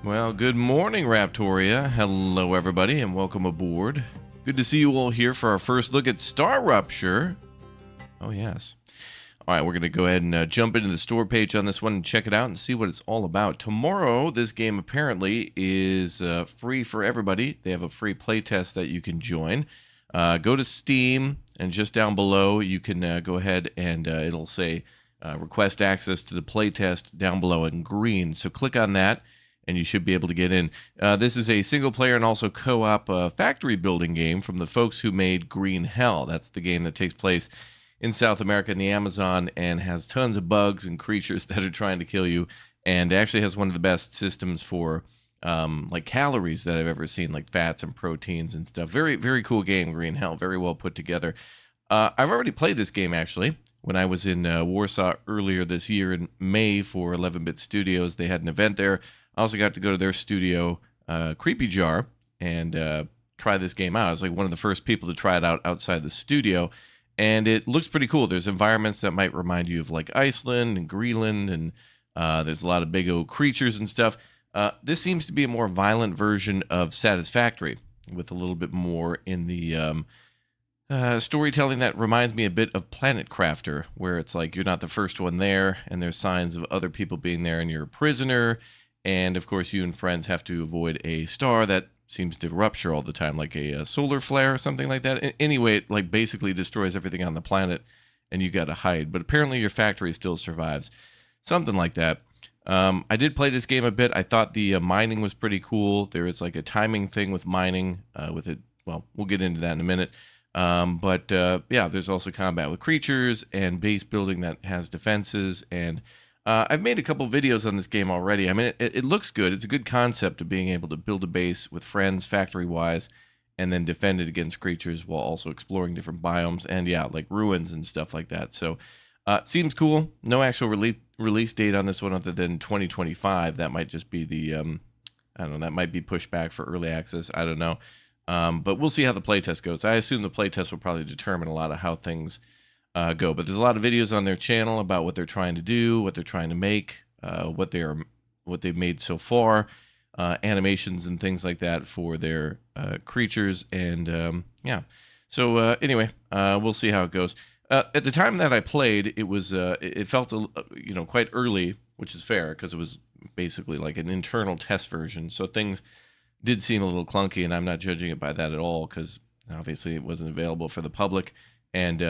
Well, good morning, Raptoria. Hello, everybody, and welcome aboard. Good to see you all here for our first look at StarRupture. Oh, yes. All right, we're going to go ahead and jump into the store page on this one and check it out and see what it's all about. Tomorrow, this game apparently is free for everybody. They have a free playtest that you can join. Go to Steam, and just down below, you can go ahead and it'll say request access to the playtest down below in green. So click on that, and you should be able to get in. This is a single-player and also co-op factory building game from the folks who made Green Hell. That's the game that takes place in South America in the Amazon and has tons of bugs and creatures that are trying to kill you, and actually has one of the best systems for like calories that I've ever seen, like fats and proteins and stuff. Very, very cool game, Green Hell. Very well put together. I've already played this game, actually. When I was in Warsaw earlier this year in May for 11-Bit Studios, they had an event there. I also got to go to their studio, Creepy Jar, and try this game out. I was like one of the first people to try it out outside the studio, and it looks pretty cool. There's environments that might remind you of like Iceland and Greenland, and there's a lot of big old creatures and stuff. This seems to be a more violent version of Satisfactory, with a little bit more in the storytelling that reminds me a bit of Planet Crafter, where it's like you're not the first one there, and there's signs of other people being there, and you're a prisoner. And of course, you and friends have to avoid a star that seems to rupture all the time, like a solar flare or something like that. Anyway, it like basically destroys everything on the planet, and you got to hide. But apparently, your factory still survives, something like that. I did play this game a bit. I thought the mining was pretty cool. There is like a timing thing with mining with it. Well, we'll get into that in a minute. Yeah, there's also combat with creatures and base building that has defenses, and I've made a couple videos on this game already. I mean, it looks good. It's a good concept of being able to build a base with friends factory-wise and then defend it against creatures while also exploring different biomes and, yeah, like ruins and stuff like that. So it seems cool. No actual release date on this one other than 2025. That might just be the, I don't know, that might be pushed back for early access. I don't know. But we'll see how the playtest goes. I assume the playtest will probably determine a lot of how things go. But there's a lot of videos on their channel about what they're trying to do, what they're trying to make, what they've made so far, animations and things like that for their creatures, and yeah. So anyway, we'll see how it goes. At the time that I played, it was it felt quite early, which is fair because it was basically like an internal test version. So things did seem a little clunky, and I'm not judging it by that at all because obviously it wasn't available for the public. And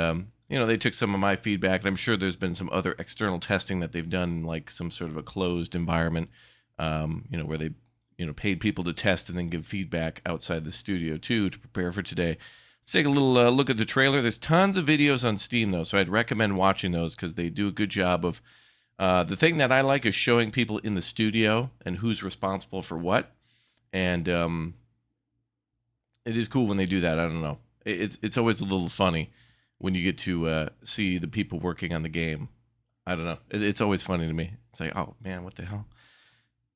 they took some of my feedback, and I'm sure there's been some other external testing that they've done in like some sort of a closed environment, where they paid people to test and then give feedback outside the studio too to prepare for today. Let's take a little look at the trailer. There's tons of videos on Steam though, so I'd recommend watching those because they do a good job of. The thing that I like is showing people in the studio and who's responsible for what. And it is cool when they do that. I don't know. It's always a little funny when you get to see the people working on the game. I don't know. It's always funny to me. It's like, oh man, what the hell?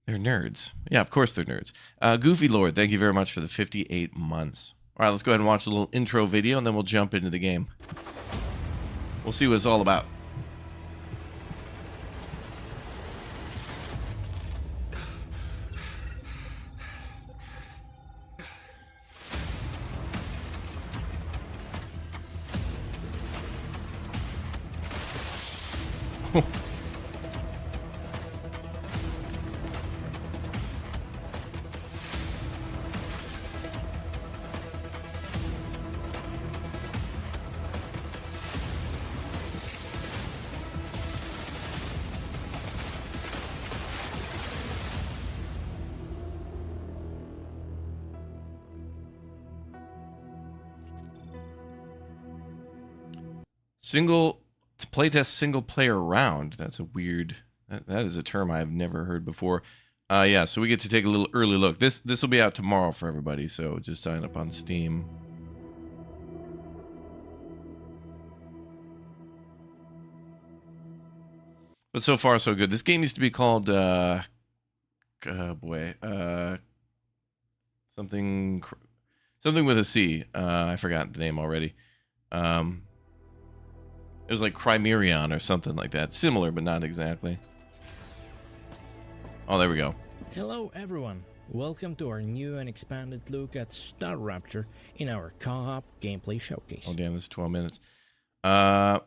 They're nerds. Yeah, of course they're nerds. Goofy Lord, thank you very much for the 58 months. All right, let's go ahead and watch a little intro video, and then we'll jump into the game. We'll see what it's all about. Playtest single player round. That's a weird. That is a term I've never heard before. Yeah, so we get to take a little early look. This will be out tomorrow for everybody, so just sign up on Steam. But so far, so good. This game used to be called, something with a C. I forgot the name already. It was like Crimerion or something like that. Similar, but not exactly. Oh, there we go. Hello everyone, welcome to our new and expanded look at StarRupture in our co-op gameplay showcase. Oh damn, this is 12 minutes. Yeah,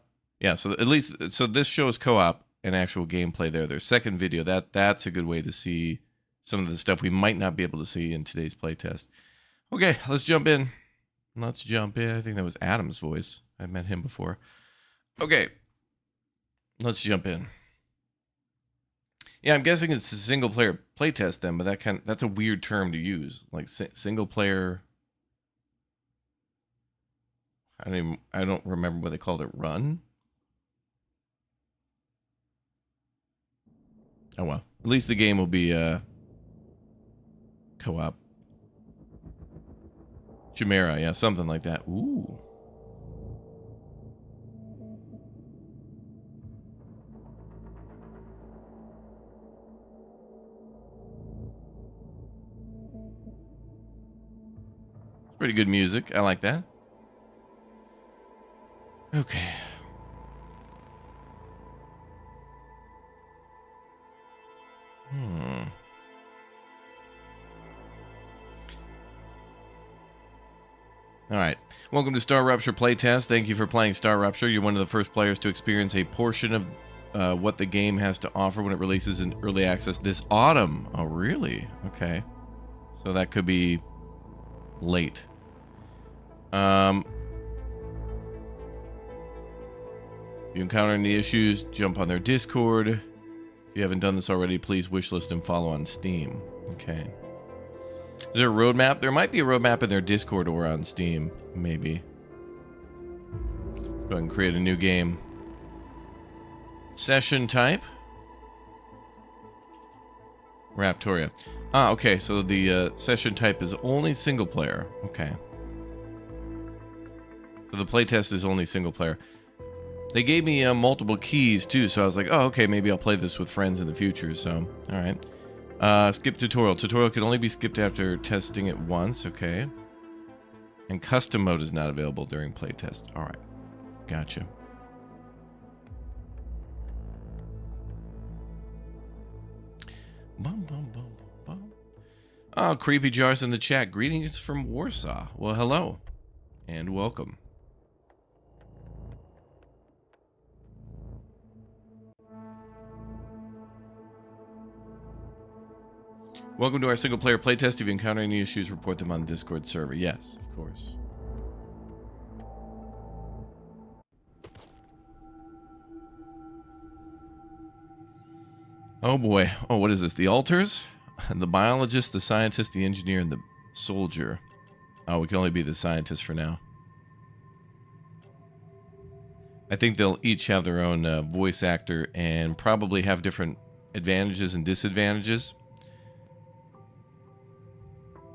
so at least, so this shows co-op and actual gameplay there. Their second video, that's a good way to see some of the stuff we might not be able to see in today's playtest. Okay, let's jump in. I think that was Adam's voice. I met him before. Okay, let's jump in. Yeah, I'm guessing it's a single player playtest then, but that's a weird term to use. Like single player. I don't remember what they called it. Run. Oh well. At least the game will be co-op. Chimera, yeah, something like that. Ooh. Pretty good music. I like that. Okay. All right. Welcome to StarRupture Playtest. Thank you for playing StarRupture. You're one of the first players to experience a portion of what the game has to offer when it releases in early access this autumn. Oh, really? Okay. So that could be late. If you encounter any issues, jump on their Discord. If you haven't done this already, please wishlist and follow on Steam. Okay. Is there a roadmap? There might be a roadmap in their Discord or on Steam, maybe. Let's go ahead and create a new game. Session type. Raptoria. Ah, okay, so the session type is only single player. Okay. So the playtest is only single player. They gave me multiple keys too, so I was like, oh, okay, maybe I'll play this with friends in the future, so, alright. Skip tutorial. Tutorial can only be skipped after testing it once, okay. And custom mode is not available during playtest. Alright, gotcha. Bum, bum, bum, bum. Oh, Creepy Jars in the chat. Greetings from Warsaw. Well, hello, and welcome. Welcome to our single-player playtest. If you encounter any issues, report them on the Discord server. Yes, of course. Oh boy. Oh, what is this? The altars? The biologist, the scientist, the engineer, and the soldier. Oh, we can only be the scientist for now. I think they'll each have their own voice actor and probably have different advantages and disadvantages.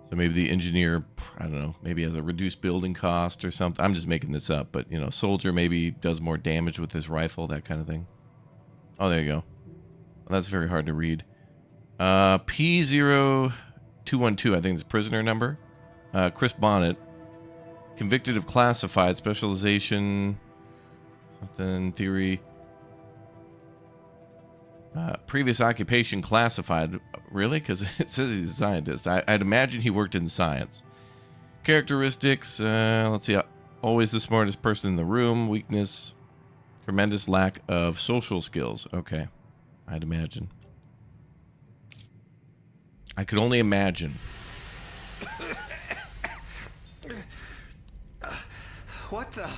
So maybe the engineer, I don't know, maybe has a reduced building cost or something. I'm just making this up, but, you know, soldier maybe does more damage with his rifle, that kind of thing. Oh, there you go. Well, that's very hard to read. P0212, I think is prisoner number. Chris Bonnet. Convicted of classified specialization, something, theory. Previous occupation classified. Really? Because it says he's a scientist. I'd imagine he worked in science. Characteristics. Let's see. Always the smartest person in the room. Weakness. Tremendous lack of social skills. Okay. I'd imagine. I could only imagine. What the?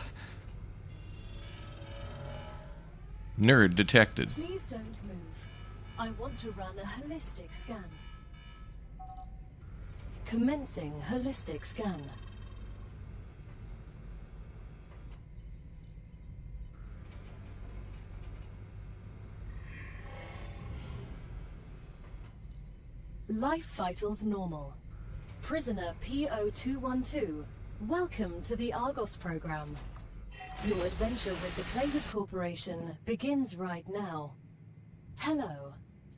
Nerd detected. Please don't move. I want to run a holistic scan. Commencing holistic scan. Life vitals normal. Prisoner P0212, welcome to the Argos program. Your adventure with the Playwood Corporation begins right now. Hello,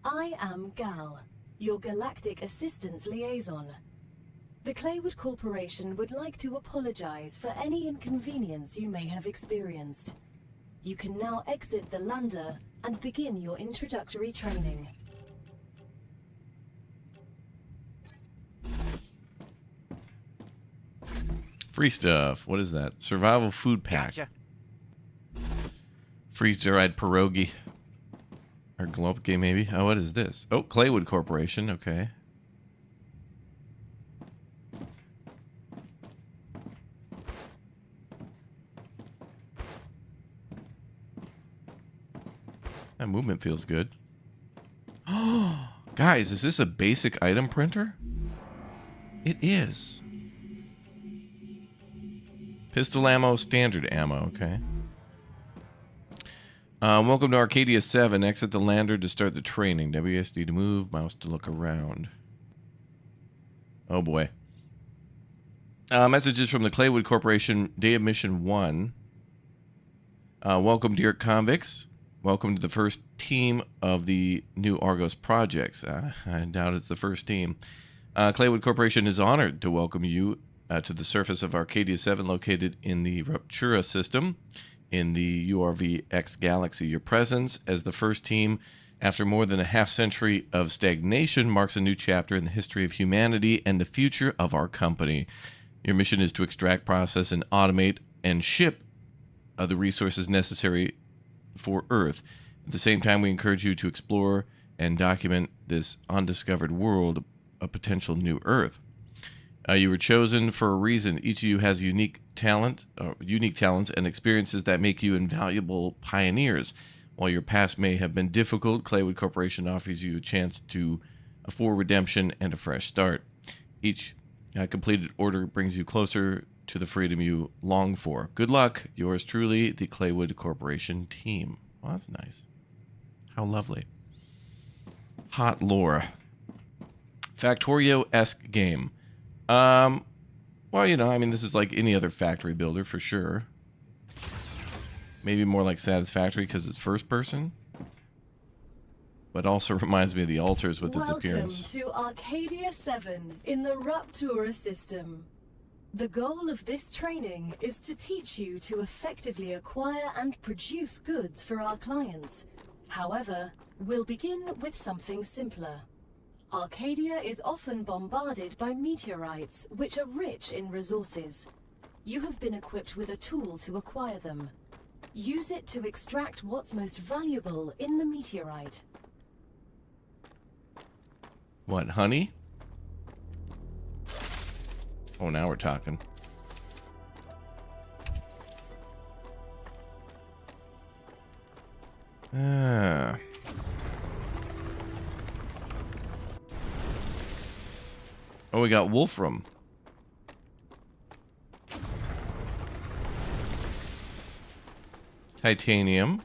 I am Gal, your Galactic Assistance Liaison. The Playwood Corporation would like to apologize for any inconvenience you may have experienced. You can now exit the lander and begin your introductory training. Free stuff. What is that? Survival food pack. Gotcha. Freeze-dried pierogi. Or glopke, maybe. Oh, what is this? Oh, Claywood Corporation. Okay. That movement feels good. Oh, guys, is this a basic item printer? It is. Pistol ammo, standard ammo. Okay. Welcome to Arcadia 7. Exit the lander to start the training. WSD to move, mouse to look around. Oh boy. Messages from the Claywood Corporation, Day of Mission 1. Welcome, dear convicts. Welcome to the first team of the new Argos projects. I doubt it's the first team. Claywood Corporation is honored to welcome you to the surface of Arcadia 7, located in the Rupture system in the URV-X galaxy. Your presence as the first team after more than a half-century of stagnation marks a new chapter in the history of humanity and the future of our company. Your mission is to extract, process, and automate and ship the resources necessary for Earth. At the same time, we encourage you to explore and document this undiscovered world, a potential new Earth. You were chosen for a reason. Each of you has unique talents and experiences that make you invaluable pioneers. While your past may have been difficult, Claywood Corporation offers you a chance for redemption and a fresh start. Each completed order brings you closer to the freedom you long for. Good luck. Yours truly, the Claywood Corporation team. Well, that's nice. How lovely. Hot lore. Factorio-esque game. Well, you know, I mean, this is like any other factory builder for sure. Maybe more like Satisfactory because it's first person. But also reminds me of the altars with its appearance. Welcome to Arcadia 7 in the Rupture system. The goal of this training is to teach you to effectively acquire and produce goods for our clients. However, we'll begin with something simpler. Arcadia is often bombarded by meteorites, which are rich in resources. You have been equipped with a tool to acquire them. Use it to extract what's most valuable in the meteorite. What, honey? Oh, now we're talking. Oh, we got Wolfram. Titanium.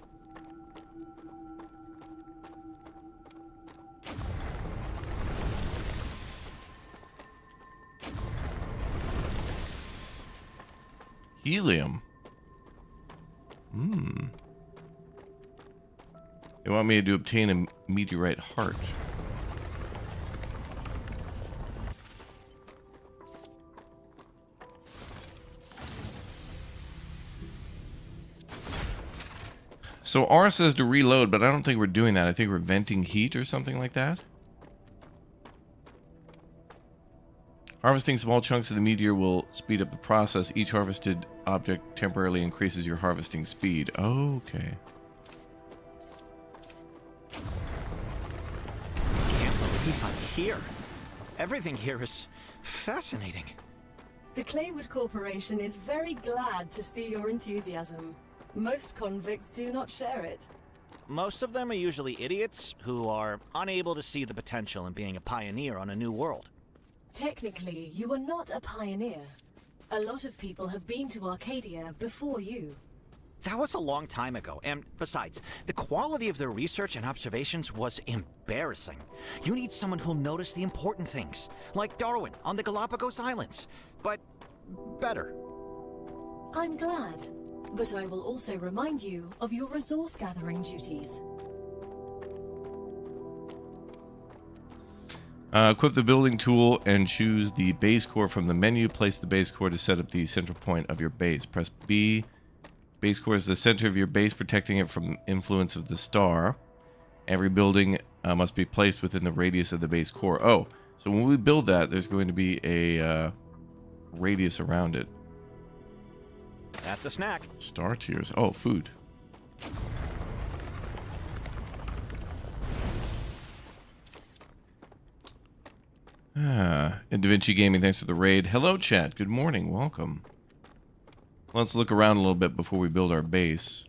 Helium. They want me to obtain a meteorite heart. So R says to reload, but I don't think we're doing that. I think we're venting heat or something like that. Harvesting small chunks of the meteor will speed up the process. Each harvested object temporarily increases your harvesting speed. Okay. Can't believe I'm here. Everything here is fascinating. The Claywood Corporation is very glad to see your enthusiasm. Most convicts do not share it. Most of them are usually idiots who are unable to see the potential in being a pioneer on a new world. Technically, you are not a pioneer. A lot of people have been to Arcadia before you. That was a long time ago, and besides, the quality of their research and observations was embarrassing. You need someone who'll notice the important things, like Darwin on the Galapagos Islands, but better. I'm glad, but I will also remind you of your resource gathering duties. Equip the building tool and choose the base core from the menu. Place the base core to set up the central point of your base. Press B. Base core is the center of your base, protecting it from influence of the star. Every building must be placed within the radius of the base core. Oh, so when we build that, there's going to be a radius around it. That's a snack. Star tiers. Oh, food. And DaVinci Gaming, thanks for the raid. Hello, chat. Good morning. Welcome. Let's look around a little bit before we build our base.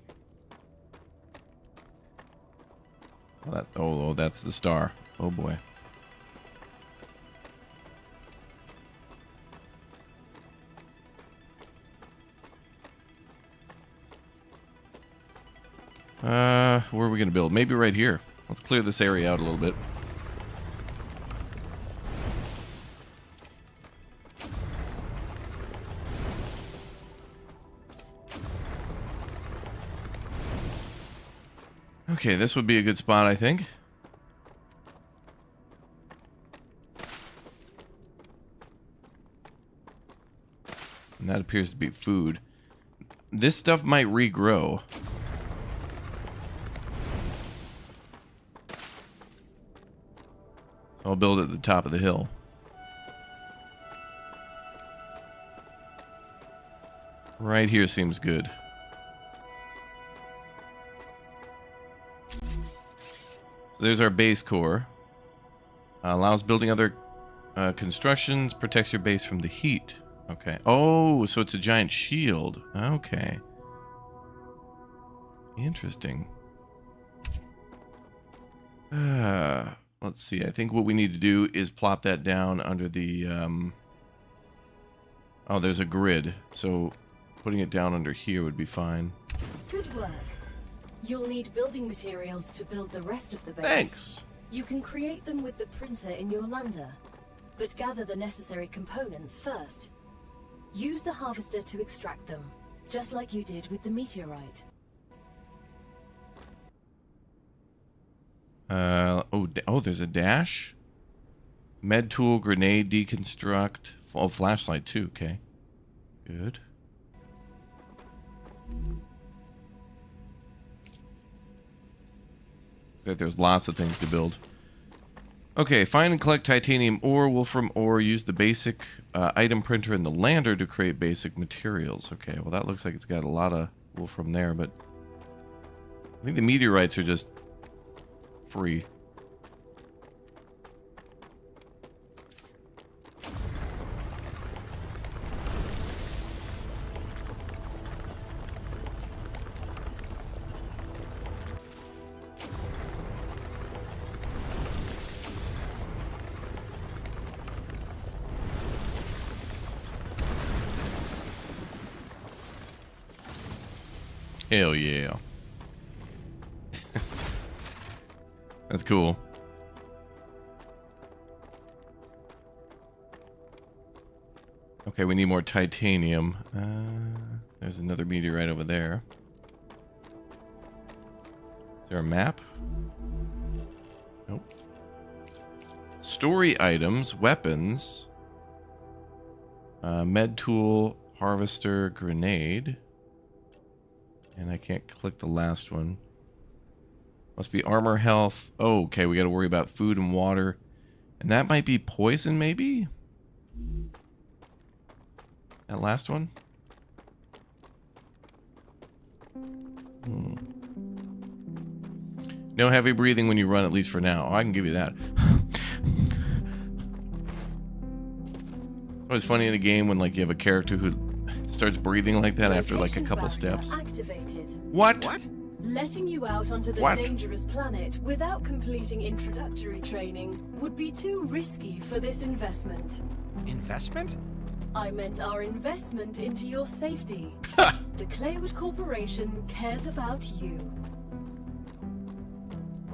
Oh, that's the star. Oh, boy. Where are we going to build? Maybe right here. Let's clear this area out a little bit. Okay, this would be a good spot, I think. And that appears to be food. This stuff might regrow. I'll build at the top of the hill. Right here seems good. So there's our base core. Allows building other constructions, protects your base from the heat. Okay. Oh, so it's a giant shield. Okay. Interesting. Let's see. I think what we need to do is plop that down under the... Oh, there's a grid. So putting it down under here would be fine. Good work. You'll need building materials to build the rest of the base. Thanks. You can create them with the printer in your lander, but gather the necessary components first. Use the harvester to extract them, just like you did with the meteorite. Oh, there's a dash. Med tool, grenade, deconstruct. Oh, flashlight too. Okay, good. There's lots of things to build. Okay, find and collect titanium ore, wolfram ore. Use the basic item printer in the lander to create basic materials. Okay, well that looks like it's got a lot of wolfram there, but I think the meteorites are just free. Hell yeah. That's cool. Okay, we need more titanium. There's another meteorite over there. Is there a map? Nope. Story items, weapons, med tool, harvester, grenade. And I can't click the last one. Must be armor, health. Oh, okay, we got to worry about food and water. And that might be poison, maybe? That last one? No heavy breathing when you run, at least for now. Oh, I can give you that. It's always funny in a game when like you have a character who starts breathing like that after like a couple steps. Activated. What? Letting you out onto the dangerous planet without completing introductory training would be too risky for this investment. Investment? I meant our investment into your safety. The Claywood Corporation cares about you.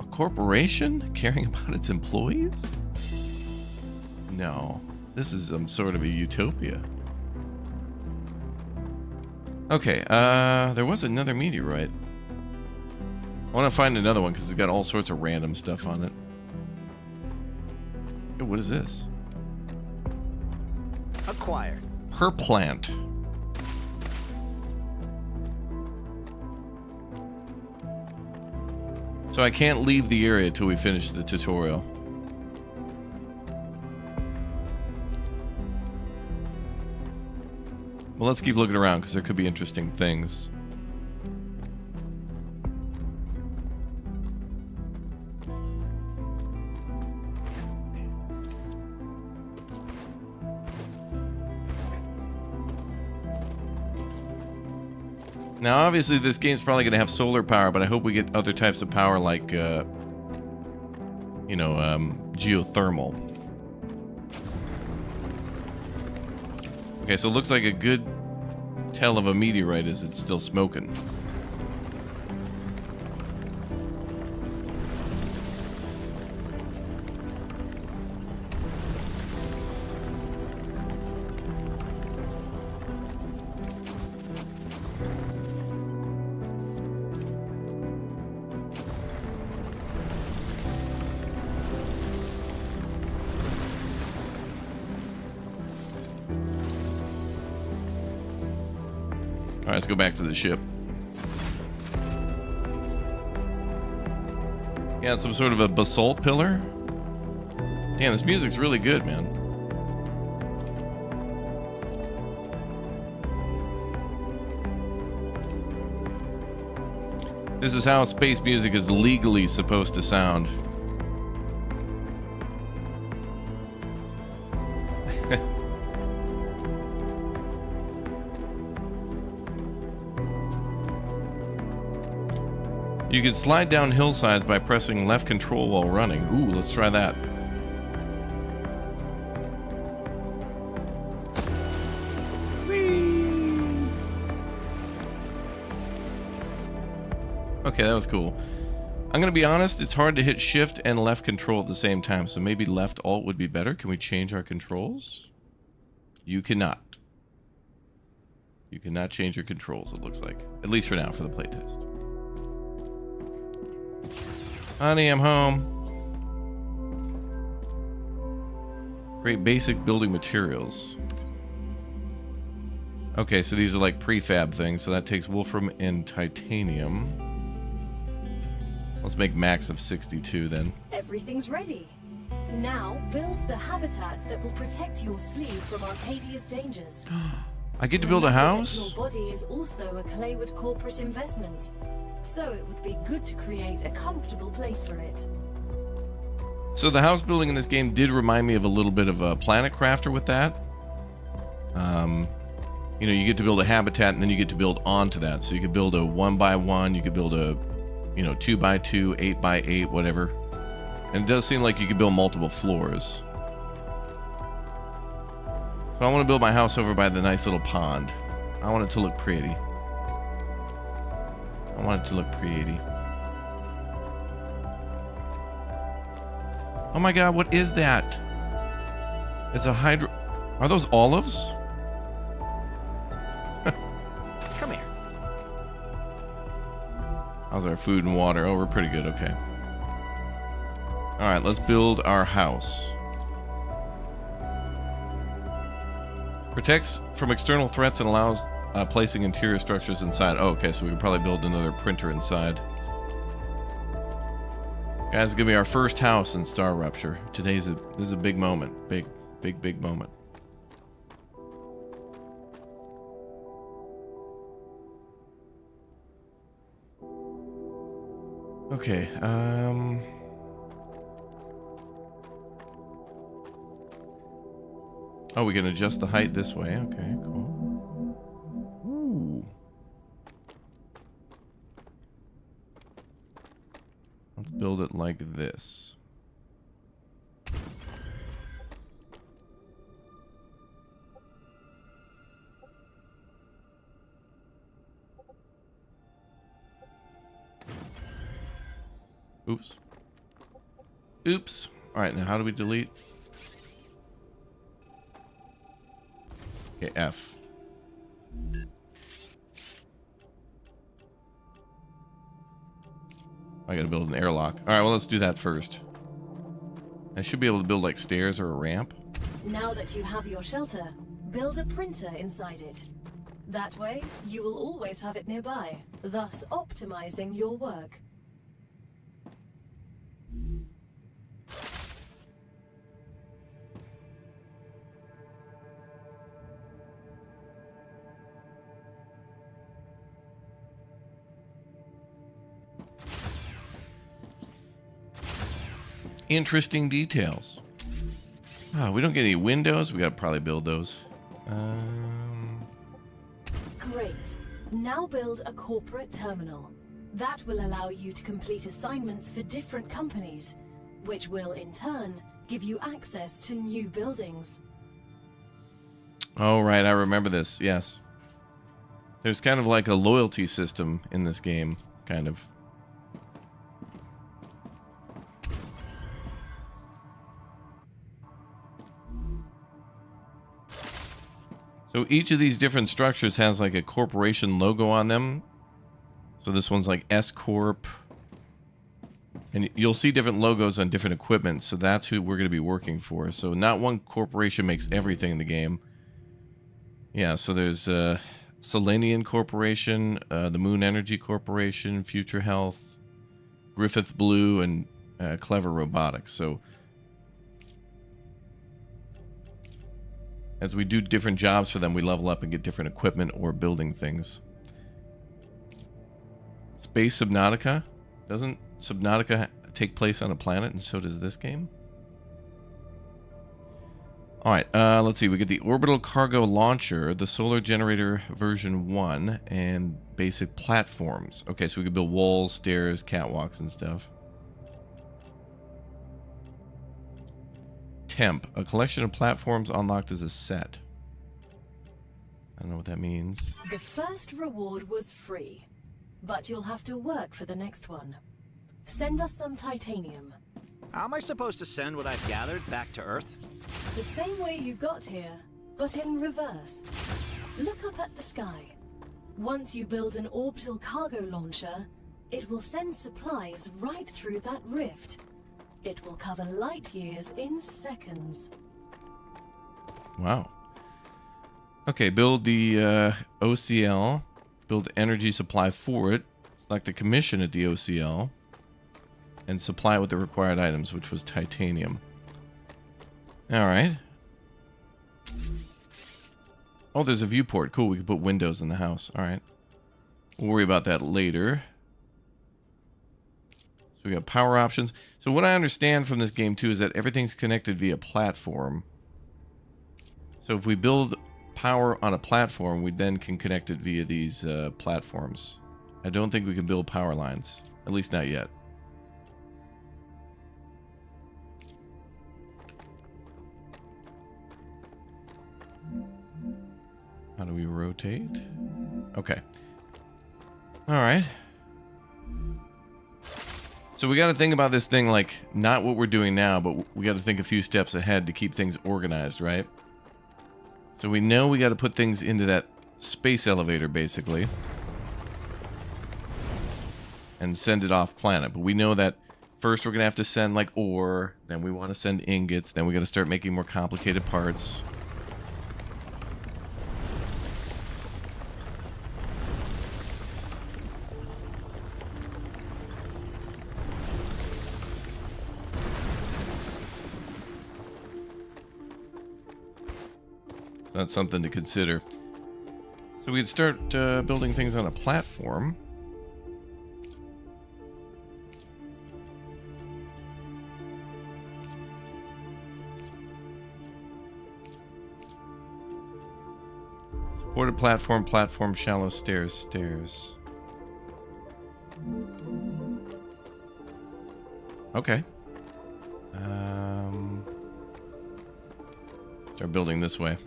A corporation caring about its employees? No. This is some sort of a utopia. Okay, there was another meteorite. I want to find another one because it's got all sorts of random stuff on it. Hey, what is this? Acquired. Per plant. So I can't leave the area till we finish the tutorial. Well, let's keep looking around because there could be interesting things. Now, obviously, this game's probably going to have solar power, but I hope we get other types of power like, geothermal. Okay, so it looks like a good tell of a meteorite is it's still smoking. All right, let's go back to the ship. Yeah, some sort of a basalt pillar. Damn, this music's really good, man. This is how space music is legally supposed to sound. You can slide down hillsides by pressing left control while running. Ooh, let's try that. Whee! Okay, that was cool. I'm gonna be honest, it's hard to hit shift and left control at the same time, so maybe left alt would be better. Can we change our controls? You cannot. You cannot change your controls, it looks like. At least for now, for the playtest. Honey, I'm home. Create basic building materials. Okay, so these are like prefab things, so that takes wolfram and titanium. Let's make max of 62 then. Everything's ready. Now build the habitat that will protect your sleeve from Arcadia's dangers. I get to build a house? Your body is also a Claywood corporate investment, so it would be good to create a comfortable place for it. So the house building in this game did remind me of a little bit of a Planet Crafter with that. You know, you get to build a habitat and then you get to build onto that. So you could build a 1x1, you could build a, 2x2, 8x8, whatever. And it does seem like you could build multiple floors. So I want to build my house over by the nice little pond. I want it to look pretty. I want it to look pretty. Oh my god, what is that? It's a hydro... Are those olives? Come here. How's our food and water? Oh, we're pretty good, okay. Alright, let's build our house. Protects from external threats and allows placing interior structures inside. Oh, okay, so we can probably build another printer inside. Guys, it's gonna be our first house in StarRupture. This is a big moment. Big moment. Okay, oh, we can adjust the height this way. Okay, cool. Ooh. Let's build it like this. Oops. Oops. All right, now how do we delete? Okay, F. I gotta build an airlock. Alright, well, let's do that first. I should be able to build, like, stairs or a ramp. Now that you have your shelter, build a printer inside it. That way, you will always have it nearby, thus optimizing your work. interesting details. Ah, we don't get any windows. We gotta probably build those. Great. Now build a corporate terminal. That will allow you to complete assignments for different companies, which will in turn give you access to new buildings. Oh, right. I remember this. Yes. There's kind of like a loyalty system in this game, kind of. So each of these different structures has like a corporation logo on them. So this one's like S Corp. And you'll see different logos on different equipment. So that's who we're going to be working for. So not one corporation makes everything in the game. Yeah, so there's Selenian Corporation, the Moon Energy Corporation, Future Health, Griffith Blue, and Clever Robotics. So as we do different jobs for them, we level up and get different equipment or building things. Space Subnautica? Doesn't Subnautica take place on a planet, and so does this game? Alright, let's see. We get the Orbital Cargo Launcher, the Solar Generator version 1, and basic platforms. Okay, so we can build walls, stairs, catwalks, and stuff. Temp, a collection of platforms unlocked as a set. I don't know what that means. The first reward was free, but you'll have to work for the next one. Send us some titanium. How am I supposed to send what I've gathered back to Earth? The same way you got here, but in reverse. Look up at the sky. Once you build an orbital cargo launcher, it will send supplies right through that rift. It will cover light years in seconds. Wow. Okay, build the OCL. Build energy supply for it. Select a commission at the OCL. And supply it with the required items, which was titanium. Alright. Oh, there's a viewport. Cool, we can put windows in the house. Alright. We'll worry about that later. So we got power options. So what I understand from this game, too, is that everything's connected via platform. So if we build power on a platform, we then can connect it via these platforms. I don't think we can build power lines. At least not yet. How do we rotate? Okay. Alright. So we got to think about this thing like not what we're doing now, but we got to think a few steps ahead to keep things organized, right? So we know we got to put things into that space elevator, basically. And send it off planet. But we know that first we're going to have to send like ore, then we want to send ingots, then we got to start making more complicated parts. That's something to consider. So we'd start building things on a platform. Supported platform, platform, shallow stairs, stairs. Okay. Start building this way.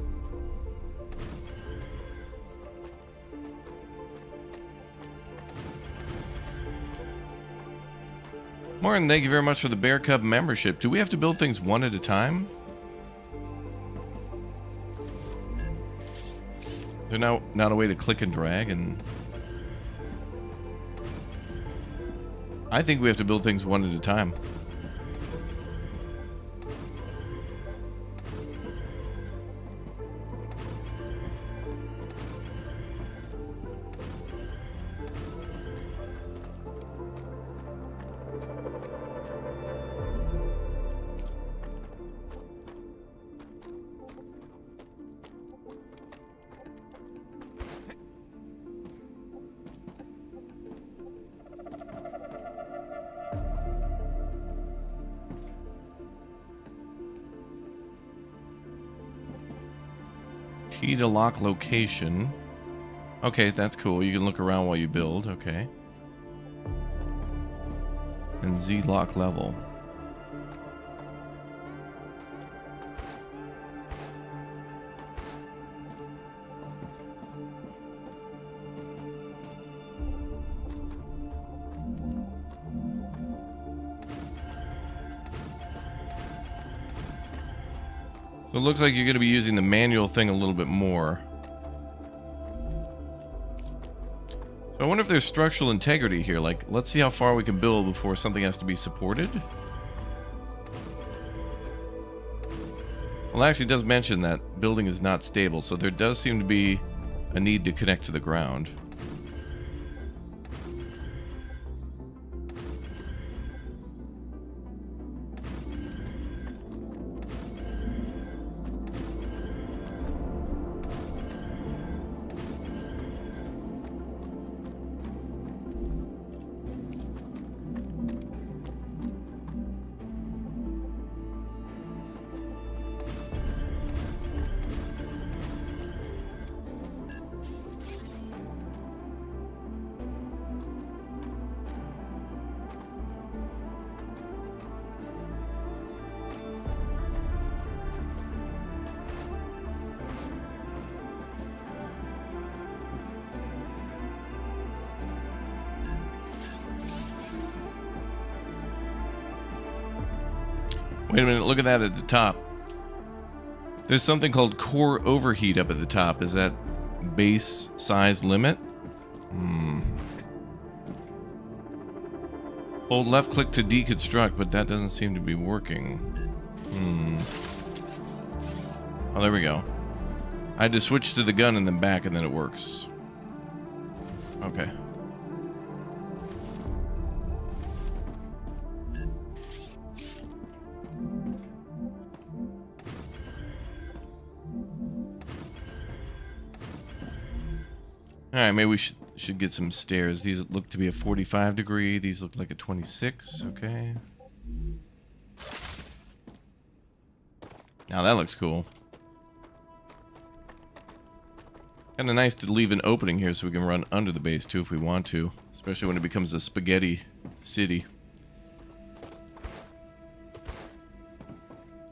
Martin, thank you very much for the Bear Cub membership. Do we have to build things one at a time? Is there not a way to click and drag and... I think we have to build things one at a time. T to lock location. Okay, that's cool. You can look around while you build. Okay. And Z lock level. So it looks like you're going to be using the manual thing a little bit more. So I wonder if there's structural integrity here. Like, let's see how far we can build before something has to be supported. Well, it actually does mention that building is not stable, so there does seem to be a need to connect to the ground. Wait a minute, look at that at the top. There's something called core overheat up at the top. Is that base size limit? Hold left click to deconstruct, but that doesn't seem to be working. Oh, there we go. I had to switch to the gun and then back, and then it works. Okay. Alright, maybe we should get some stairs. These look to be a 45 degree. These look like a 26. Okay. Now that looks cool. Kind of nice to leave an opening here so we can run under the base too if we want to. Especially when it becomes a spaghetti city.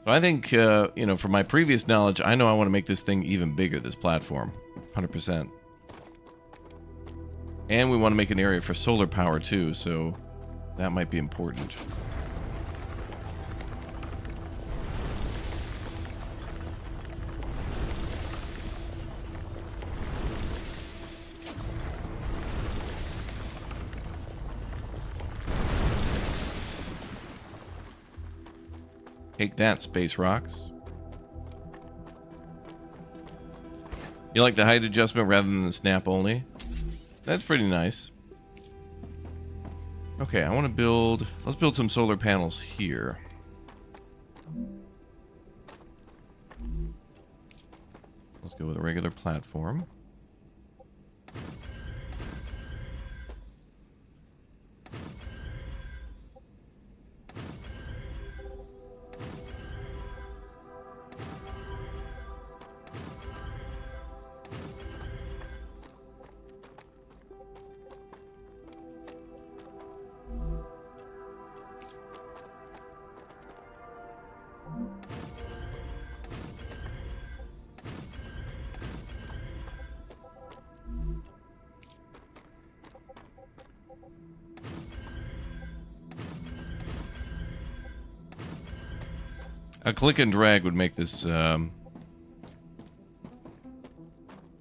So I think, you know, from my previous knowledge, I know I want to make this thing even bigger, this platform. 100%. And we want to make an area for solar power too, so that might be important. Take that, space rocks. You like the height adjustment rather than the snap only? That's pretty nice. Okay, I want to build... Let's build some solar panels here. Let's go with a regular platform. A click and drag would make this a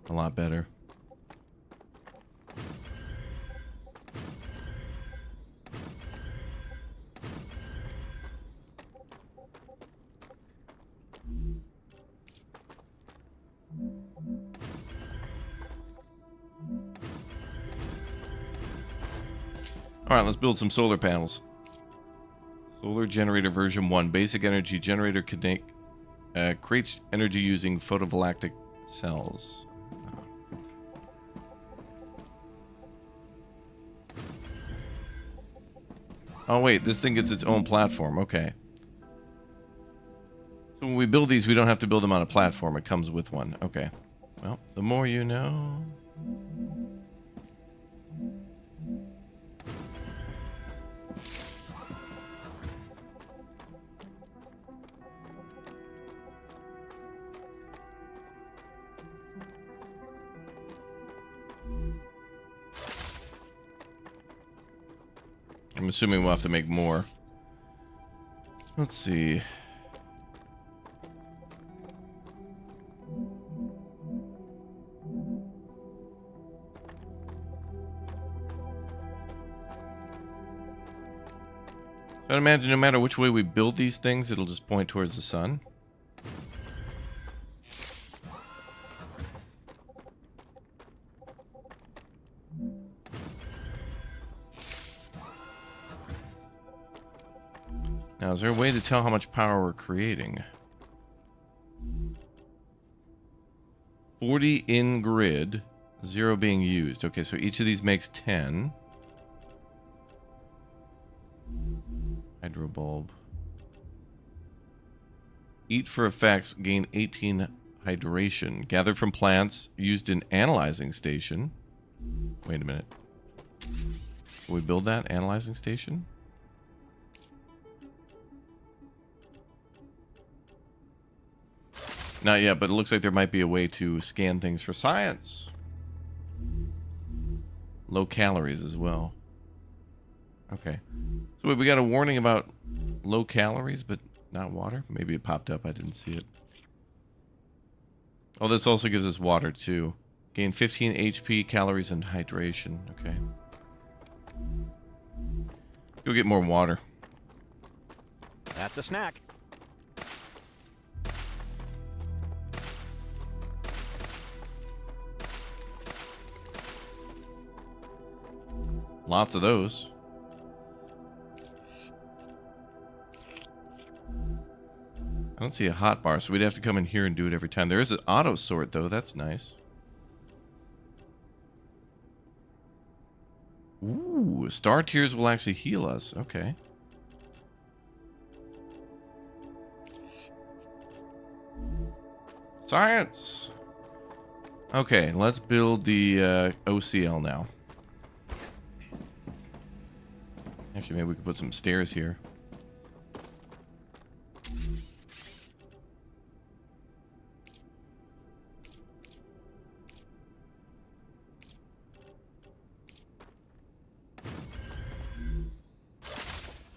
lot better. All right, let's build some solar panels. Solar generator version 1. Basic energy generator creates energy using photovoltaic cells. Oh wait, this thing gets its own platform. Okay. So when we build these, we don't have to build them on a platform. It comes with one. Okay. Well, the more you know. I'm assuming we'll have to make more. Let's see. So I'd imagine no matter which way we build these things, it'll just point towards the sun. Now, is there a way to tell how much power we're creating? 40 in grid, 0 being used. Okay, so each of these makes 10. Hydro bulb. Eat for effects, gain 18 hydration. Gather from plants, used in analyzing station. Wait a minute. Can we build that analyzing station? Not yet, but it looks like there might be a way to scan things for science. Low calories as well. Okay. So wait, we got a warning about low calories, but not water? Maybe it popped up. I didn't see it. Oh, this also gives us water, too. Gain 15 HP, calories, and hydration. Okay. Go get more water. That's a snack. Lots of those. I don't see a hot bar, so we'd have to come in here and do it every time. There is an auto sort, though. That's nice. Ooh, star tiers will actually heal us. Okay. Science! Okay, let's build the OCL now. Actually, maybe we could put some stairs here.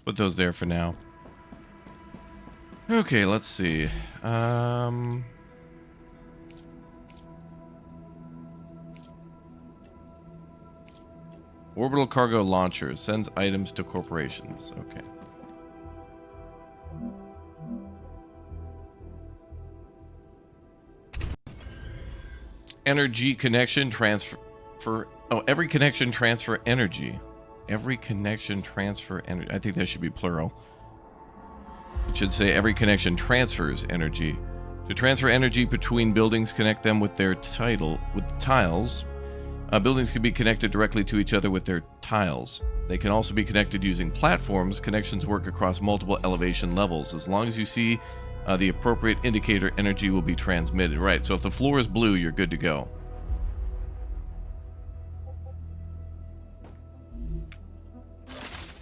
Put those there for now. Okay, let's see. Orbital cargo launcher sends items to corporations. Okay. Energy connection transfer. Oh, every connection transfer energy. Every connection transfer energy. I think that should be plural. It should say every connection transfers energy. To transfer energy between buildings, connect them with their tiles. Buildings can be connected directly to each other with their tiles. They can also be connected using platforms. Connections work across multiple elevation levels. As long as you see the appropriate indicator, energy will be transmitted. Right, so if the floor is blue, you're good to go.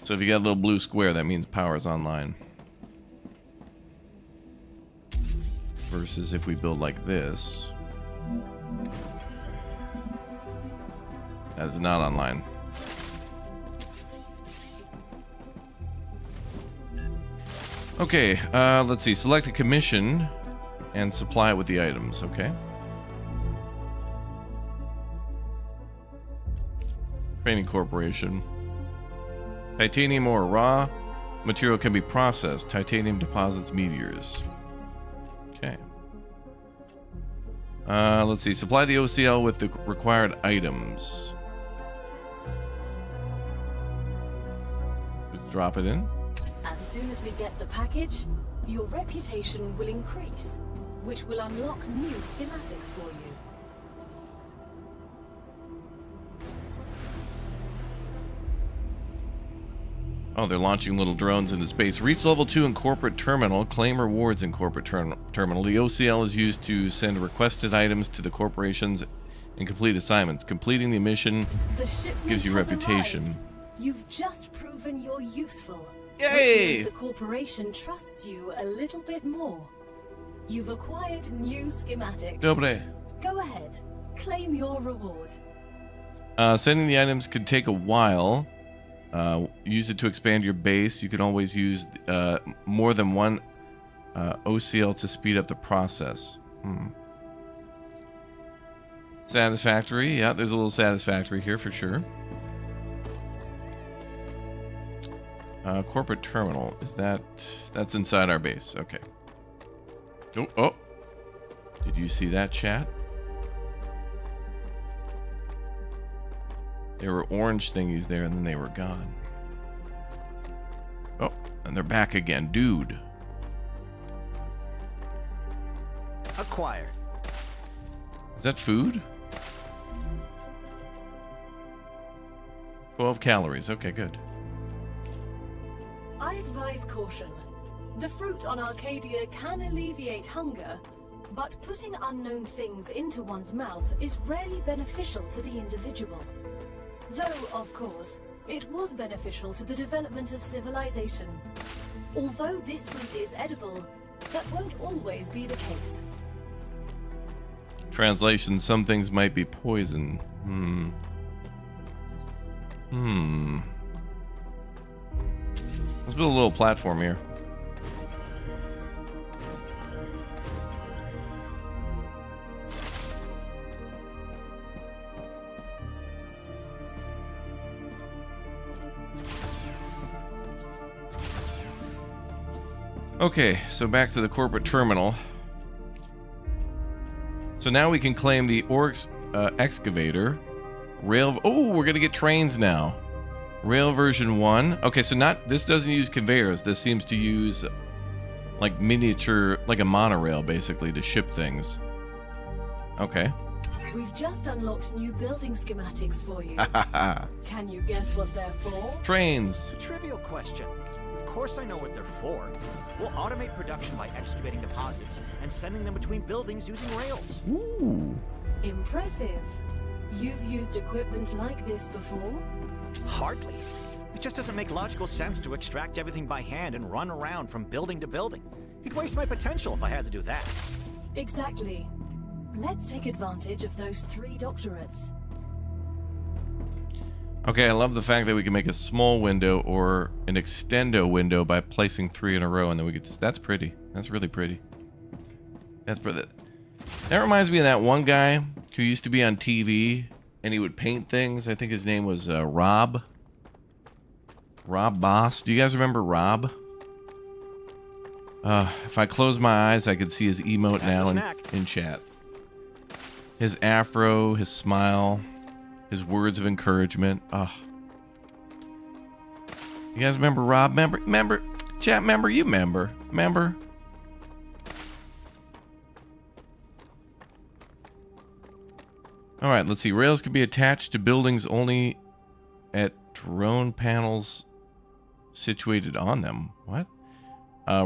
So if you got a little blue square, that means power is online. Versus if we build like this. That is not online. Okay, let's see. Select a commission and supply it with the items, okay? Training Corporation. Titanium ore. Raw material can be processed. Titanium deposits meteors. Okay. Let's see. Supply the OCL with the required items. Just drop it in. As soon as we get the package, your reputation will increase, which will unlock new schematics for you. Oh, they're launching little drones into space. Reach level 2 in corporate terminal. Claim rewards in corporate terminal. The OCL is used to send requested items to the corporations and complete assignments. Completing the mission gives you reputation. Arrived. You've just proven you're useful. Yay! Which means the corporation trusts you a little bit more. You've acquired new schematics. Dobre. Go ahead. Claim your reward. Sending the items could take a while. Use it to expand your base. You can always use more than one OCL to speed up the process. Satisfactory. Yeah, there's a little satisfactory here for sure. Corporate terminal. Is that's inside our base? Okay. Oh. Did you see that, chat? There were orange thingies there, and then they were gone. Oh, and they're back again. Dude. Acquired. Is that food? 12 calories. Okay, good. I advise caution. The fruit on Arcadia can alleviate hunger, but putting unknown things into one's mouth is rarely beneficial to the individual. Though, of course, it was beneficial to the development of civilization. Although this fruit is edible, that won't always be the case. Translation, some things might be poison. Let's build a little platform here. Okay, so back to the corporate terminal. So now we can claim the Oryx excavator. Rail. Oh, we're gonna get trains now. Rail version 1. Okay, so this doesn't use conveyors. This seems to use like miniature, like a monorail basically to ship things. Okay. We've just unlocked new building schematics for you. Can you guess what they're for? Trains. Trivial question. Of course I know what they're for. We'll automate production by excavating deposits and sending them between buildings using rails. Ooh. Impressive. You've used equipment like this before? Hardly. It just doesn't make logical sense to extract everything by hand and run around from building to building. It'd waste my potential if I had to do that. Exactly. Let's take advantage of those 3 doctorates. Okay, I love the fact that we can make a small window or an extendo window by placing 3 in a row, and then we get. That's pretty. That's really pretty. That's pretty. That reminds me of that one guy who used to be on TV, and he would paint things. I think his name was Rob. Rob Boss. Do you guys remember Rob? If I close my eyes, I could see his emote now in chat. His afro, his smile. His words of encouragement. You guys remember Rob? Remember? Chat, member? You member? Remember? Alright, let's see. Rails can be attached to buildings only at drone panels situated on them. What?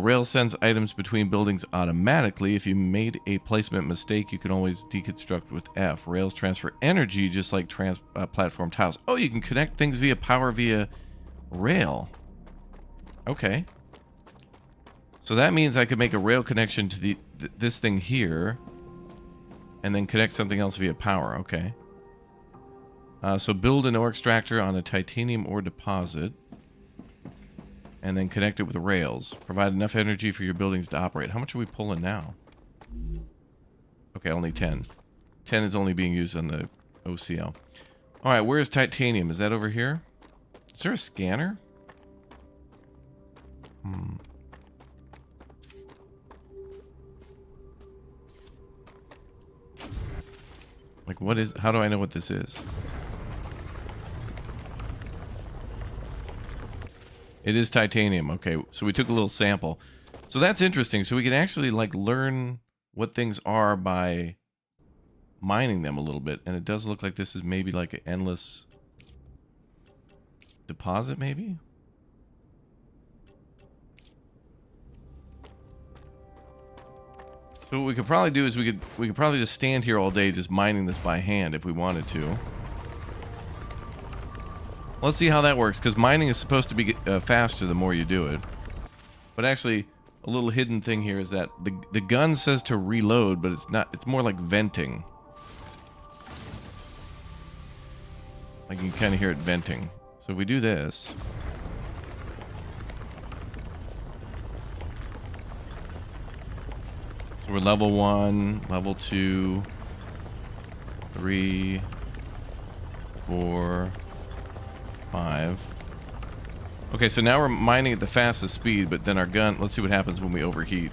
Rail sends items between buildings automatically. If you made a placement mistake, you can always deconstruct with F. Rails transfer energy just like platform tiles. Oh, you can connect things via power via rail. Okay. So that means I could make a rail connection to this thing here and then connect something else via power. Okay. So build an ore extractor on a titanium ore deposit. And then connect it with rails. Provide enough energy for your buildings to operate. How much are we pulling now? Okay, only 10. 10 is only being used on the OCL. Alright, where is titanium? Is that over here? Is there a scanner? Like, what is... How do I know what this is? It is titanium. Okay, so we took a little sample. So that's interesting. So we can actually like learn what things are by mining them a little bit. And it does look like this is maybe like an endless deposit, maybe? So what we could probably do is we could probably just stand here all day just mining this by hand if we wanted to. Let's see how that works, because mining is supposed to be faster the more you do it. But actually, a little hidden thing here is that the gun says to reload, but it's not. It's more like venting. Like you can kind of hear it venting. So if we do this. So we're level 1, level 2, 3, 4, 5. Okay, so now we're mining at the fastest speed, but then our gun, let's see what happens when we overheat.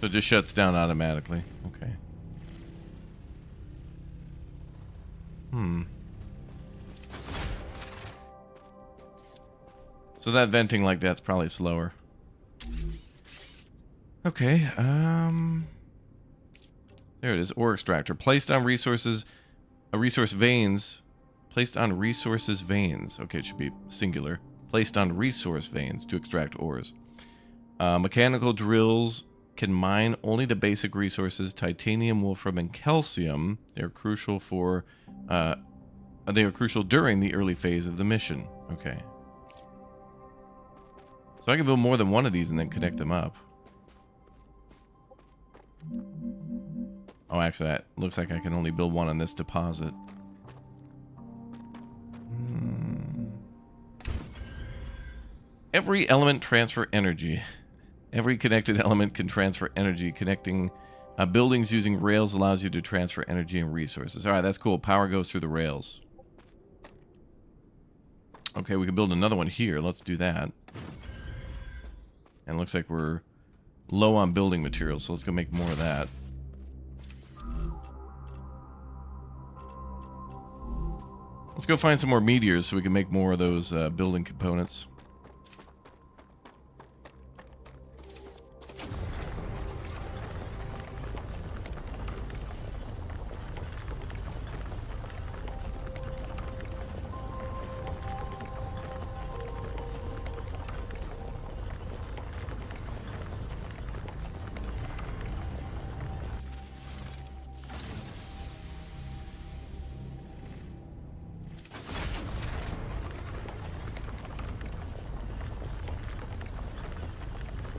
So it just shuts down automatically. Okay. So that venting like that's probably slower. Okay, there it is, ore extractor. Placed on resources, resource veins. Placed on resources veins. Okay, it should be singular. Placed on resource veins to extract ores. Mechanical drills can mine only the basic resources, titanium, wolfram, and calcium. They are crucial for, they are crucial during the early phase of the mission. Okay. So I can build more than one of these and then connect them up. Oh, actually, that looks like I can only build one on this deposit. Every element transfer energy. Every connected element can transfer energy. Connecting buildings using rails allows you to transfer energy and resources. All right, that's cool. Power goes through the rails. Okay, we can build another one here. Let's do that. And it looks like we're low on building materials, so let's go make more of that. Let's go find some more meteors so we can make more of those building components.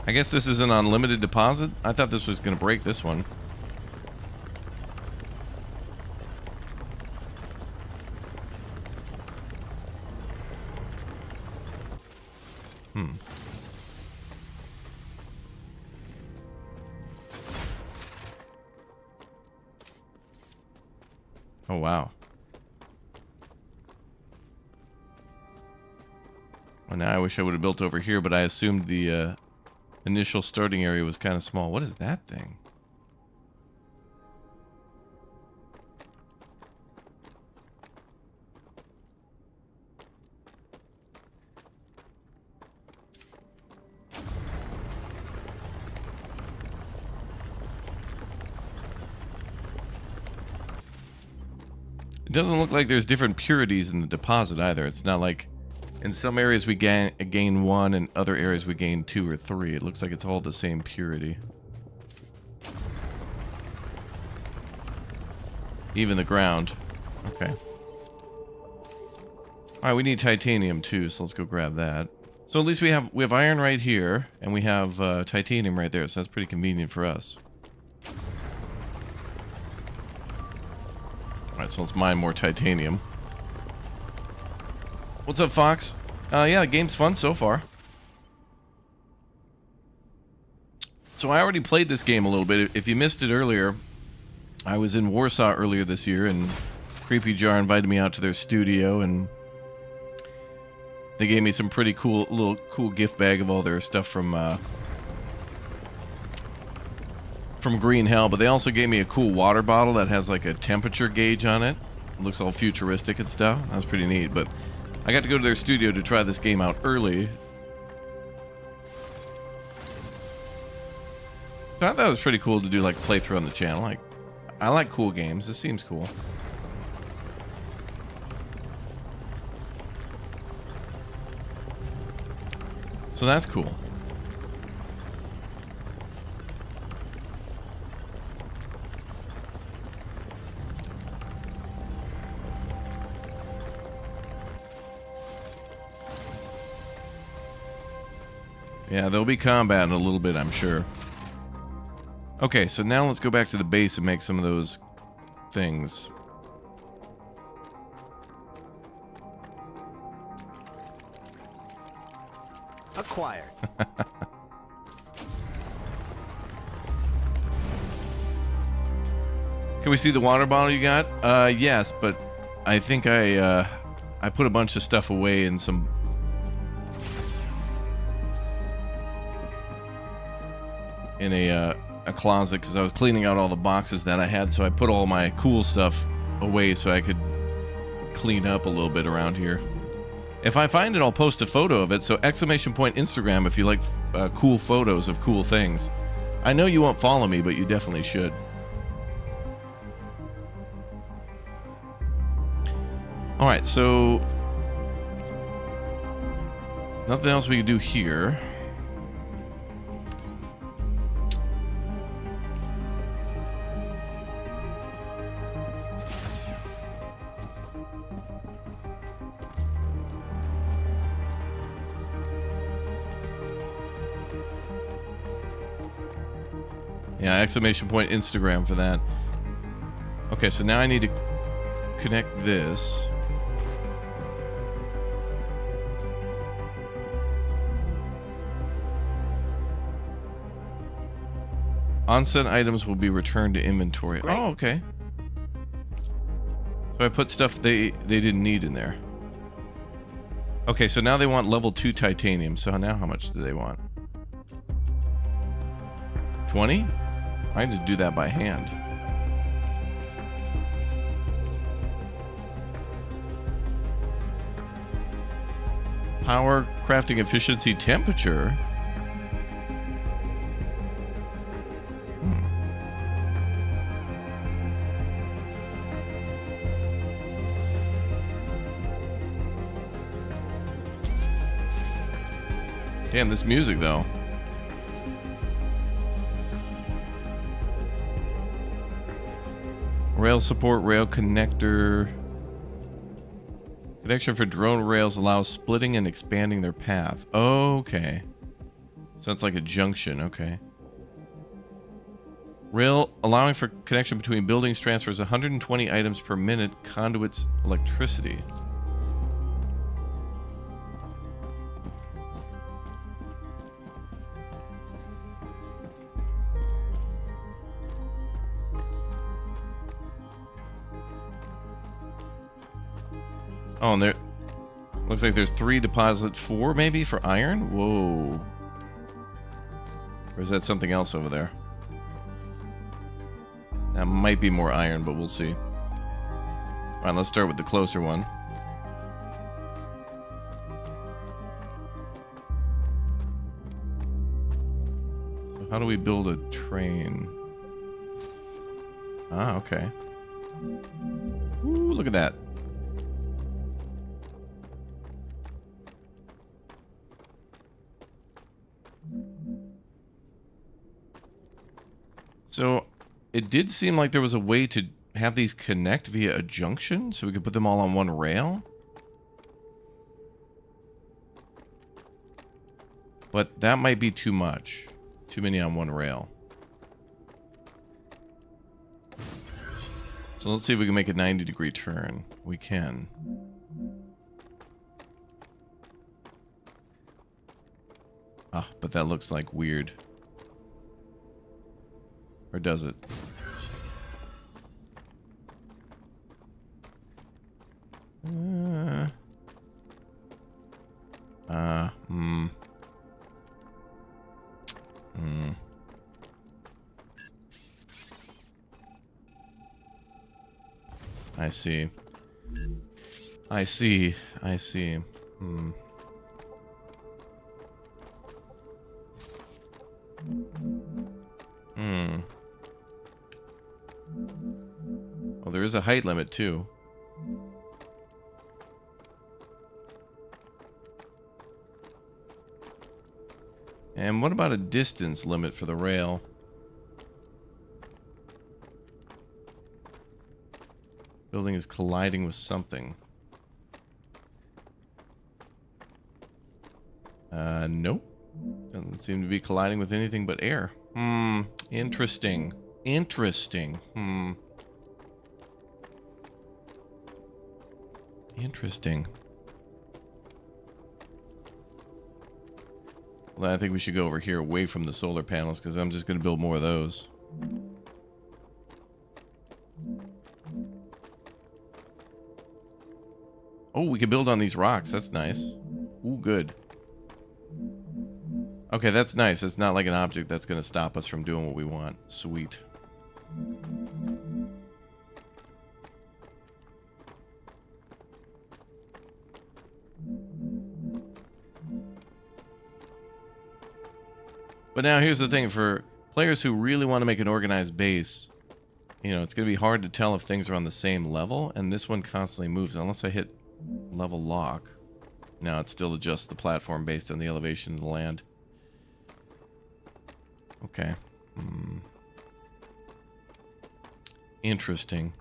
I guess this is an unlimited deposit. I thought this was going to break this one. Oh, wow. Well, now I wish I would have built over here, but I assumed the initial starting area was kind of small. What is that thing? It doesn't look like there's different purities in the deposit either. It's not like in some areas we gain 1, and other areas we gain 2 or 3. It looks like it's all the same purity. Even the ground. Okay. Alright, we need titanium too, so let's go grab that. So at least we have iron right here, and we have titanium right there, so that's pretty convenient for us. Alright, so let's mine more titanium. What's up, Fox? Yeah, the game's fun so far. So I already played this game a little bit. If you missed it earlier, I was in Warsaw earlier this year, and Creepy Jar invited me out to their studio, and they gave me some pretty cool, cool gift bag of all their stuff from Green Hell, but they also gave me a cool water bottle that has like a temperature gauge on it. It looks all futuristic and stuff. That was pretty neat, but I got to go to their studio to try this game out early. So I thought it was pretty cool to do like playthrough on the channel. Like, I like cool games. This seems cool. So that's cool. Yeah, there'll be combat in a little bit, I'm sure. Okay, so now let's go back to the base and make some of those things. Acquired. Can we see the water bottle you got? Yes, but I think I put a bunch of stuff away in some... in a closet because I was cleaning out all the boxes that I had, so I put all my cool stuff away so I could clean up a little bit around here. If I find it, I'll post a photo of it, so exclamation point Instagram if you like cool photos of cool things. I know you won't follow me, but you definitely should. Alright, so... nothing else we can do here. Yeah, exclamation point Instagram for that. Okay, so now I need to connect this. On-set items will be returned to inventory. Great. Oh, okay. So I put stuff they didn't need in there. Okay, so now they want level 2 titanium. So now how much do they want? 20? I can just do that by hand. Power, crafting efficiency, temperature. Damn, this music though. Rail support, rail connector. Connection for drone rails allows splitting and expanding their path. Okay. So that's like a junction, okay. Rail allowing for connection between buildings transfers 120 items per minute, conduits electricity. Oh, and there looks like there's 3 deposit, 4 maybe for iron? Whoa. Or is that something else over there? That might be more iron, but we'll see. Alright, let's start with the closer one. So how do we build a train? Ah, okay. Ooh, look at that. So, it did seem like there was a way to have these connect via a junction, so we could put them all on one rail. But that might be too much. Too many on one rail. So let's see if we can make a 90-degree turn. We can. Ah, but that looks like weird. Or does it? I see. I see. I see. Well, there is a height limit, too. And what about a distance limit for the rail? Building is colliding with something. Nope. Doesn't seem to be colliding with anything but air. Interesting. Interesting. Interesting. Well, I think we should go over here away from the solar panels because I'm just going to build more of those. Oh, we can build on these rocks. That's nice. Ooh, good. Okay, that's nice. It's not like an object that's going to stop us from doing what we want. Sweet. But now here's the thing. For players who really want to make an organized base, you know, it's going to be hard to tell if things are on the same level. And this one constantly moves unless I hit level lock. No, it still adjusts the platform based on the elevation of the land. Okay. Interesting.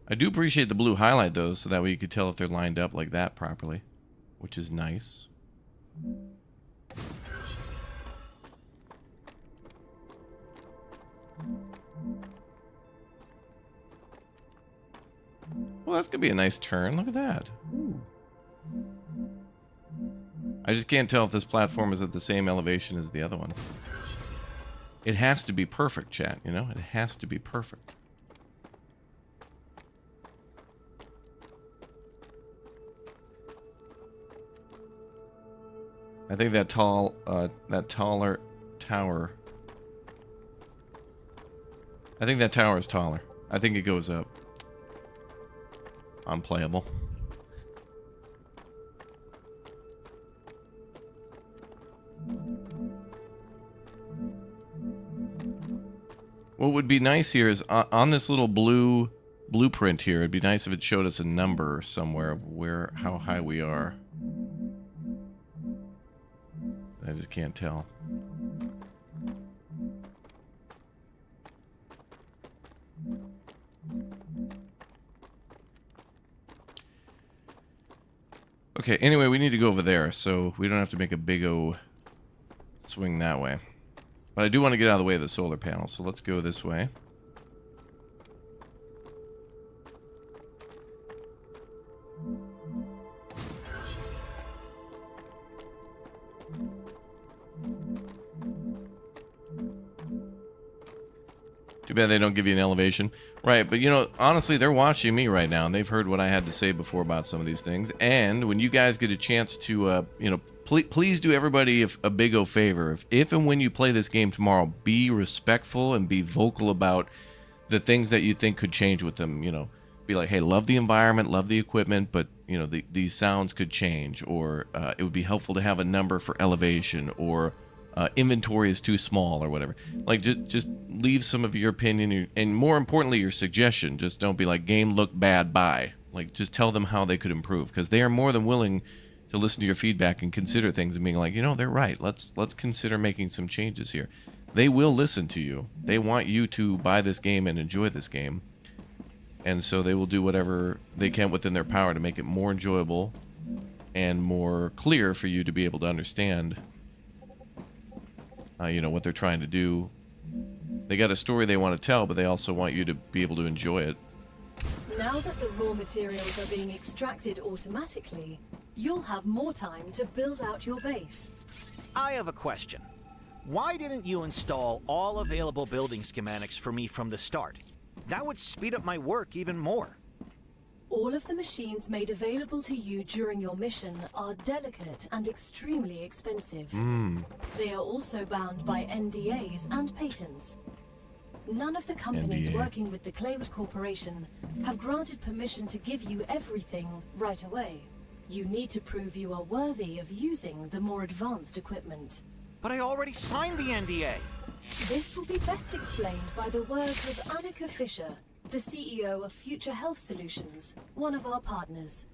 I do appreciate the blue highlight, though, so that way you could tell if they're lined up like that properly, which is nice. Well, that's gonna be a nice turn. Look at that. Ooh. I just can't tell if this platform is at the same elevation as the other one. It has to be perfect, chat, you know? It has to be perfect. I think that taller tower. I think that tower is taller. I think it goes up. Unplayable. What would be nice here is on this little blue blueprint here, it'd be nice if it showed us a number somewhere of how high we are. I just can't tell. Okay, anyway, we need to go over there, so we don't have to make a big O swing that way. But I do want to get out of the way of the solar panel, so let's go this way. Too bad they don't give you an elevation. Right, but you know, honestly, they're watching me right now, and they've heard what I had to say before about some of these things. And when you guys get a chance to, you know, please do everybody a big O favor. If and when you play this game tomorrow, be respectful and be vocal about the things that you think could change with them. You know, be like, hey, love the environment, love the equipment, but, you know, these sounds could change. Or it would be helpful to have a number for elevation, or inventory is too small, or whatever. Like, just leave some of your opinion, and more importantly, your suggestion. Just don't be like, game looked bad, bye. Like, just tell them how they could improve, because they are more than willing to listen to your feedback and consider things and being like, you know, they're right. Let's consider making some changes here. They will listen to you. They want you to buy this game and enjoy this game. And so they will do whatever they can within their power to make it more enjoyable and more clear for you to be able to understand, you know, what they're trying to do. They got a story they want to tell, but they also want you to be able to enjoy it. Now that the raw materials are being extracted automatically, you'll have more time to build out your base. I have a question. Why didn't you install all available building schematics for me from the start? That would speed up my work even more. All of the machines made available to you during your mission are delicate and extremely expensive. They are also bound by NDAs and patents. None of the companies NDA. working with the Claywood Corporation have granted permission to give you everything right away. You need to prove you are worthy of using the more advanced equipment. But I already signed the NDA. This will be best explained by the words of Annika Fisher, the CEO of Future Health Solutions, one of our partners.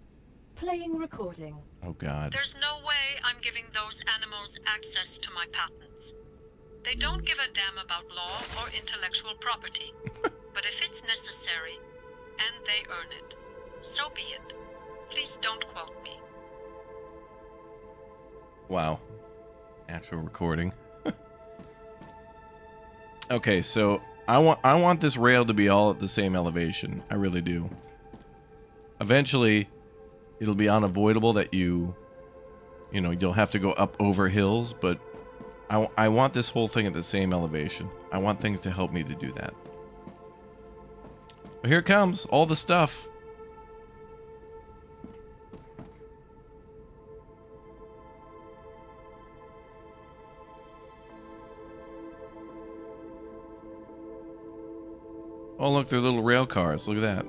Playing recording. Oh, God. There's no way I'm giving those animals access to my patents. They don't give a damn about law or intellectual property. But if it's necessary, and they earn it. So be it. Please don't quote me. Wow. Actual recording. Okay, so I want this rail to be all at the same elevation. I really do. Eventually, it'll be unavoidable that you'll have to go up over hills, but I want this whole thing at the same elevation. I want things to help me to do that. But here it comes, all the stuff. Oh, look, they're little rail cars. Look at that.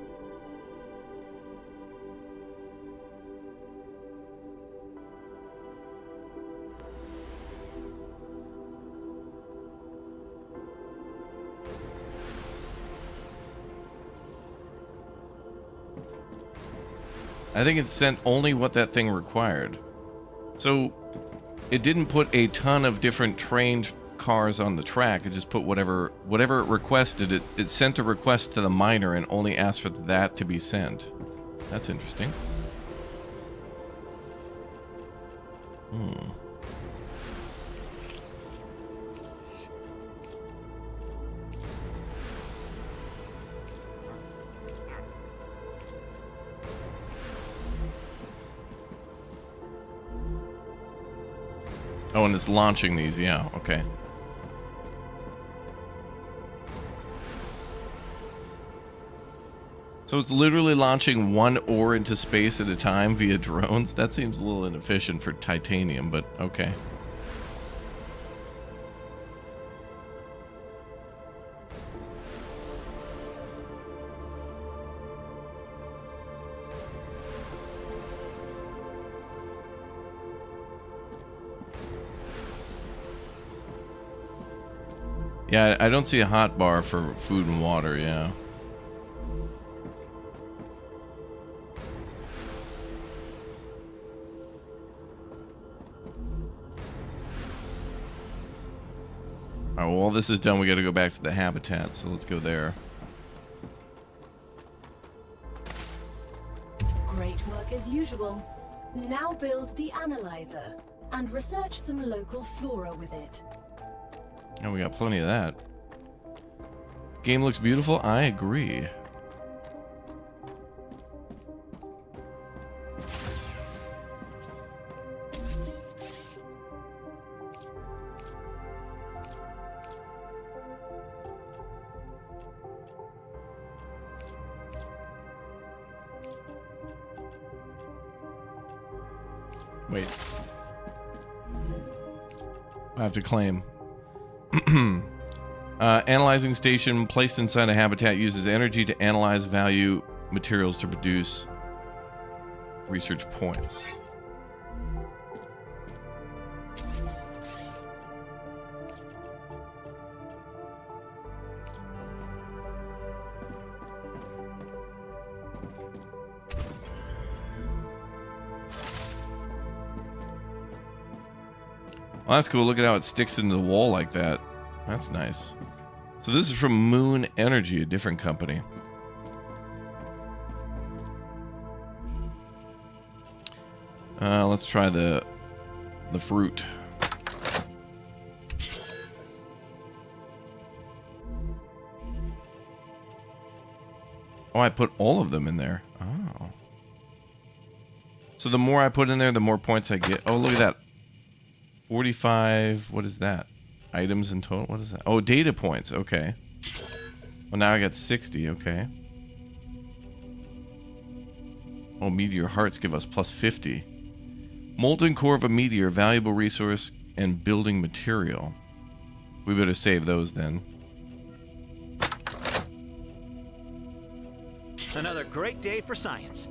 I think it sent only what that thing required. So it didn't put a ton of different trained cars on the track. It just put whatever it requested. It sent a request to the miner and only asked for that to be sent. That's interesting. Oh, and it's launching these, yeah, okay. So it's literally launching one ore into space at a time via drones? That seems a little inefficient for titanium, but okay. Yeah, I don't see a hot bar for food and water, yeah. Alright, well, while this is done, we gotta go back to the habitat, so let's go there. Great work as usual. Now build the analyzer and research some local flora with it. Oh, we got plenty of that. Game looks beautiful. I agree. Wait. I have to claim. Analyzing station placed inside a habitat uses energy to analyze value materials to produce research points. Well, that's cool. Look at how it sticks into the wall like that. That's nice. So this is from Moon Energy, a different company. Let's try the fruit. Oh, I put all of them in there. Oh. So the more I put in there, the more points I get. Oh, look at that. 45, what is that? Items in total, what is that? Oh, data points, okay. Well, now I got 60, okay. Oh, meteor hearts give us plus 50. Molten core of a meteor, valuable resource, and building material. We better save those then. Another great day for science.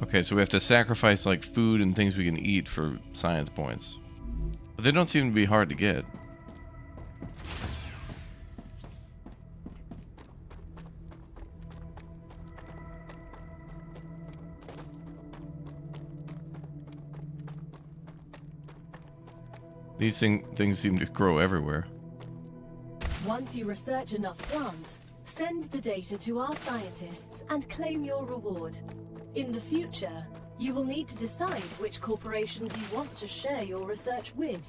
Okay, so we have to sacrifice like food and things we can eat for science points. But they don't seem to be hard to get. These things seem to grow everywhere. Once you research enough plants, Send the data to our scientists and claim your reward. In the future, you will need to decide which corporations you want to share your research with.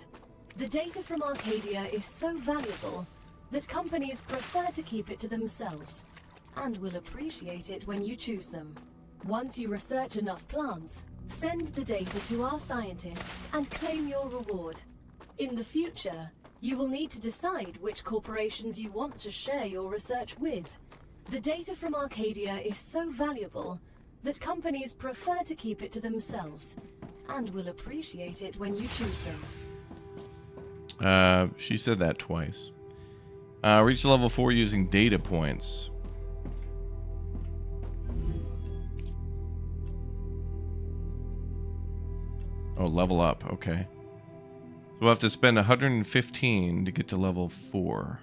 The data from Arcadia is so valuable that companies prefer to keep it to themselves and will appreciate it when you choose them. Once you research enough plants, send the data to our scientists and claim your reward. In the future, you will need to decide which corporations you want to share your research with. The data from Arcadia is so valuable that companies prefer to keep it to themselves and will appreciate it when you choose them. She said that twice. Reach level 4 using data points. Oh, level up. Okay. So we'll have to spend 115 to get to level 4.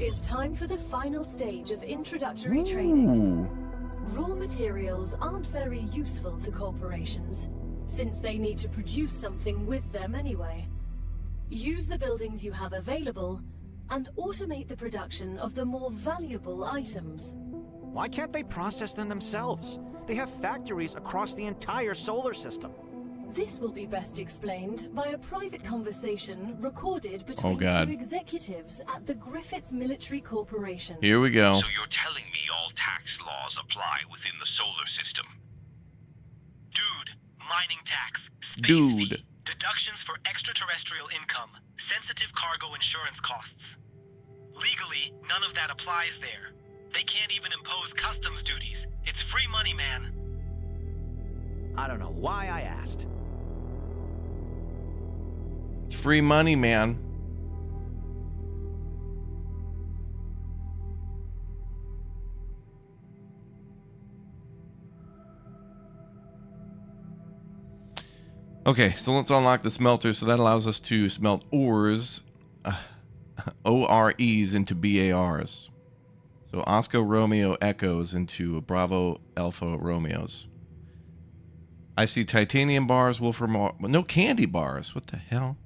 It's time for the final stage of introductory training. Ooh. Raw materials aren't very useful to corporations, since they need to produce something with them anyway. Use the buildings you have available and automate the production of the more valuable items. Why can't they process them themselves? They have factories across the entire solar system. This will be best explained by a private conversation recorded between God. two executives at the Griffiths Military Corporation. Here we go. So you're telling me all tax laws apply within the solar system? Dude, mining tax, space Dude. fee, deductions for extraterrestrial income, sensitive cargo insurance costs. Legally, none of that applies there. They can't even impose customs duties. It's free money, man. I don't know why I asked. It's free money, man. Okay, so let's unlock the smelter. So that allows us to smelt ores, OREs into BARs. So Oscar Romeo Echoes into Bravo Alpha Romeos. I see titanium bars, Wolfram, no candy bars. What the hell?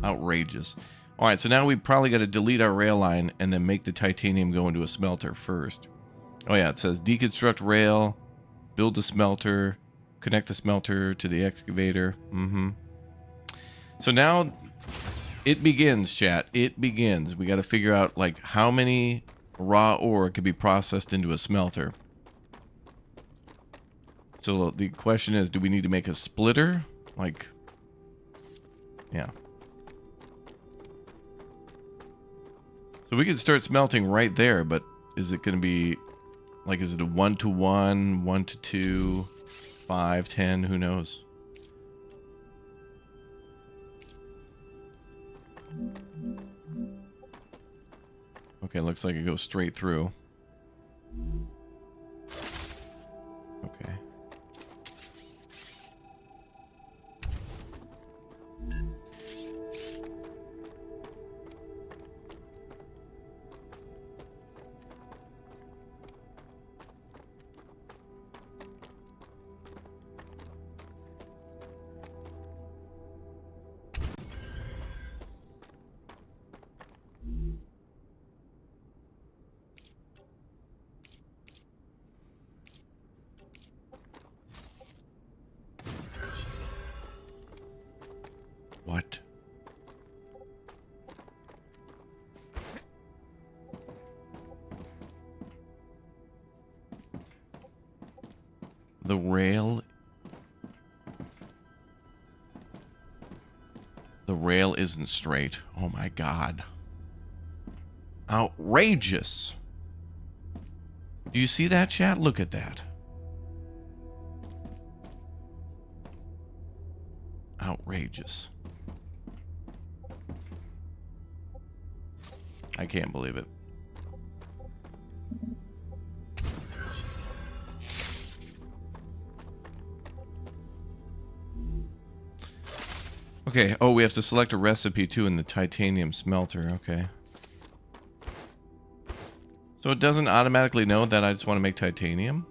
Outrageous. All right, so now we probably got to delete our rail line and then make the titanium go into a smelter first. Oh yeah, it says deconstruct rail, build the smelter, connect the smelter to the excavator. So now it begins, chat. It begins. We got to figure out like how many raw ore could be processed into a smelter. So the question is, do we need to make a splitter? Like, yeah. So we could start smelting right there, but is it going to be, like, is it a 1-to-1, 1-to-2, 5, 10, who knows? Okay, looks like it goes straight through. Okay. What? The rail? The rail isn't straight. Oh my God. Outrageous. Do you see that, chat? Look at that. Outrageous. I can't believe it. Okay, oh, we have to select a recipe too in the titanium smelter, okay. So it doesn't automatically know that I just want to make titanium?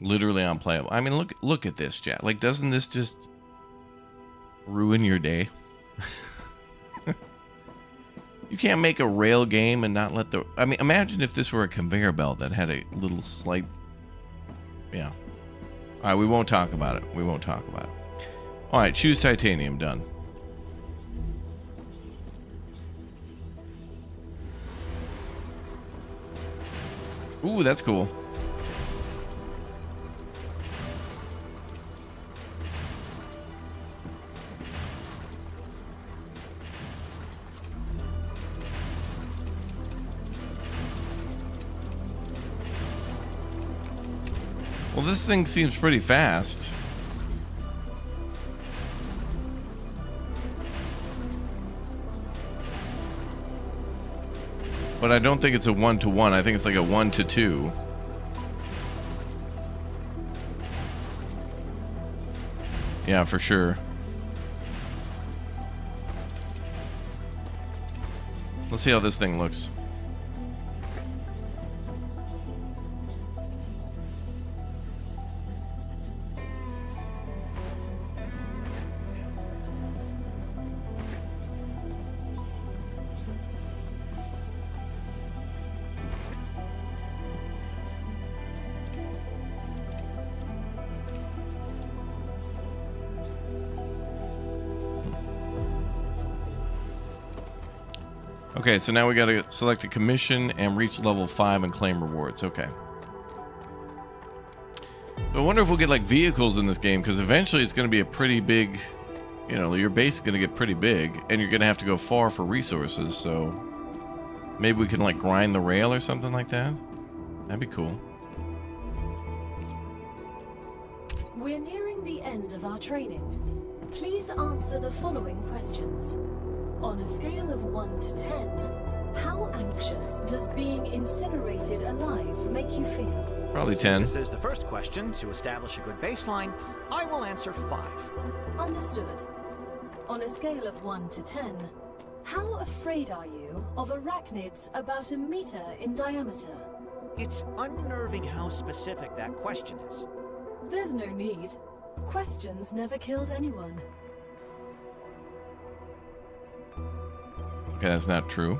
Literally unplayable. I mean, look at this, chat. Like, doesn't this just ruin your day? You can't make a rail game and not let the... I mean, imagine if this were a conveyor belt that had a little slight... Yeah. All right, we won't talk about it. We won't talk about it. All right, choose titanium. Done. Ooh, that's cool. Well, this thing seems pretty fast. But I don't think it's a 1-to-1. I think it's like a 1-to-2. Yeah, for sure. Let's see how this thing looks. Okay, so now we gotta select a commission and reach level 5 and claim rewards. Okay. So I wonder if we'll get like vehicles in this game, because eventually it's gonna be a pretty big, you know, your base is gonna get pretty big, and you're gonna have to go far for resources. So maybe we can like grind the rail or something like that. That'd be cool. We're nearing the end of our training. Please answer the following questions. On a scale of 1 to 10, how anxious does being incinerated alive make you feel? Probably 10. Since this is the first question, to establish a good baseline, I will answer 5. Understood. On a scale of 1 to 10, how afraid are you of arachnids about 1 meter in diameter? It's unnerving how specific that question is. There's no need. Questions never killed anyone. Okay, that's not true.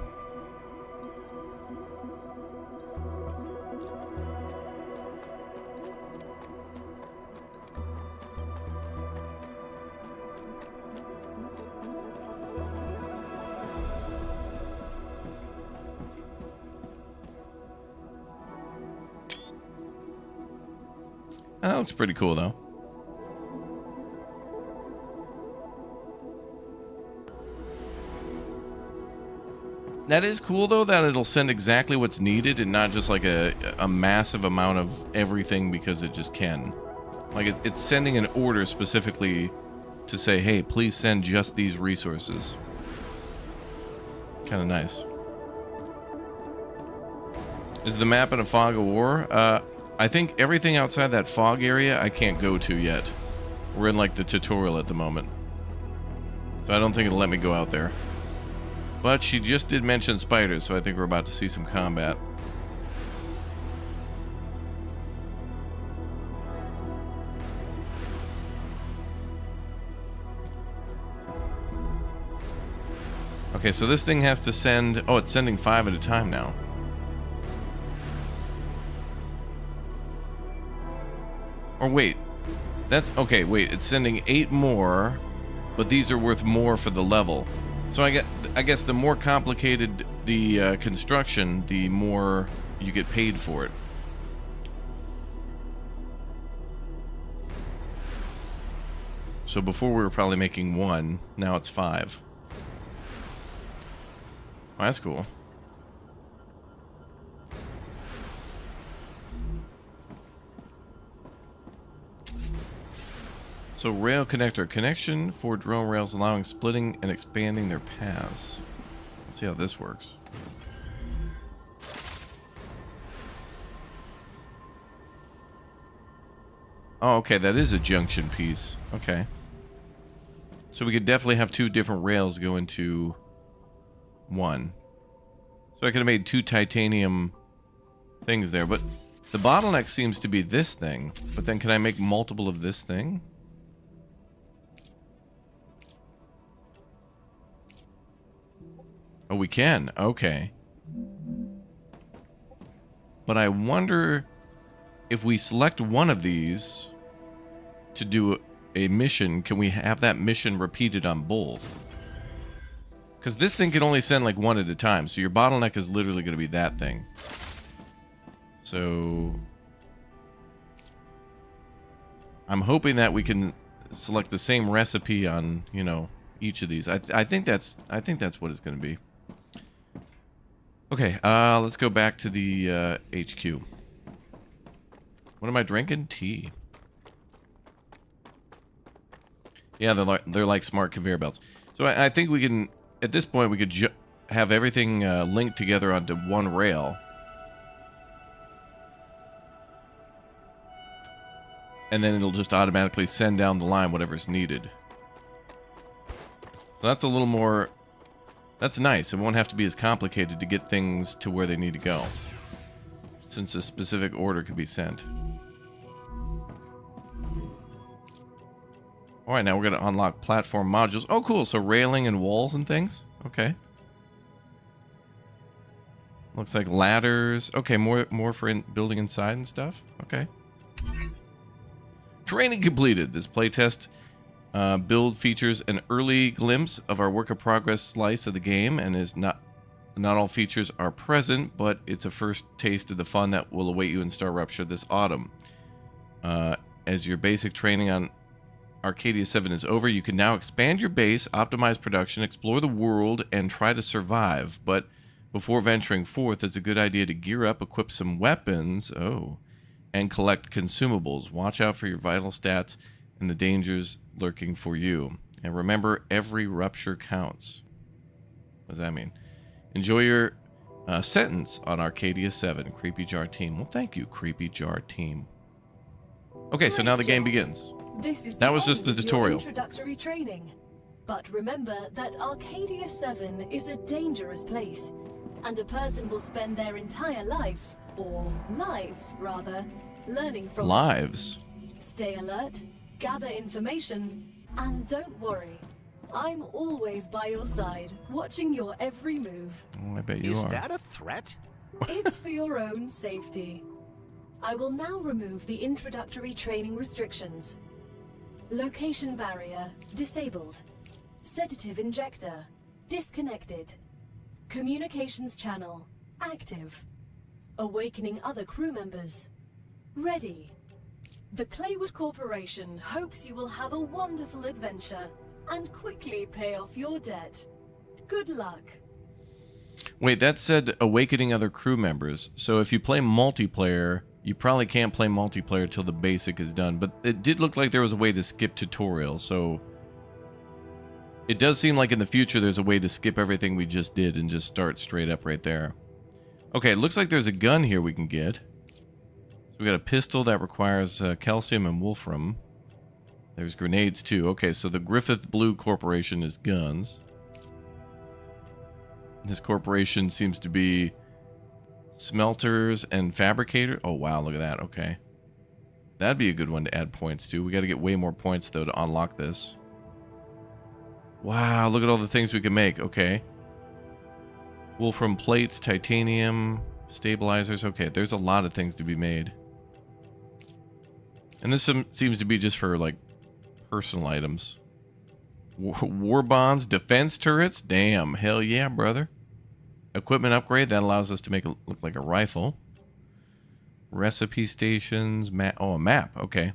That looks pretty cool, though. That is cool, though, that it'll send exactly what's needed and not just like a massive amount of everything because it just can. Like, it's sending an order specifically to say, hey, please send just these resources. Kind of nice. Is the map in a fog of war? I think everything outside that fog area I can't go to yet. We're in, like, the tutorial at the moment. So I don't think it'll let me go out there. But she just did mention spiders, so I think we're about to see some combat. Okay, so this thing has to send... Oh, it's sending 5 at a time now. Or wait. That's... Okay, wait. It's sending 8 more, but these are worth more for the level. So I guess the more complicated the construction, the more you get paid for it. So before we were probably making 1, now it's 5. Oh, that's cool. So rail connector connection for drone rails, allowing splitting and expanding their paths. Let's see how this works. Oh, okay, that is a junction piece. Okay. So we could definitely have 2 different rails go into 1. So I could have made 2 titanium things there, but The bottleneck seems to be this thing, but then can I make multiple of this thing? Oh, we can. Okay. But I wonder if we select one of these to do a mission, can we have that mission repeated on both? Because this thing can only send like one at a time, so your bottleneck is literally going to be that thing. So I'm hoping that we can select the same recipe on, you know, each of these. I think that's what it's going to be. Okay, let's go back to the HQ. What am I drinking? Tea. Yeah, they're like smart conveyor belts. So I think we can, at this point, we could have everything linked together onto one rail. And then it'll just automatically send down the line whatever's needed. So that's a little more... That's nice. It won't have to be as complicated to get things to where they need to go, since a specific order could be sent. Alright, now we're going to unlock platform modules. Oh, cool. So railing and walls and things? Okay. Looks like ladders. Okay, more for building inside and stuff. Okay. Training completed. This playtest build features an early glimpse of our work in progress slice of the game, and is not all features are present, but it's a first taste of the fun that will await you in StarRupture this autumn. As your basic training on Arcadia 7 is over, you can now expand your base, optimize production, explore the world, and try to survive. But before venturing forth, it's a good idea to gear up, equip some weapons, and collect consumables. Watch out for your vital stats and the dangers lurking for you. And remember, every rupture counts. What does that mean? Enjoy your sentence on Arcadia 7, Creepy Jar Team. Well, thank you, Creepy Jar Team. Okay, so now the game begins. That was just the tutorial. Introductory training. But remember that Arcadia 7 is a dangerous place, and a person will spend their entire life, or lives rather, learning from lives. Stay alert, gather information, and don't worry. I'm always by your side, watching your every move. Oh, I bet you are. Is that a threat? It's for your own safety. I will now remove the introductory training restrictions. Location barrier disabled. Sedative injector disconnected. Communications channel active. Awakening other crew members ready. The Claywood Corporation hopes you will have a wonderful adventure and quickly pay off your debt. Good luck. Wait, that said awakening other crew members. So if you play multiplayer, you probably can't play multiplayer till the basic is done. But it did look like there was a way to skip tutorial, so it does seem like in the future there's a way to skip everything we just did and just start straight up right there. Okay, it looks like there's a gun here we can get. So we got a pistol that requires calcium and wolfram. There's grenades too. Okay, so the Griffith Blue Corporation is guns. This corporation seems to be smelters and fabricators. Oh wow, look at that. Okay, that'd be a good one to add points to. We got to get way more points though to unlock this. Wow, look at all the things we can make. Okay, wolfram plates, titanium, stabilizers. Okay, there's a lot of things to be made. And this seems to be just for like personal items. War bonds, defense turrets. Damn, hell yeah, brother. Equipment upgrade that allows us to make it look like a rifle. Recipe stations. Oh, a map. Okay,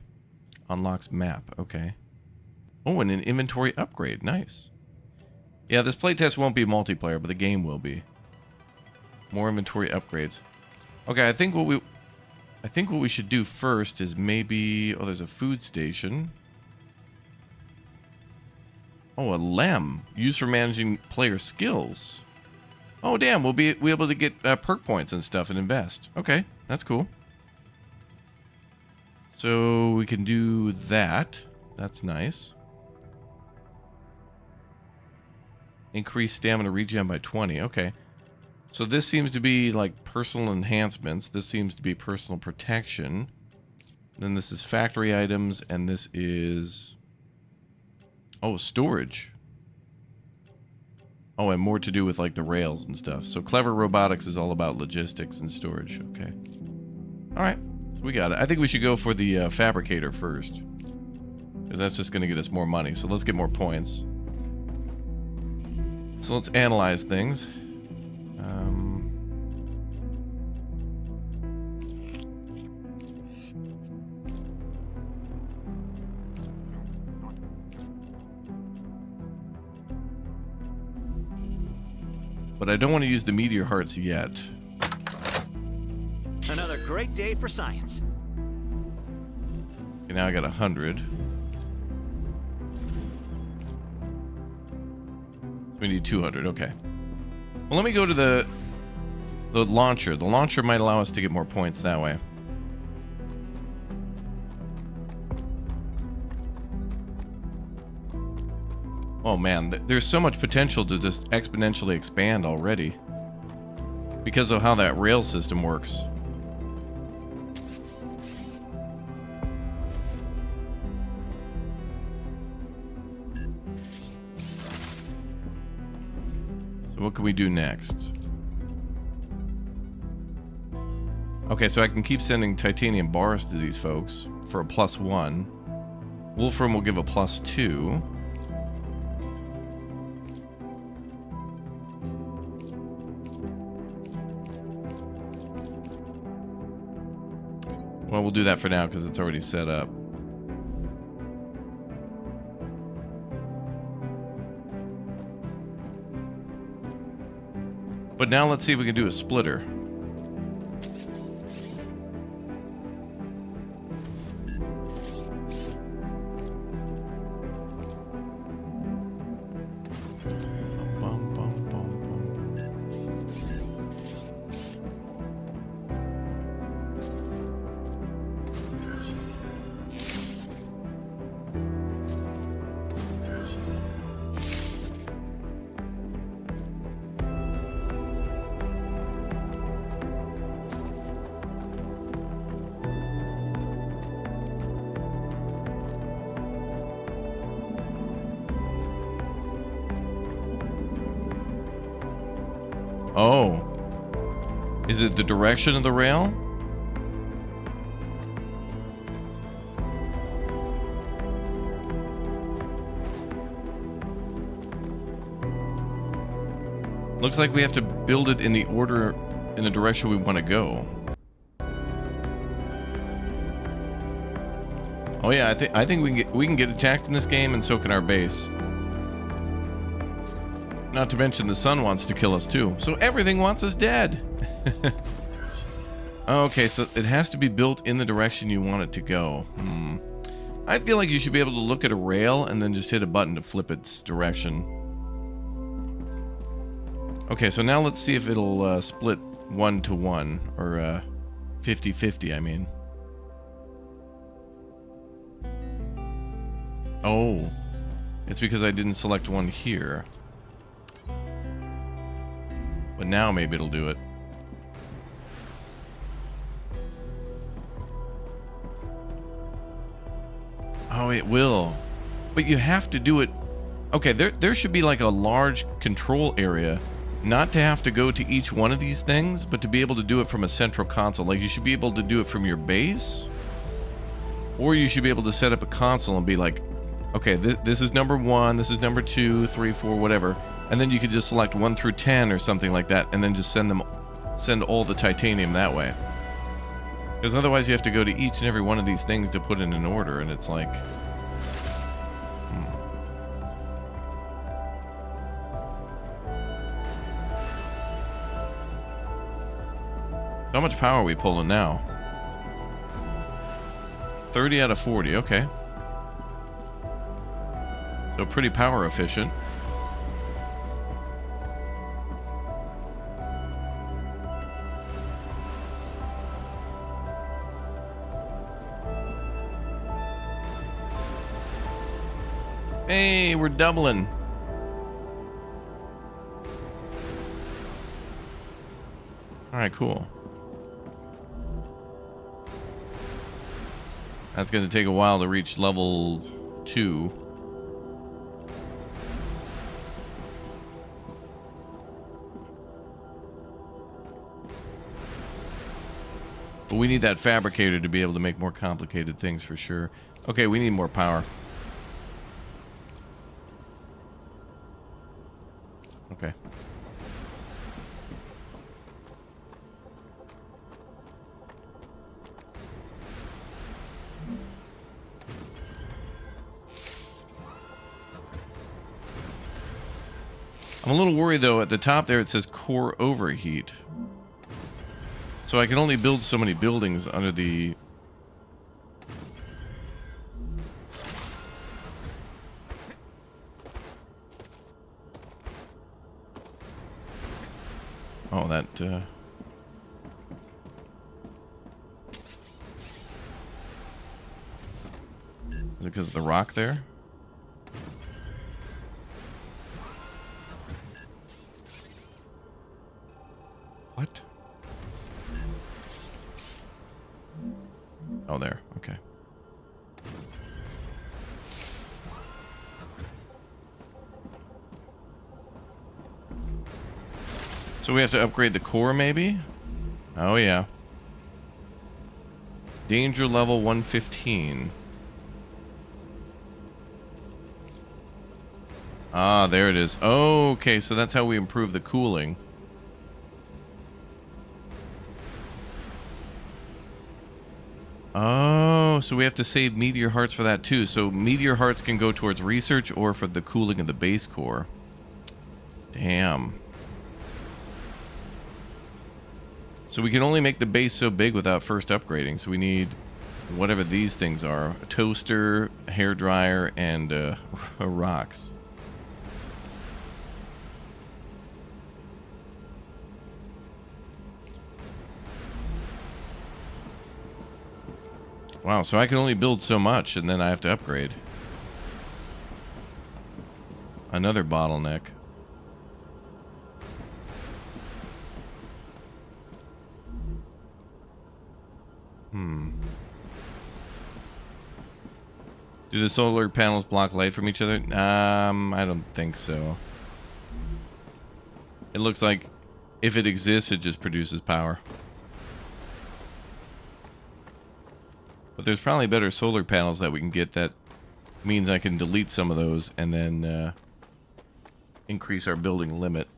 unlocks map. Okay. Oh, and an inventory upgrade. Nice. Yeah, this playtest won't be multiplayer, but the game will be. More inventory upgrades. Okay, I think what we should do first is maybe... Oh, there's a food station. Oh, a LEM. Used for managing player skills. Oh, damn. We'll be able to get perk points and stuff and invest. Okay, that's cool. So we can do that. That's nice. Increase stamina regen by 20. Okay. So this seems to be like personal enhancements. This seems to be personal protection. Then this is factory items, and this is... oh, storage. Oh, and more to do with like the rails and stuff. So clever robotics is all about logistics and storage. Okay. All right. So we got it. I think we should go for the fabricator first, because that's just going to get us more money. So let's get more points. So let's analyze things. But I don't want to use the meteor hearts yet. Another great day for science. Okay, now I got 100. We need 200, okay. Well, let me go to the launcher. The launcher might allow us to get more points that way. Oh man, there's so much potential to just exponentially expand already because of how that rail system works. So what can we do next? Okay, so I can keep sending titanium bars to these folks for a +1. Wolfram will give a +2. Well, we'll do that for now because it's already set up. But now let's see if we can do a splitter. Oh. Is it the direction of the rail? Looks like we have to build it in the order, in the direction we want to go. Oh yeah, I think we can get attacked in this game, and so can our base. Not to mention the sun wants to kill us too. So everything wants us dead. Okay, so it has to be built in the direction you want it to go. I feel like you should be able to look at a rail and then just hit a button to flip its direction. Okay, so now let's see if it'll split 1 to 1, or 50-50, I mean. Oh, it's because I didn't select one here. But now maybe it'll do it. Oh, it will. But you have to do it... Okay, there should be like a large control area. Not to have to go to each one of these things, but to be able to do it from a central console. Like, you should be able to do it from your base. Or you should be able to set up a console and be like, okay, this is number 1, this is number 2, 3, 4, whatever. And then you could just select 1 through 10 or something like that, and then just send all the titanium that way. Because otherwise you have to go to each and every one of these things to put in an order, and it's like... How much power are we pulling now? 30 out of 40, okay. So pretty power efficient. Hey, we're doubling. Alright, cool. That's going to take a while to reach level 2. But we need that fabricator to be able to make more complicated things for sure. Okay, we need more power. Okay. I'm a little worried though, at the top there it says core overheat. So I can only build so many buildings under the... Oh, that, Is it because of the rock there? What? Oh, there. Okay. So we have to upgrade the core, maybe? Oh, yeah. Danger level 115. Ah, there it is. Oh, okay, so that's how we improve the cooling. Oh, so we have to save meteor hearts for that too. So meteor hearts can go towards research or for the cooling of the base core. Damn. So we can only make the base so big without first upgrading. So we need whatever these things are. A toaster, a hairdryer, and rocks. Wow, so I can only build so much, and then I have to upgrade. Another bottleneck. Do the solar panels block light from each other? I don't think so. It looks like if it exists, it just produces power. But there's probably better solar panels that we can get that means I can delete some of those and then increase our building limit.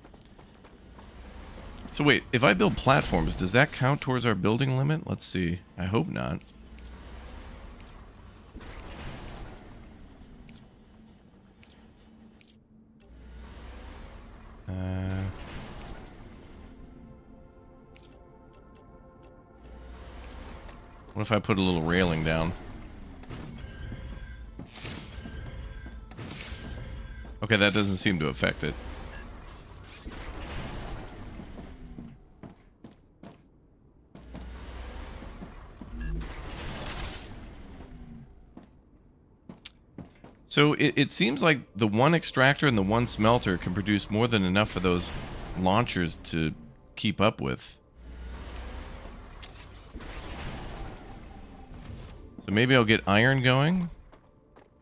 So wait, if I build platforms, does that count towards our building limit? Let's see. I hope not. What if I put a little railing down? Okay, that doesn't seem to affect it. So it seems like the one extractor and the one smelter can produce more than enough for those launchers to keep up with. So maybe I'll get iron going.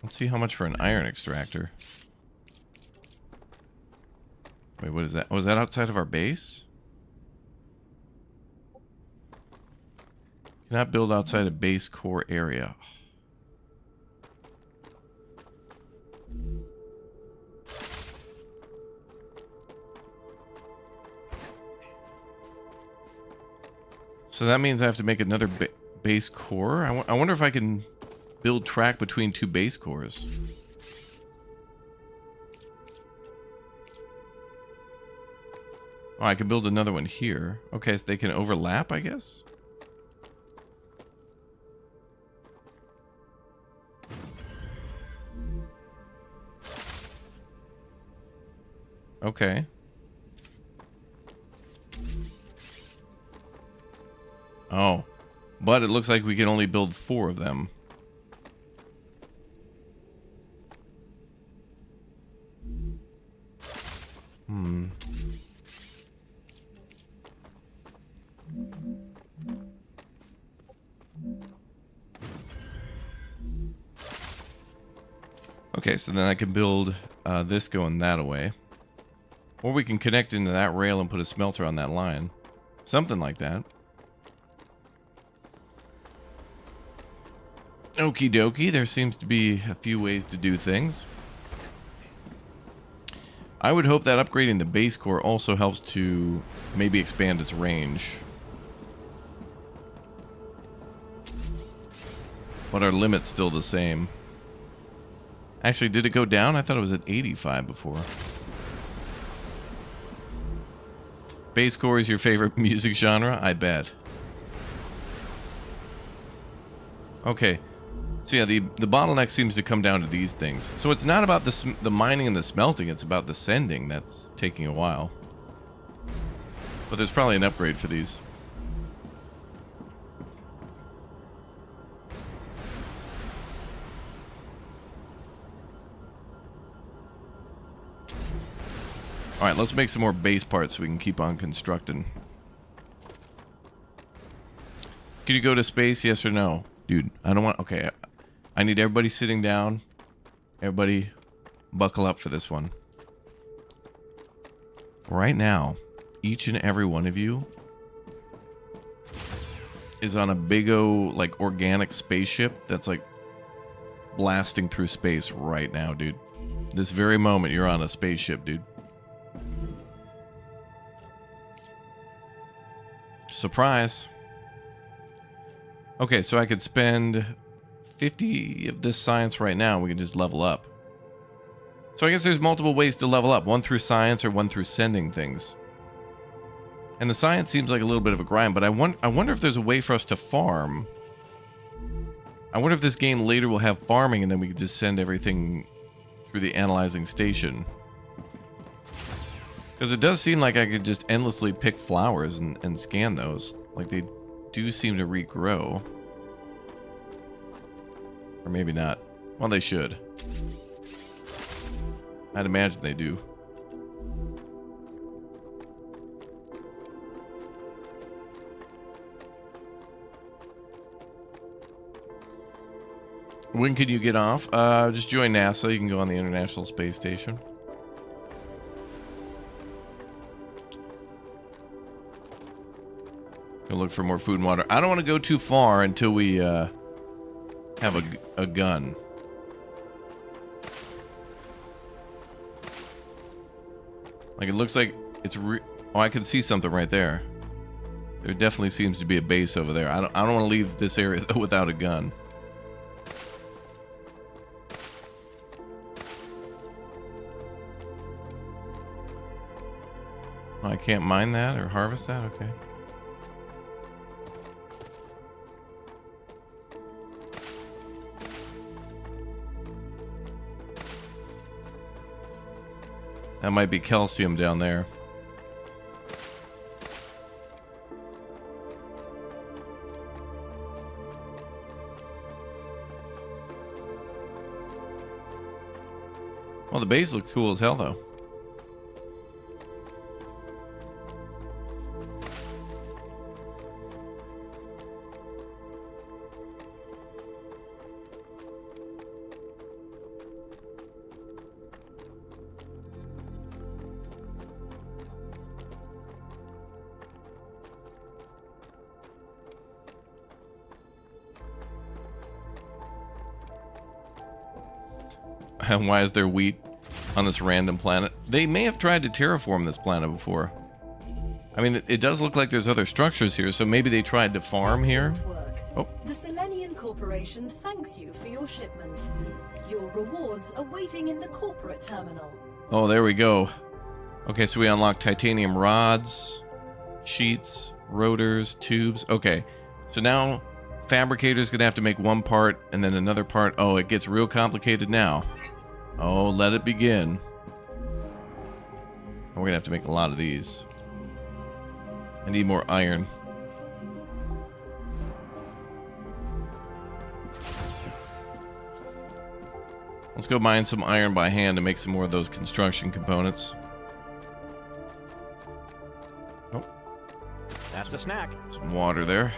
Let's see how much for an iron extractor. Wait, what is that? Oh, is that outside of our base? Cannot build outside a base core area. So that means I have to make another base core? I wonder if I can build track between two base cores. Oh, I can build another one here. Okay, so they can overlap, I guess? Okay. Oh. But it looks like we can only build 4 of them. Okay, so then I can build this going that way. Or we can connect into that rail and put a smelter on that line. Something like that. Okie dokie, there seems to be a few ways to do things. I would hope that upgrading the base core also helps to maybe expand its range. But our limit's still the same. Actually, did it go down? I thought it was at 85 before. Bass core is your favorite music genre? I bet. Okay. So yeah, the bottleneck seems to come down to these things. So it's not about the mining and the smelting, it's about the sending that's taking a while. But there's probably an upgrade for these. Alright, let's make some more base parts so we can keep on constructing. Can you go to space, yes or no? Dude, I don't want... Okay, I need everybody sitting down. Everybody buckle up for this one. Right now, each and every one of you is on a big O, like, organic spaceship that's, like, blasting through space right now, dude. This very moment, you're on a spaceship, dude. Surprise. Okay, so I could spend 50 of this science right now. We can just level up. So I guess there's multiple ways to level up. One through science or one through sending things. And the science seems like a little bit of a grind, but I wonder if there's a way for us to farm. I wonder if this game later will have farming and then we can just send everything through the analyzing station. Because it does seem like I could just endlessly pick flowers and scan those. Like they do seem to regrow. Or maybe not. Well, they should. I'd imagine they do. When can you get off? Just join NASA. You can go on the International Space Station. Go look for more food and water. I don't want to go too far until we have a gun. Like it looks like it's oh, I can see something right there. There definitely seems to be a base over there. I don't want to leave this area though without a gun. Oh, I can't mine that or harvest that? Okay. That might be calcium down there. Well, the base looks cool as hell, though. And why is there wheat on this random planet? They may have tried to terraform this planet before. I mean, it does look like there's other structures here, so maybe they tried to farm here. Oh. The Selenian Corporation thanks you for your shipment. Your rewards are waiting in the corporate terminal. Oh, there we go. Okay, so we unlock titanium rods, sheets, rotors, tubes. Okay, so now fabricator's gonna have to make one part and then another part. Oh, it gets real complicated now. Oh, let it begin. We're gonna have to make a lot of these. I need more iron. Let's go mine some iron by hand to make some more of those construction components. Oh. That's a snack. Some water there.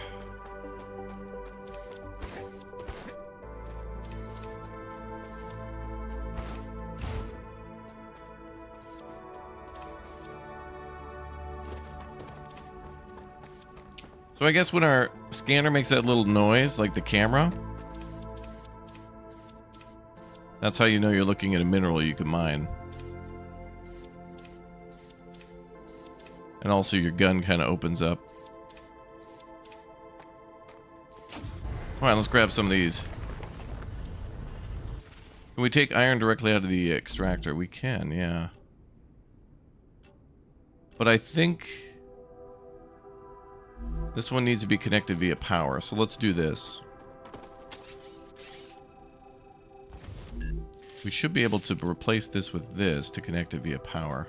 So I guess when our scanner makes that little noise, like the camera, that's how you know you're looking at a mineral you can mine. And also your gun kind of opens up. Alright, let's grab some of these. Can we take iron directly out of the extractor? We can, yeah. But I think this one needs to be connected via power, so let's do this. We should be able to replace this with this to connect it via power.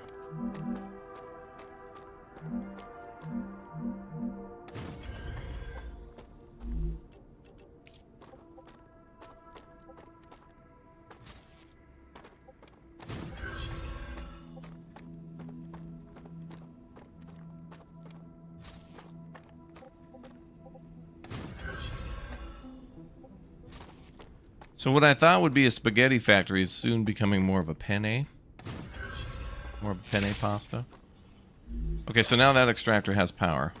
So what I thought would be a spaghetti factory is soon becoming more of a penne. More of a penne pasta. Okay, so now that extractor has power.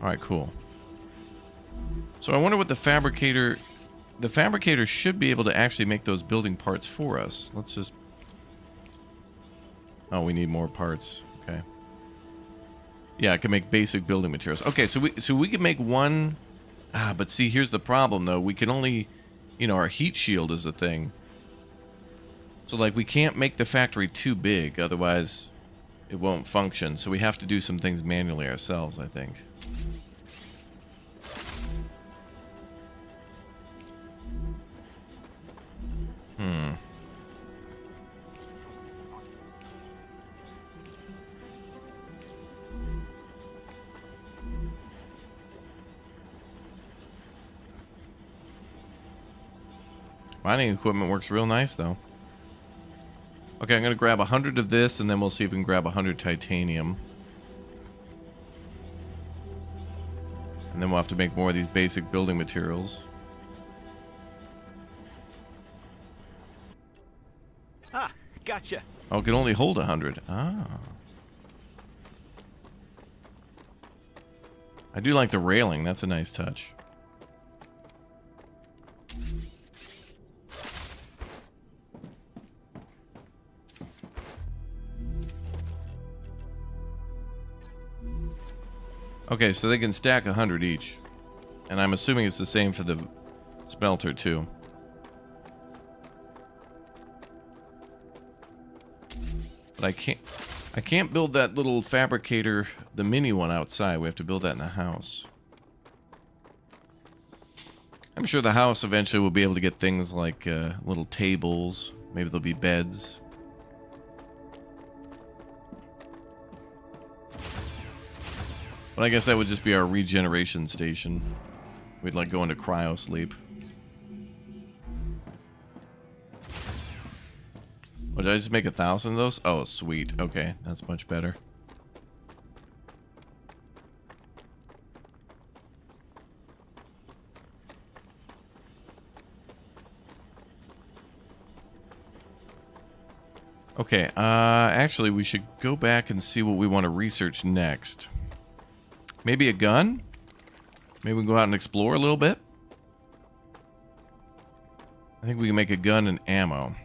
Alright, cool. So I wonder what the fabricator... The fabricator should be able to actually make those building parts for us. Let's just... Oh, we need more parts. Okay. Yeah, I can make basic building materials. Okay, so we can make one... but see, here's the problem, though. We can only... You know, our heat shield is the thing. So, like, we can't make the factory too big, otherwise it won't function. So we have to do some things manually ourselves, I think. Mining equipment works real nice, though. Okay, I'm going to grab 100 of this, and then we'll see if we can grab 100 titanium. And then we'll have to make more of these basic building materials. Ah, gotcha. Oh, it can only hold 100. Ah. I do like the railing. That's a nice touch. Okay, so they can stack 100 each. And I'm assuming it's the same for the smelter, too. But I can't build that little fabricator, the mini one, outside. We have to build that in the house. I'm sure the house eventually will be able to get things like little tables. Maybe there'll be beds. But I guess that would just be our regeneration station. We'd like go into cryo sleep. Oh, did I just make 1,000 of those? Oh, sweet. Okay, that's much better. Okay, actually we should go back and see what we want to research next. Maybe a gun? Maybe we can go out and explore a little bit? I think we can make a gun and ammo.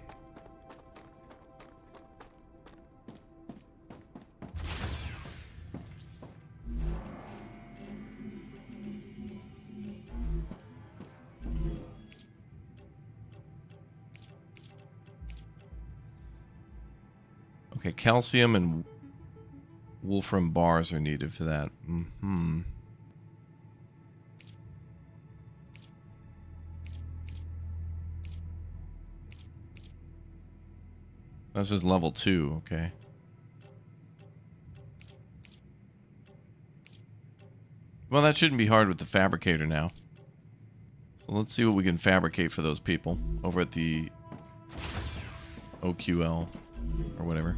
Okay, calcium and wolfram bars are needed for that. That's just level 2, okay. Well, that shouldn't be hard with the fabricator now. So let's see what we can fabricate for those people over at the OQL or whatever.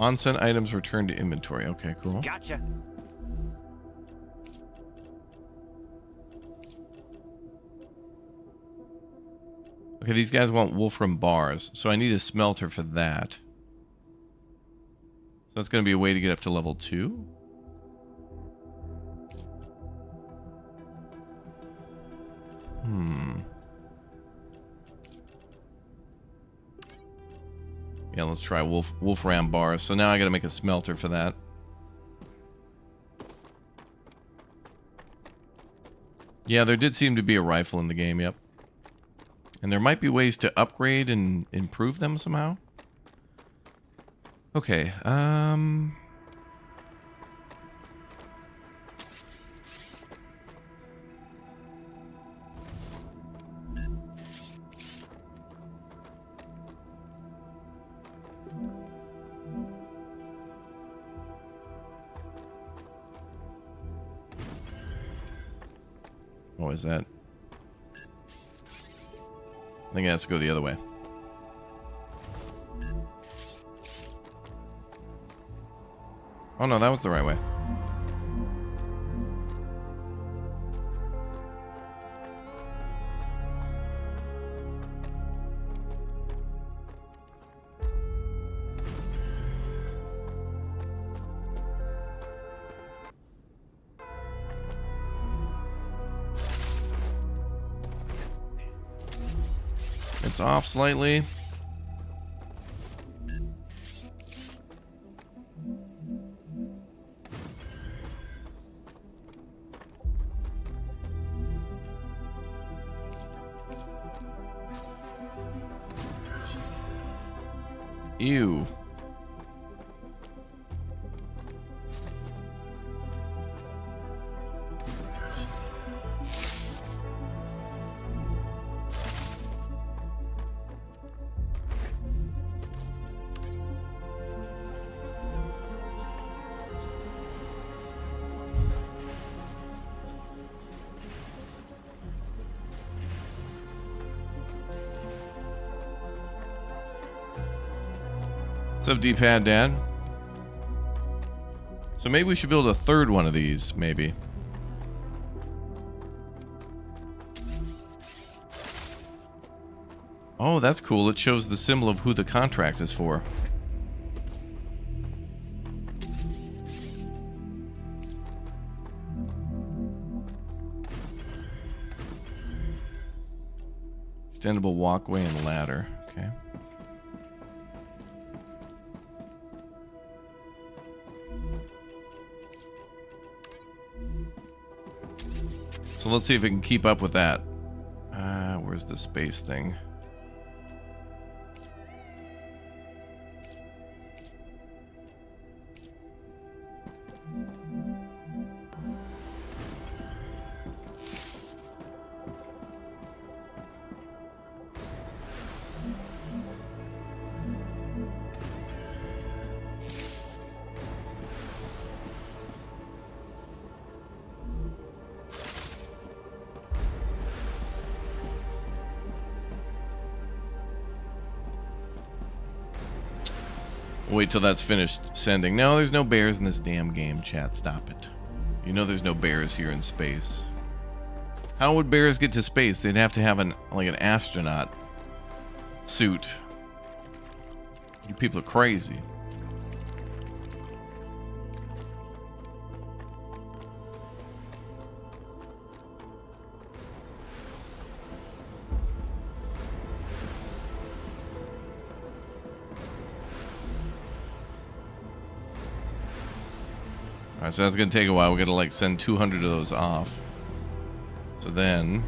On-sent items returned to inventory. Okay, cool. Gotcha. Okay, these guys want wolfram bars, so I need a smelter for that. So that's going to be a way to get up to level 2. Yeah, let's try wolfram bars. So now I got to make a smelter for that. Yeah, there did seem to be a rifle in the game, yep. And there might be ways to upgrade and improve them somehow. Okay, what was that? I think it has to go the other way. Oh no, that was the right way. It's off slightly. Ew. What's up, D-pad Dad? So maybe we should build a third one of these, maybe. Oh, that's cool. It shows the symbol of who the contract is for. Extendable walkway and ladder. Okay. So let's see if it can keep up with that. Where's the space thing? Wait till that's finished sending. No, there's no bears in this damn game, chat. Stop it. You know there's no bears here in space. How would bears get to space? They'd have to have an astronaut suit. You people are crazy. Alright, so that's gonna take a while. We're gonna like send 200 of those off. So then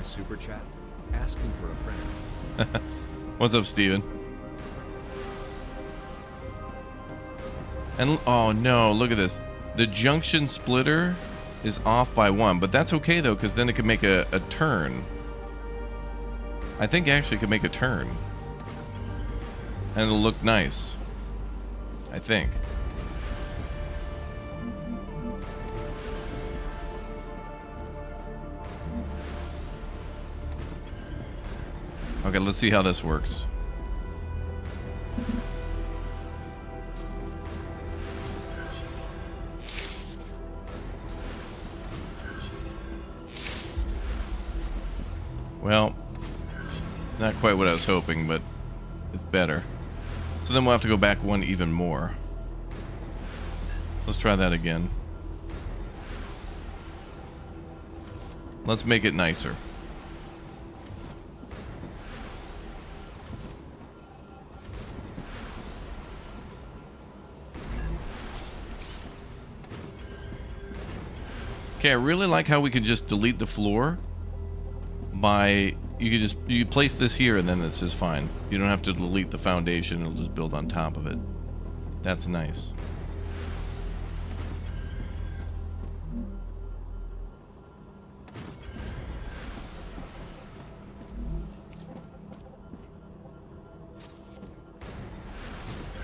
Super chat, asking for a friend. what's up, Steven? And oh no, look at this. The junction splitter is off by 1, but that's okay though, because then it can make a turn. I think actually it can make a turn. And it'll look nice. I think. Okay, let's see how this works. Well, not quite what I was hoping, but it's better. So then we'll have to go back 1 even more. Let's try that again. Let's make it nicer. Okay, I really like how we could just delete the floor by you place this here and then it's just fine. You don't have to delete the foundation, it'll just build on top of it. That's nice.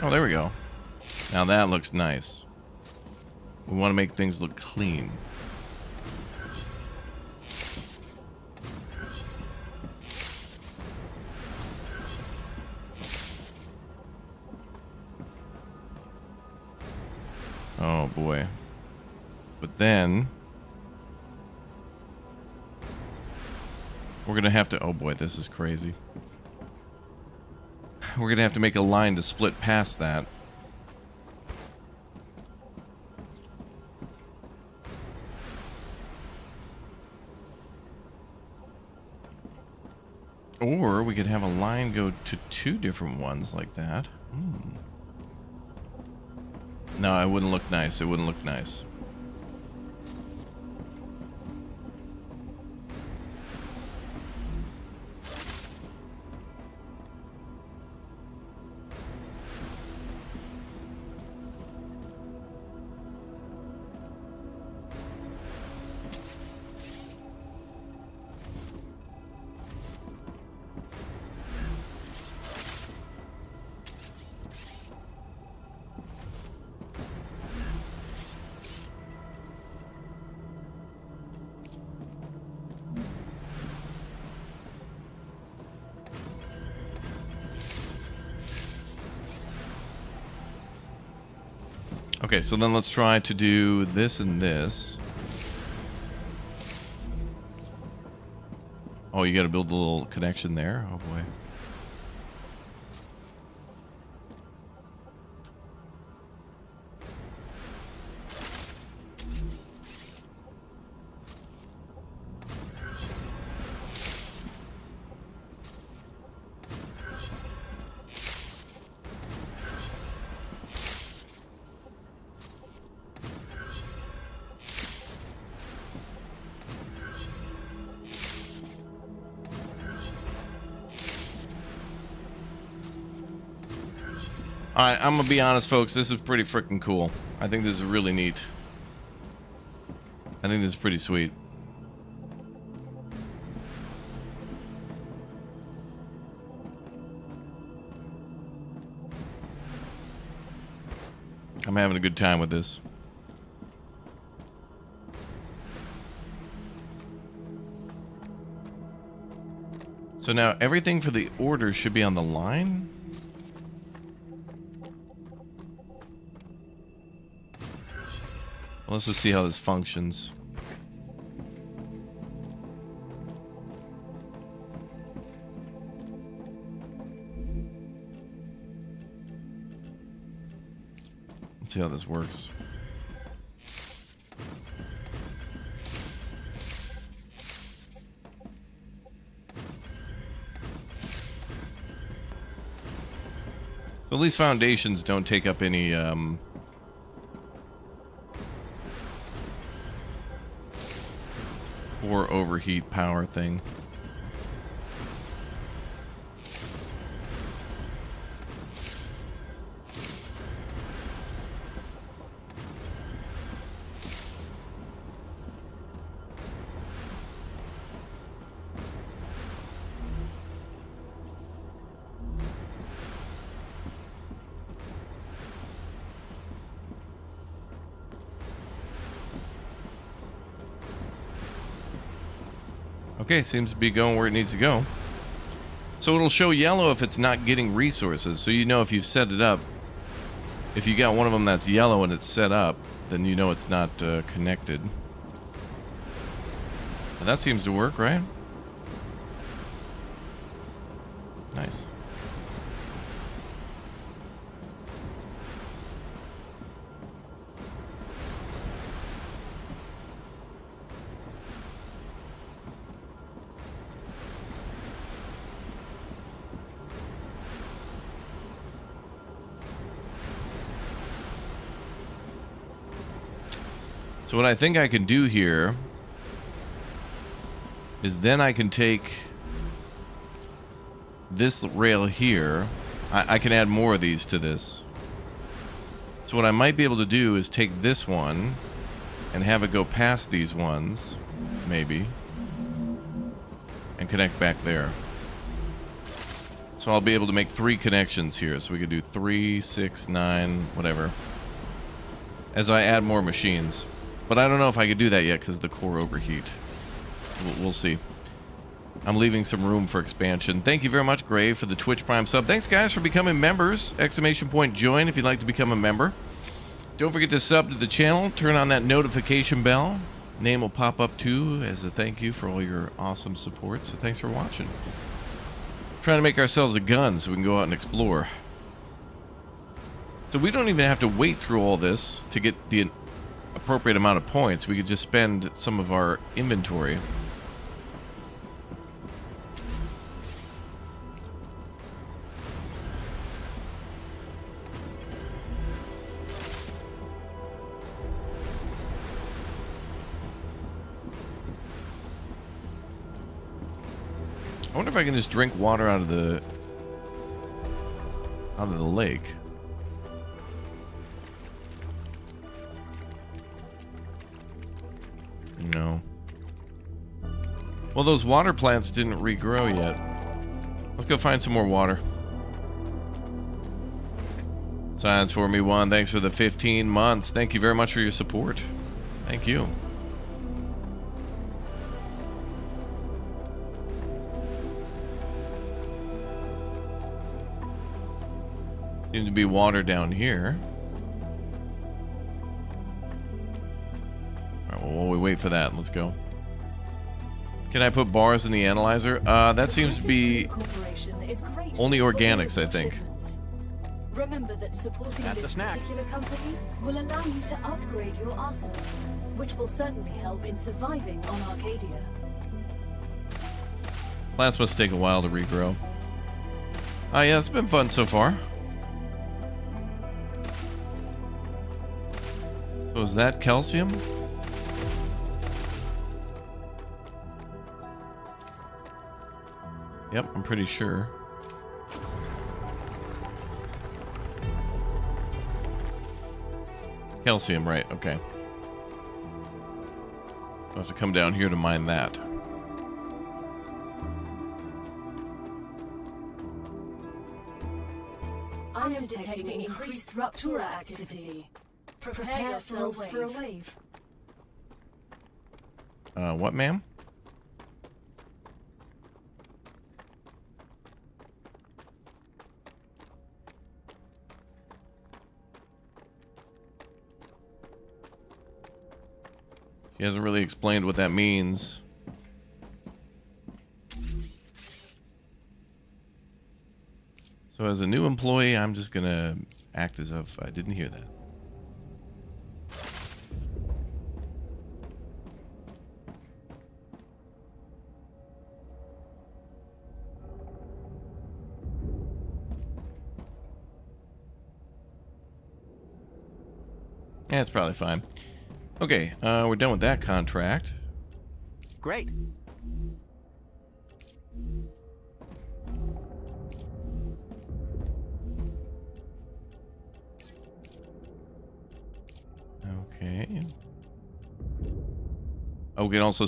Oh, there we go. Now that looks nice. We want to make things look clean. Oh boy. But then we're gonna have to, oh boy, this is crazy. We're gonna have to make a line to split past that. Or we could have a line go to 2 different ones like that. No, it wouldn't look nice. It wouldn't look nice. Okay, so then let's try to do this and this. Oh, you got to build a little connection there. Oh boy. Alright, I'm gonna be honest, folks. This is pretty freaking cool. I think this is really neat. I think this is pretty sweet. I'm having a good time with this. So now everything for the order should be on the line? Let's just see how this functions. Let's see how this works. So at least foundations don't take up any or overheat power thing. Okay, seems to be going where it needs to go. So it'll show yellow if it's not getting resources. So you know if you've set it up. If you got one of them that's yellow and it's set up, then you know it's not connected. And that seems to work, right? Nice. So what I think I can do here is then I can take this rail here. I can add more of these to this. So what I might be able to do is take this one and have it go past these ones, maybe, and connect back there. So I'll be able to make 3 connections here. So we could do 3, 6, 9, whatever, as I add more machines. But I don't know if I could do that yet because of the core overheat. We'll see. I'm leaving some room for expansion. Thank you very much, Gray, for the Twitch Prime sub. Thanks, guys, for becoming members. ! Join if you'd like to become a member. Don't forget to sub to the channel. Turn on that notification bell. Name will pop up, too, as a thank you for all your awesome support. So thanks for watching. Trying to make ourselves a gun so we can go out and explore. So we don't even have to wait through all this to get the appropriate amount of points. We could just spend some of our inventory. I wonder if I can just drink water out of the lake. No. Well, those water plants didn't regrow yet. Let's go find some more water. Science for me 1. Thanks for the 15 months. Thank you very much for your support. Thank you. Seems to be water down here. Alright, well, while we wait for that, let's go. Can I put bars in the analyzer? That seems to be only organics, I think. Remember that supporting That's a this snack. particular company will allow you to upgrade your arsenal, which will certainly help in surviving on Arcadia. Plants must take a while to regrow. Oh yeah, it's been fun so far. So is that calcium? Yep, I'm pretty sure. Calcium, right, okay. I'll have to come down here to mine that. I am detecting increased rupture activity. Prepare yourselves for a wave. What, ma'am? She hasn't really explained what that means. So as a new employee, I'm just gonna act as if I didn't hear that. Yeah, it's probably fine. Okay, we're done with that contract. Great. Okay. Oh, we can also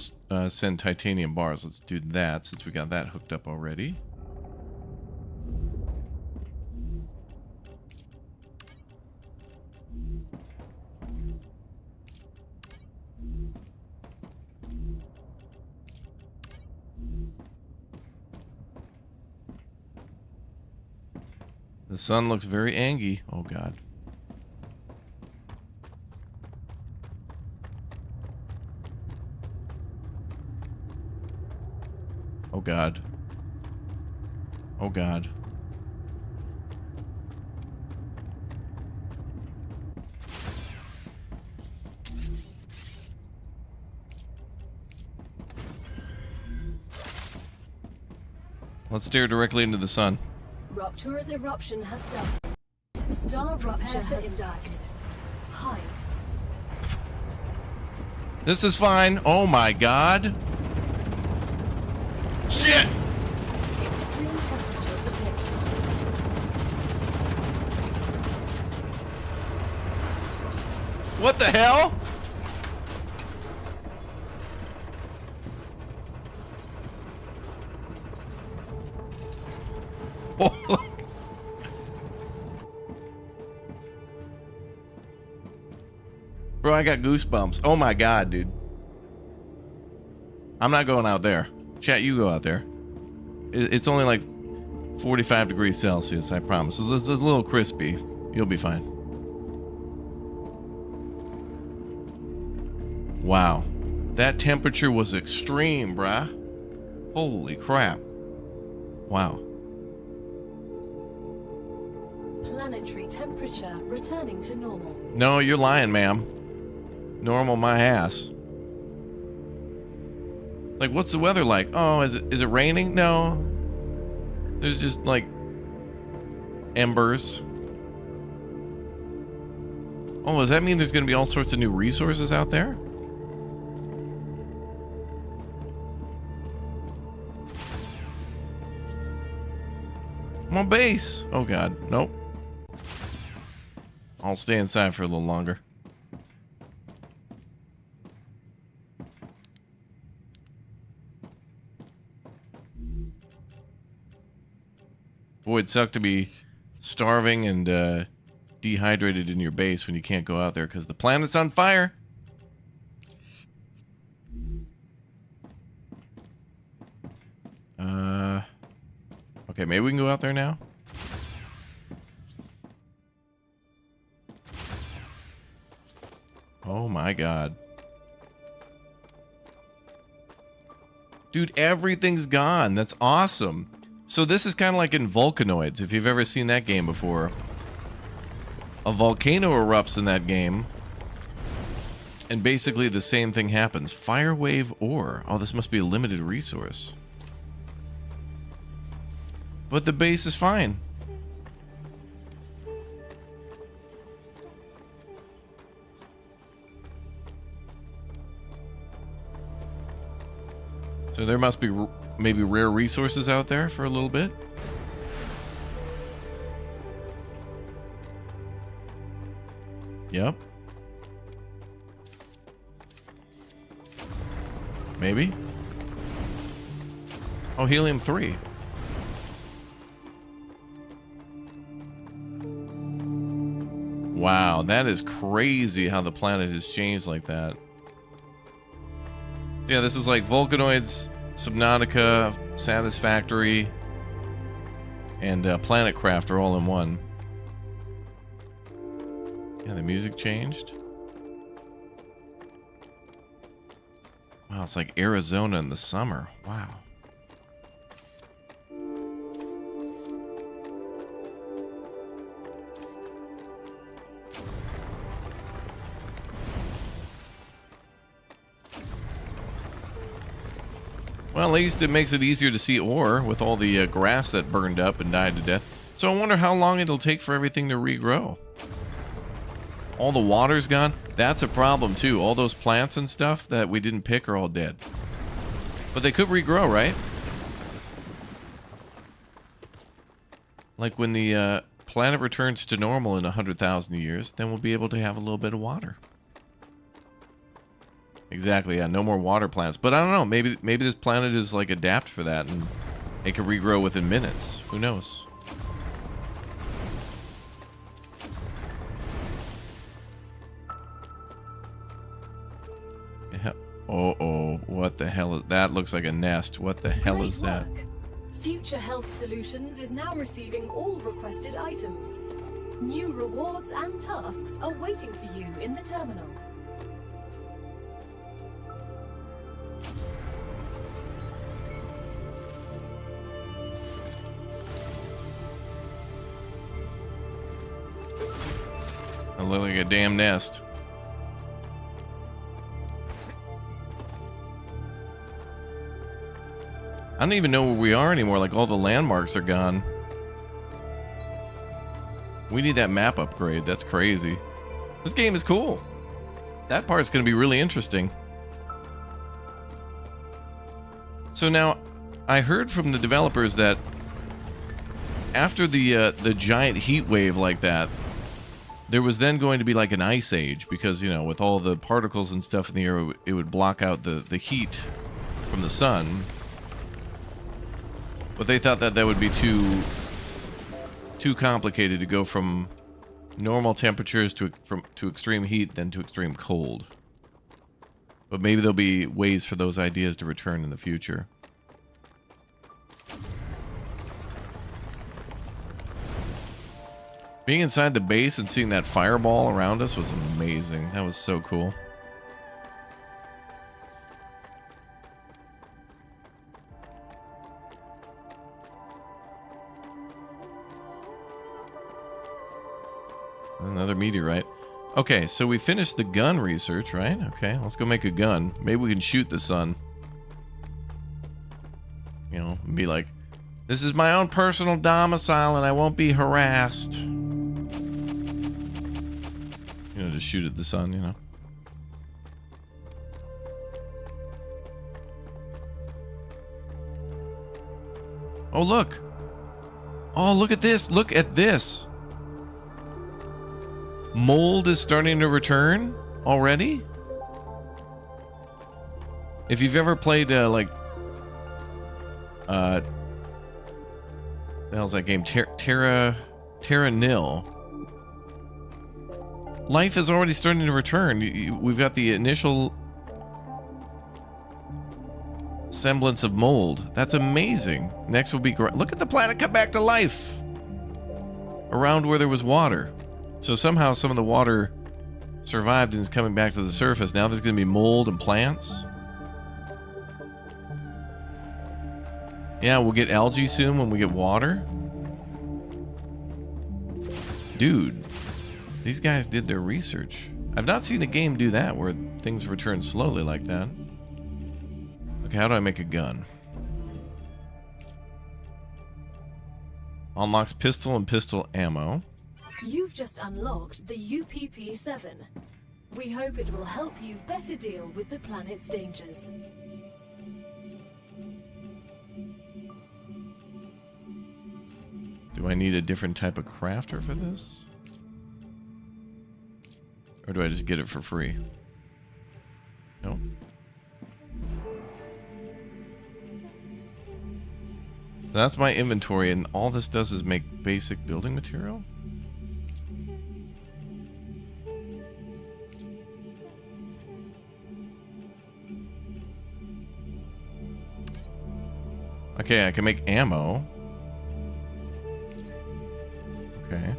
send titanium bars. Let's do that since we got that hooked up already. The sun looks very angry. Oh, God. Oh, God. Oh, God. Let's stare directly into the sun. Rupture's eruption has started. StarRupture has started. Hide. This is fine. Oh, my God. Shit! Extreme temperature detected. What the hell? Bro, I got goosebumps. Oh my God, dude. I'm not going out there. Chat, you go out there. It's only like 45 degrees Celsius, I promise. It's a little crispy. You'll be fine. Wow. That temperature was extreme, bruh. Holy crap. Wow. Planetary temperature returning to normal. No, you're lying, ma'am. Normal my ass. Like, what's the weather like? Oh, is it raining? No. There's just like embers. Oh, does that mean there's gonna be all sorts of new resources out there? I'm on base. Oh God, nope. I'll stay inside for a little longer. Boy, it'd suck to be starving and dehydrated in your base when you can't go out there because the planet's on fire. Okay, maybe we can go out there now. Oh my God. Dude, everything's gone. That's awesome. So this is kind of like in Volcanoids, if you've ever seen that game before. A volcano erupts in that game, and basically the same thing happens. Fire wave ore. Oh, this must be a limited resource. But the base is fine. So there must be maybe rare resources out there for a little bit. Yep. Maybe. Oh, helium-3. Wow, that is crazy how the planet has changed like that. Yeah, this is like Volcanoids, Subnautica, Satisfactory, and Planetcraft are all in one. Yeah, the music changed. Wow, it's like Arizona in the summer. Wow. Well, at least it makes it easier to see ore with all the grass that burned up and died to death. So I wonder how long it'll take for everything to regrow. All the water's gone. That's a problem too. All those plants and stuff that we didn't pick are all dead. But they could regrow, right? Like when the planet returns to normal in 100,000 years, then we'll be able to have a little bit of water. Exactly, yeah, no more water plants. But I don't know, maybe this planet is like adapt for that and it can regrow within minutes. Who knows? Yeah. Uh-oh, what the hell is that? Looks like a nest. What the hell is that? Future Health Solutions is now receiving all requested items. New rewards and tasks are waiting for you in the terminal. I look like a damn nest. I don't even know where we are anymore. Like, all the landmarks are gone. We need that map upgrade. That's crazy. This game is cool. That part's going to be really interesting. So now, I heard from the developers that after the giant heat wave like that, there was then going to be like an ice age, because, you know, with all the particles and stuff in the air, it would block out the heat from the sun. But they thought that that would be too complicated to go from normal temperatures to extreme heat, then to extreme cold. But maybe there'll be ways for those ideas to return in the future. Being inside the base and seeing that fireball around us was amazing. That was so cool. Another meteorite. Okay, so we finished the gun research, right? Okay, let's go make a gun. Maybe we can shoot the sun. You know, and be like, this is my own personal domicile and I won't be harassed. You know, just shoot at the sun, you know. Oh, look. Oh, look at this. Look at this. Mold is starting to return already? If you've ever played, the hell's that game? Terra Nil. Life is already starting to return. We've got the initial semblance of mold. That's amazing. Next will be... Look at the planet come back to life! Around where there was water. So somehow some of the water survived and is coming back to the surface. Now there's going to be mold and plants. Yeah, we'll get algae soon when we get water. Dude, these guys did their research. I've not seen a game do that, where things return slowly like that. Okay, how do I make a gun? Unlocks pistol and pistol ammo. You've just unlocked the UPP-7. We hope it will help you better deal with the planet's dangers. Do I need a different type of crafter for this? Or do I just get it for free? No. That's my inventory, and all this does is make basic building material? Okay, I can make ammo. Okay.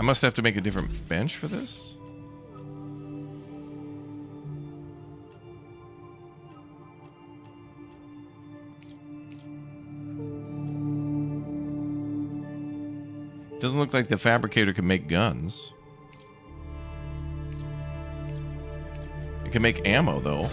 I must have to make a different bench for this? Doesn't look like the fabricator can make guns. It can make ammo, though.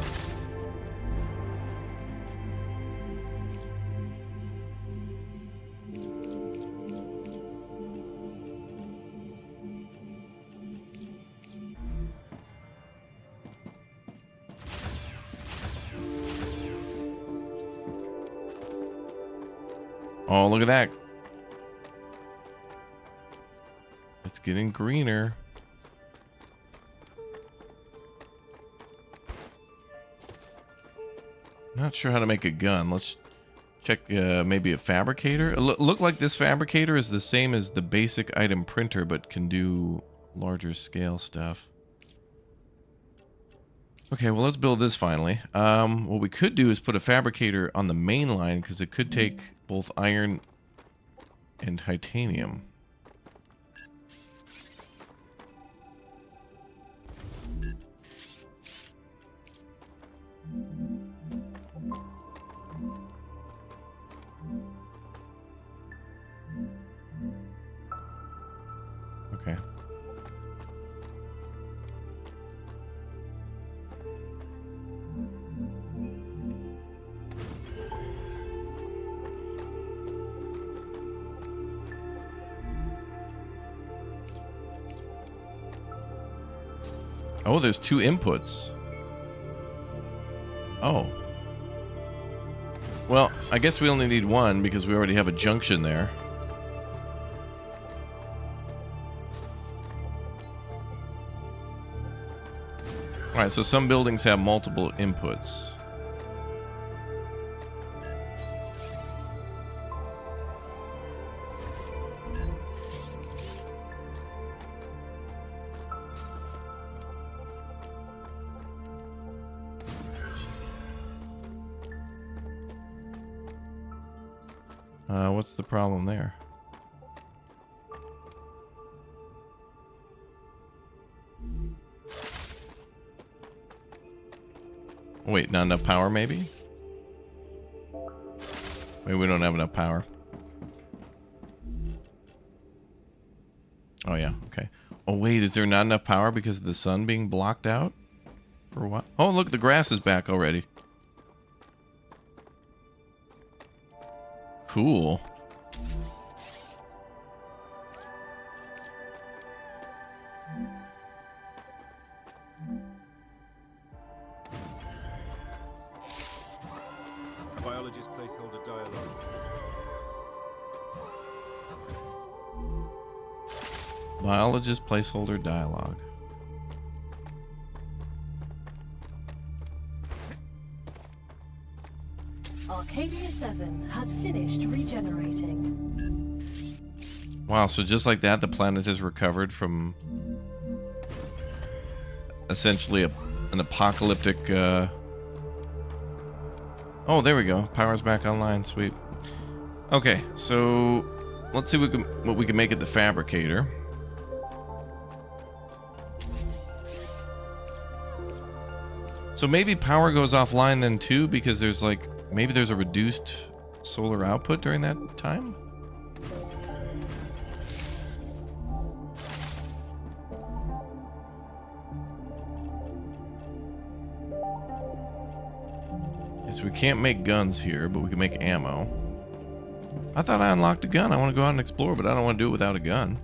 Oh, look at that. It's getting greener. Not sure how to make a gun. Let's check maybe a fabricator. Look like this fabricator is the same as the basic item printer, but can do larger scale stuff. Okay, well, let's build this finally. What we could do is put a fabricator on the main line because it could take both iron and titanium. Okay. Oh, there's 2 inputs. Oh. Well, I guess we only need 1 because we already have a junction there. Alright, so some buildings have multiple inputs. What's the problem there? Wait, not enough power maybe? Maybe we don't have enough power. Oh yeah, okay. Oh wait, is there not enough power because of the sun being blocked out? For what? Oh look, the grass is back already. Cool. Biologist placeholder dialogue. Biologist placeholder dialogue. Arcadia 7 has finished regenerating. Wow, so just like that, the planet has recovered from essentially an apocalyptic... Oh, there we go. Power's back online. Sweet. Okay, so let's see what we can make at the fabricator. So maybe power goes offline then too, because there's like, maybe there's a reduced solar output during that time? Yes, we can't make guns here, but we can make ammo. I thought I unlocked a gun. I want to go out and explore, but I don't want to do it without a gun.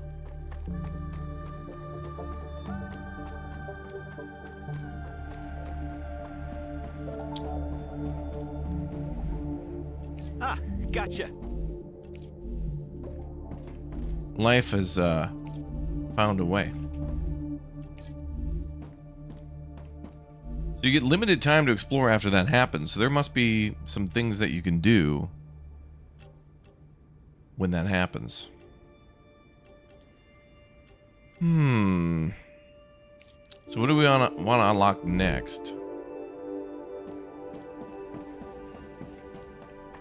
Ah, gotcha. Life has found a way. So you get limited time to explore after that happens. So there must be some things that you can do when that happens. So what do we want to unlock next?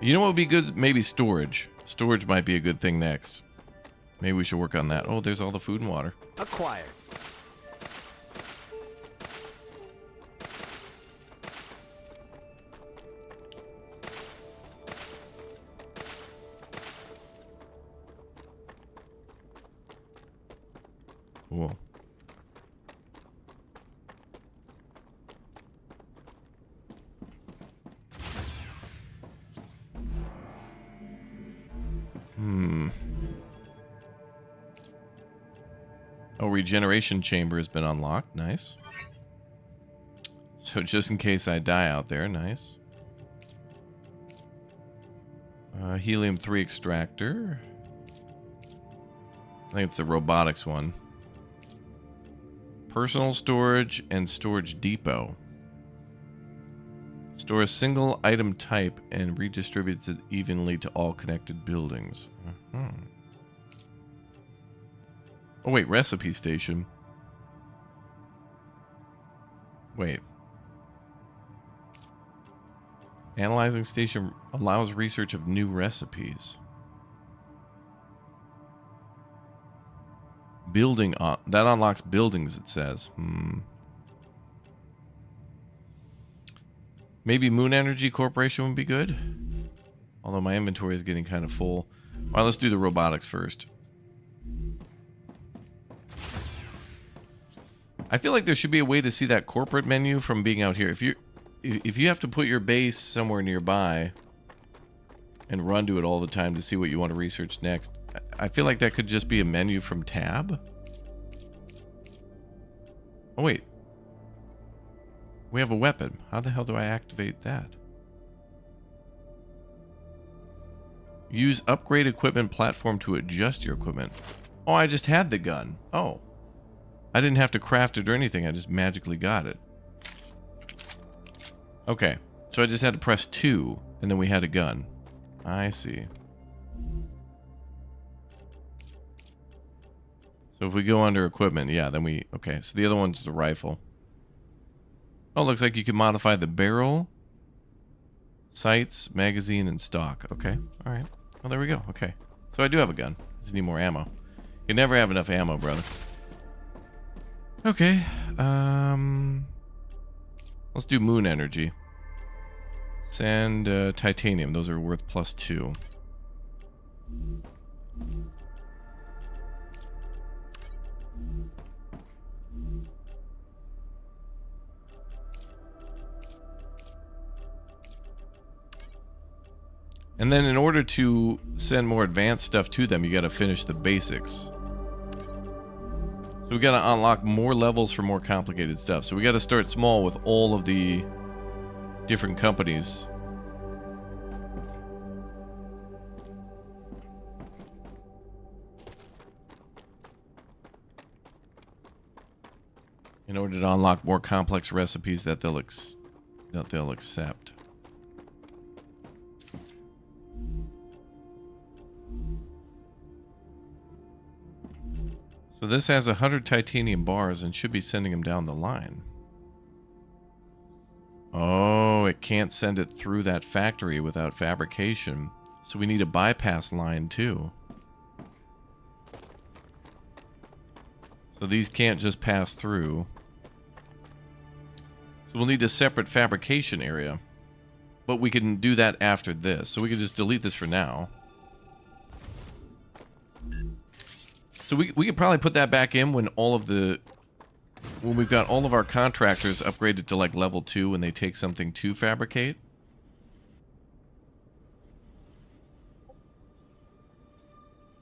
You know what would be good? Maybe storage. Storage might be a good thing next. Maybe we should work on that. Oh, there's all the food and water. Acquired. Cool. Oh, regeneration chamber has been unlocked. Nice. So just in case I die out there. Nice. Helium-3 extractor. I think it's the robotics one. Personal storage and storage depot. Store a single item type and redistribute it evenly to all connected buildings. Oh wait, recipe station. Wait. Analyzing station allows research of new recipes. Building that unlocks buildings, it says. Maybe Moon Energy Corporation would be good. Although my inventory is getting kind of full. All right, let's do the robotics first. I feel like there should be a way to see that corporate menu from being out here. If you have to put your base somewhere nearby and run to it all the time to see what you want to research next, I feel like that could just be a menu from tab. Oh wait. We have a weapon. How the hell do I activate that? Use upgrade equipment platform to adjust your equipment. Oh, I just had the gun. Oh. I didn't have to craft it or anything. I just magically got it. Okay. So I just had to press 2, and then we had a gun. I see. So if we go under equipment, yeah, then we... Okay, so the other one's the rifle. Oh, looks like you can modify the barrel, sights, magazine, and stock. Okay, alright. Well, there we go. Okay. So I do have a gun. Just need more ammo. You never have enough ammo, brother. Okay. Let's do moon energy. Sand, titanium. Those are worth +2. And then in order to send more advanced stuff to them, you got to finish the basics. So we got to unlock more levels for more complicated stuff. So we got to start small with all of the different companies. In order to unlock more complex recipes that they'll accept. So this has 100 titanium bars and should be sending them down the line. Oh, it can't send it through that factory without fabrication. So we need a bypass line too. So these can't just pass through. So we'll need a separate fabrication area. But we can do that after this. So we can just delete this for now. So we could probably put that back in when when we've got all of our contractors upgraded to like level 2 and they take something to fabricate.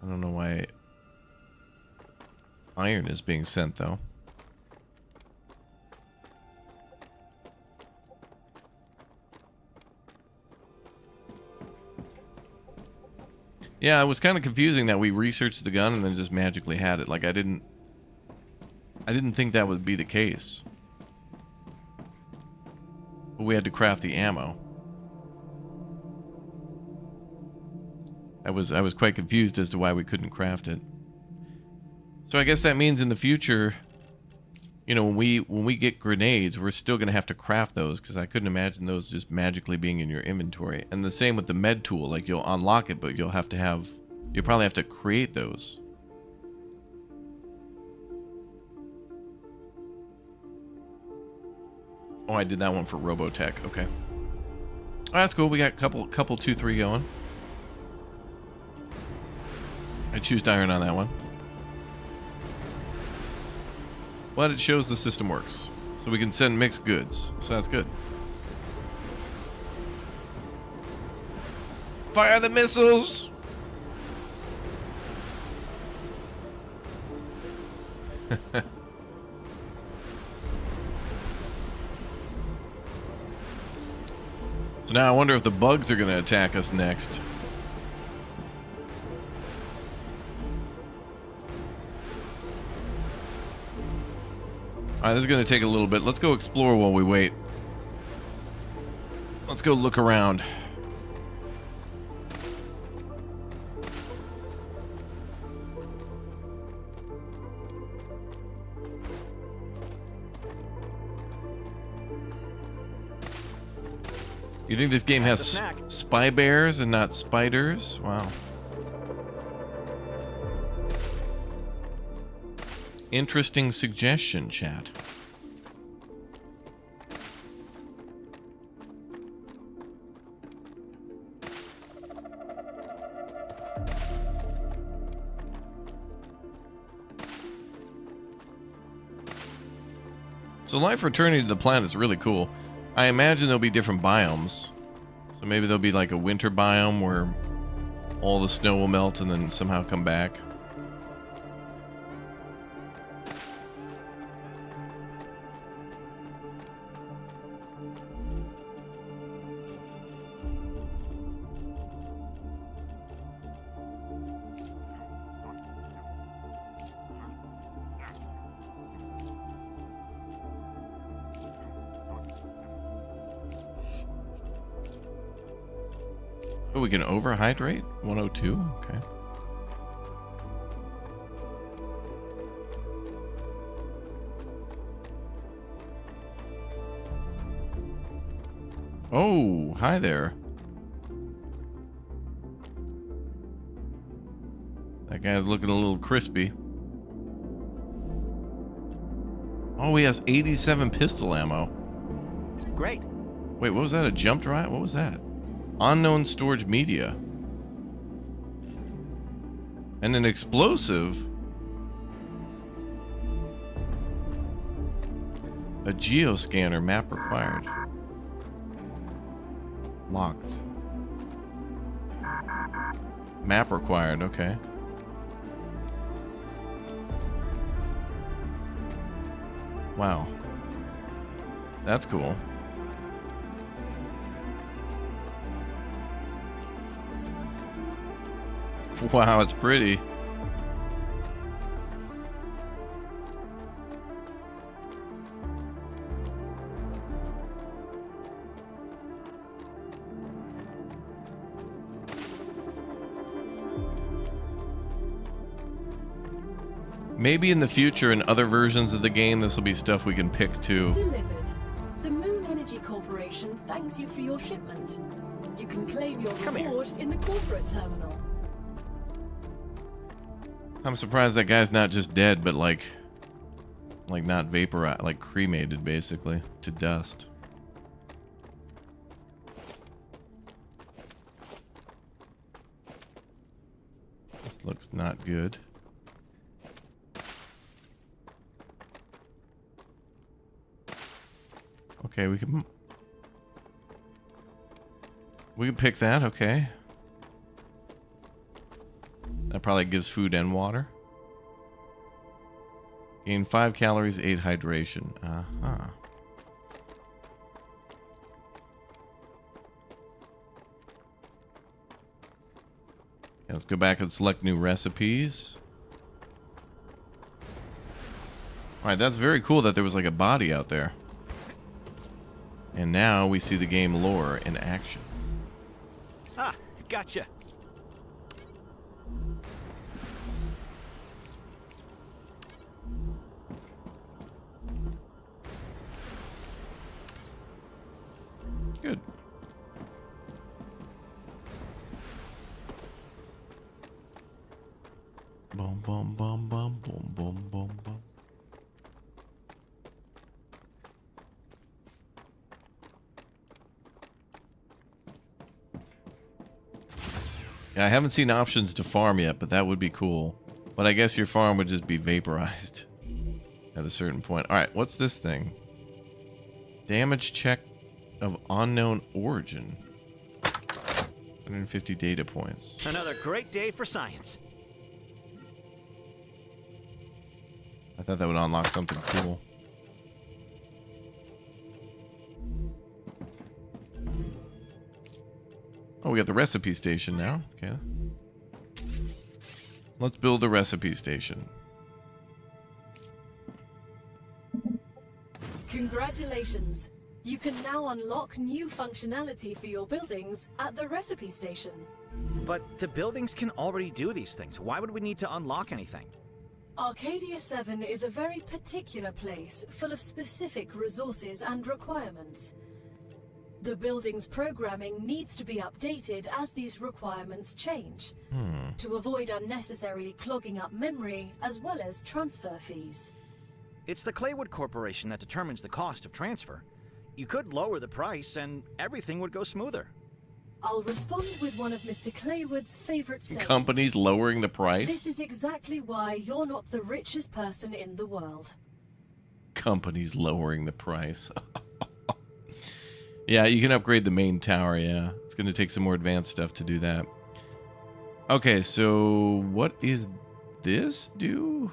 I don't know why iron is being sent though. Yeah, it was kind of confusing that we researched the gun and then just magically had it. Like I didn't think that would be the case. But we had to craft the ammo. I was quite confused as to why we couldn't craft it. So I guess that means in the future, you know, when we get grenades, we're still going to have to craft those because I couldn't imagine those just magically being in your inventory. And the same with the med tool, like you'll unlock it, but you'll probably have to create those. Oh, I did that one for Robotech. Okay. Oh, that's cool. We got a couple 2, 3 going. I choose iron on that one. But it shows the system works. So we can send mixed goods. So that's good. Fire the missiles! So now I wonder if the bugs are going to attack us next. Alright, this is going to take a little bit. Let's go explore while we wait. Let's go look around. You think this game has a snack. spy bears and not spiders? Wow. Interesting suggestion, chat. So life returning to the planet is really cool. I imagine there'll be different biomes. So maybe there'll be like a winter biome where all the snow will melt and then somehow come back. Oh, we can overhydrate? 102? Okay. Oh, hi there. That guy's looking a little crispy. Oh, he has 87 pistol ammo. Great. Wait, what was that? A jump drive? What was that? Unknown storage media. And an explosive. A geoscanner map required. Locked. Map required, okay. Wow. That's cool. Wow, it's pretty. Maybe in the future, in other versions of the game, this will be stuff we can pick too. Delivered. The Moon Energy Corporation thanks you for your shipment. You can claim your reward in the corporate terminal. I'm surprised that guy's not just dead, but like not vaporized, like cremated basically to dust. This looks not good. Okay, we can pick that, okay. That probably gives food and water. Gain 5 calories, 8 hydration. Uh-huh. Okay, let's go back and select new recipes. Alright, that's very cool that there was like a body out there. And now we see the game lore in action. Ah, gotcha. Good. Boom, boom, boom, boom, boom, boom, boom, boom. Yeah, I haven't seen options to farm yet, but that would be cool. But I guess your farm would just be vaporized at a certain point. Alright, what's this thing? Damage check of unknown origin. 150 data points. Another great day for science. I thought that would unlock something cool. Oh, we got the recipe station now. Okay. Let's build a recipe station. Congratulations! You can now unlock new functionality for your buildings at the recipe station. But the buildings can already do these things. Why would we need to unlock anything? Arcadia 7 is a very particular place, full of specific resources and requirements. The building's programming needs to be updated as these requirements change, to avoid unnecessarily clogging up memory as well as transfer fees. It's the Claywood Corporation that determines the cost of transfer. You could lower the price and everything would go smoother. I'll respond with one of Mr. Claywood's favorite sayings. Companies lowering the price? This is exactly why you're not the richest person in the world. Companies lowering the price. Yeah, you can upgrade the main tower, yeah. It's going to take some more advanced stuff to do that. Okay, so what is this do?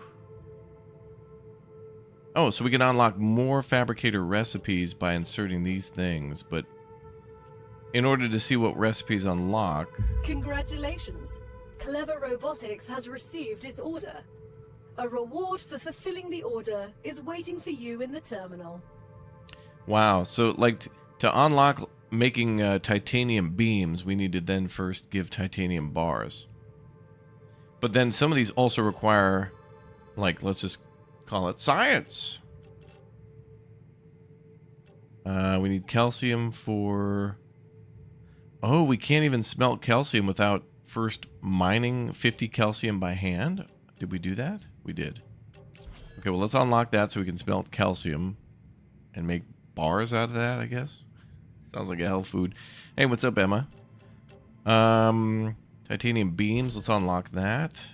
Oh, so we can unlock more fabricator recipes by inserting these things, but in order to see what recipes unlock... Congratulations! Clever Robotics has received its order. A reward for fulfilling the order is waiting for you in the terminal. Wow, so like to unlock making titanium beams, we need to then first give titanium bars. But then some of these also require, like, let's just call it science. We need calcium for... Oh, we can't even smelt calcium without first mining 50 calcium by hand? Did we do that? We did. Okay, well, let's unlock that so we can smelt calcium and make bars out of that, I guess. Sounds like a health food. Hey, what's up, Emma? Titanium beams, let's unlock that.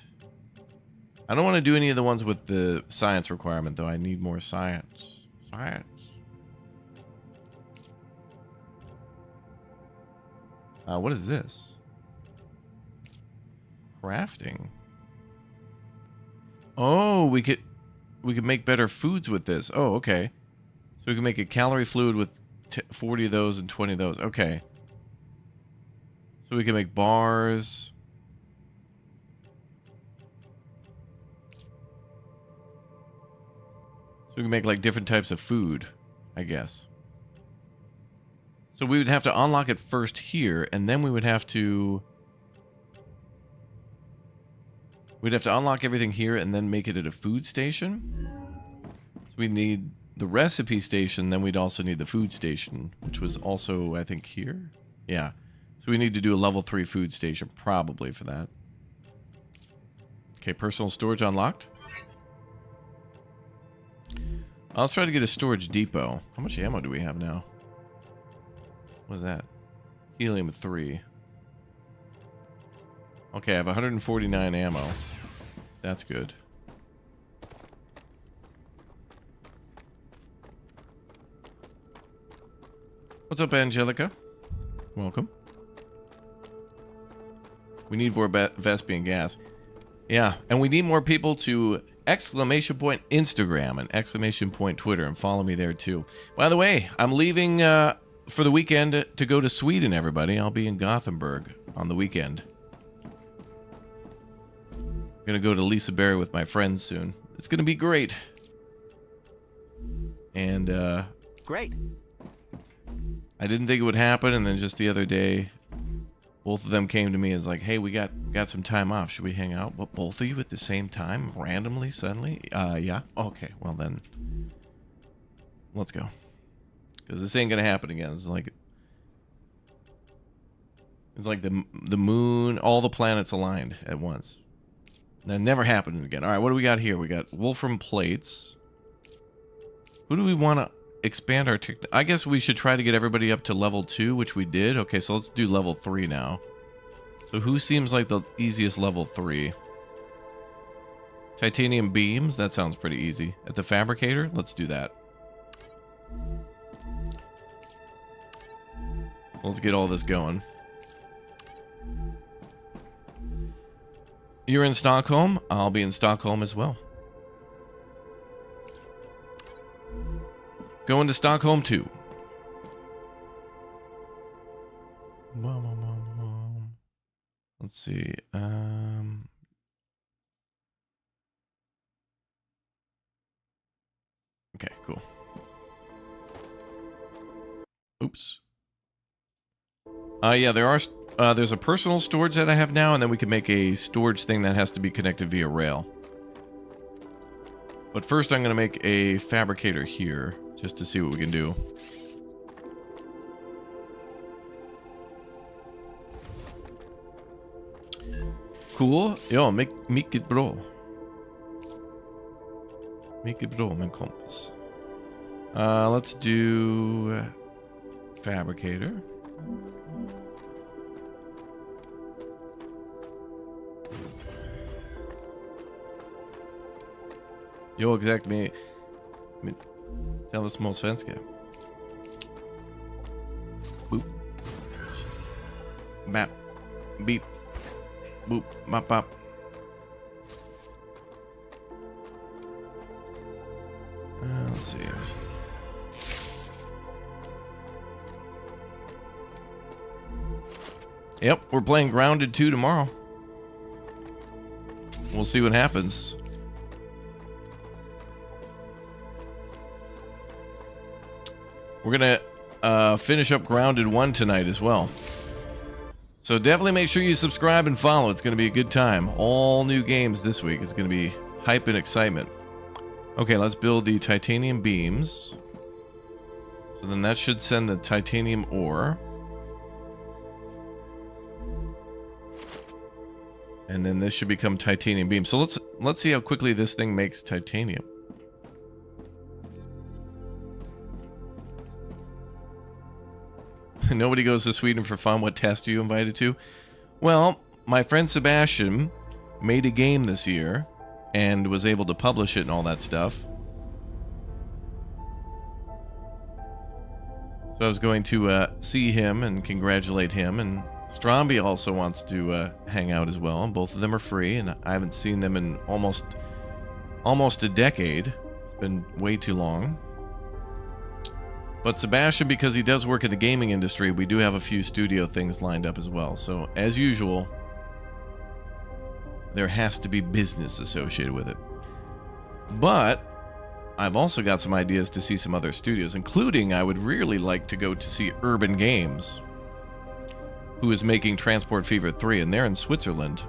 I don't want to do any of the ones with the science requirement, though. I need more science. Science. What is this? Crafting. Oh, we could make better foods with this. Oh, okay. So we can make a calorie fluid with 40 of those and 20 of those. Okay. So we can make bars. So we can make like different types of food, I guess. So we would have to unlock it first here, and then we would have to... We'd have to unlock everything here and then make it at a food station. So we need the recipe station, then we'd also need the food station, which was also, I think, here. Yeah. So we need to do a level 3 food station, probably, for that. Okay, personal storage unlocked. Let's try to get a storage depot. How much ammo do we have now? What is that? Helium 3. Okay, I have 149 ammo. That's good. What's up, Angelica? Welcome. We need more Vespian gas. Yeah, and we need more people to exclamation point Instagram and exclamation point Twitter and follow me there too. By the way, I'm leaving for the weekend to go to Sweden, everybody. I'll be in Gothenburg on the weekend. I'm gonna go to Liseberg with my friends soon. It's gonna be great. And Great. I didn't think it would happen, and then just the other day, both of them came to me and was like, hey, we got some time off. Should we hang out? But both of you at the same time? Randomly, suddenly? Yeah? Okay, well then, let's go. Because this ain't gonna happen again. It's like the moon, all the planets aligned at once. That never happened again. All right, what do we got here? We got Wolfram plates. Who do we want to expand our I guess we should try to get everybody up to level 2, which we did. Okay, so let's do level 3 now. So who seems like the easiest level 3? Titanium beams? That sounds pretty easy. At the fabricator? Let's do that. Let's get all this going. You're in Stockholm? I'll be in Stockholm as well. Going to Stockholm too. Let's see. Okay, cool. Oops. Yeah, there's a personal storage that I have now, and then we can make a storage thing that has to be connected via rail. But first I'm going to make a fabricator here, just to see what we can do. cool. Ja, mycket bra. Mycket bra, min kompis. Let's do fabricator. Jo, exakt. Men tala små svenska. Boop. Bap. Beep. Boop. Bop, bop. Let's see. Yep, we're playing Grounded 2 tomorrow. We'll see what happens. We're gonna finish up Grounded 1 tonight as well. So definitely make sure you subscribe and follow. It's gonna be a good time. All new games this week. It's gonna be hype and excitement. Okay, let's build the titanium beams. So then that should send the titanium ore. And then this should become titanium beams. So let's see how quickly this thing makes titanium. Nobody goes to Sweden for fun. What test are you invited to? Well, my friend Sebastian made a game this year and was able to publish it and all that stuff. So I was going to see him and congratulate him, and Stromby also wants to hang out as well, and both of them are free, and I haven't seen them in almost a decade. It's been way too long. But Sebastian, because he does work in the gaming industry, we do have a few studio things lined up as well. So, as usual, there has to be business associated with it. But I've also got some ideas to see some other studios, including I would really like to go to see Urban Games, who is making Transport Fever 3, and they're in Switzerland.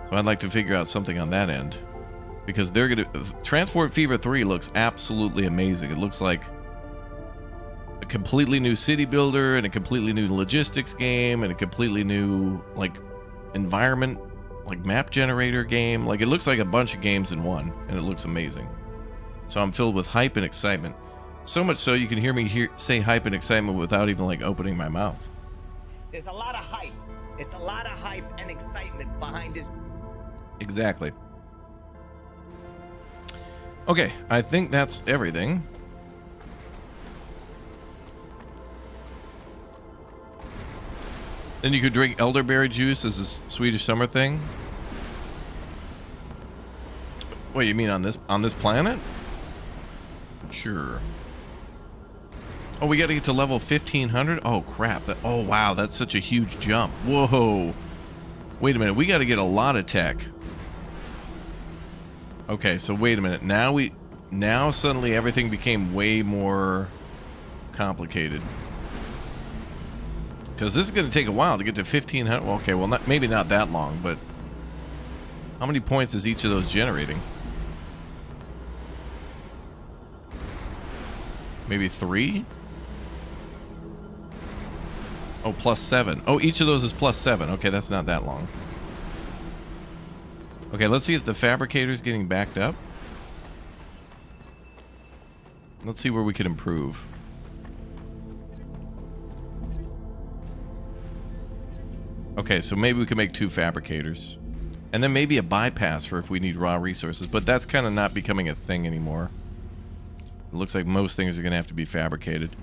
So I'd like to figure out something on that end, because they're gonna... Transport Fever 3 looks absolutely amazing. It looks like a completely new city builder, and a completely new logistics game, and a completely new, like, environment, like, map generator game. Like, it looks like a bunch of games in one, and it looks amazing. So I'm filled with hype and excitement. So much so you can hear me say hype and excitement without even, like, opening my mouth. There's a lot of hype. It's a lot of hype and excitement behind this. Exactly. Okay, I think that's everything. Then you could drink elderberry juice as a Swedish summer thing. What, you mean on this planet? Sure. Oh, we got to get to level 1500? Oh, crap. Oh, wow. That's such a huge jump. Whoa. Wait a minute. We got to get a lot of tech. Okay, so wait a minute. Now suddenly everything became way more complicated. Because this is going to take a while to get to 1500. Well, okay, well, maybe not that long, but how many points is each of those generating? Maybe 3? Oh, +7. Oh, each of those is +7. Okay, that's not that long. Okay, let's see if the fabricator's getting backed up. Let's see where we can improve. Okay, so maybe we can make 2 fabricators. And then maybe a bypass for if we need raw resources, but that's kind of not becoming a thing anymore. It looks like most things are going to have to be fabricated.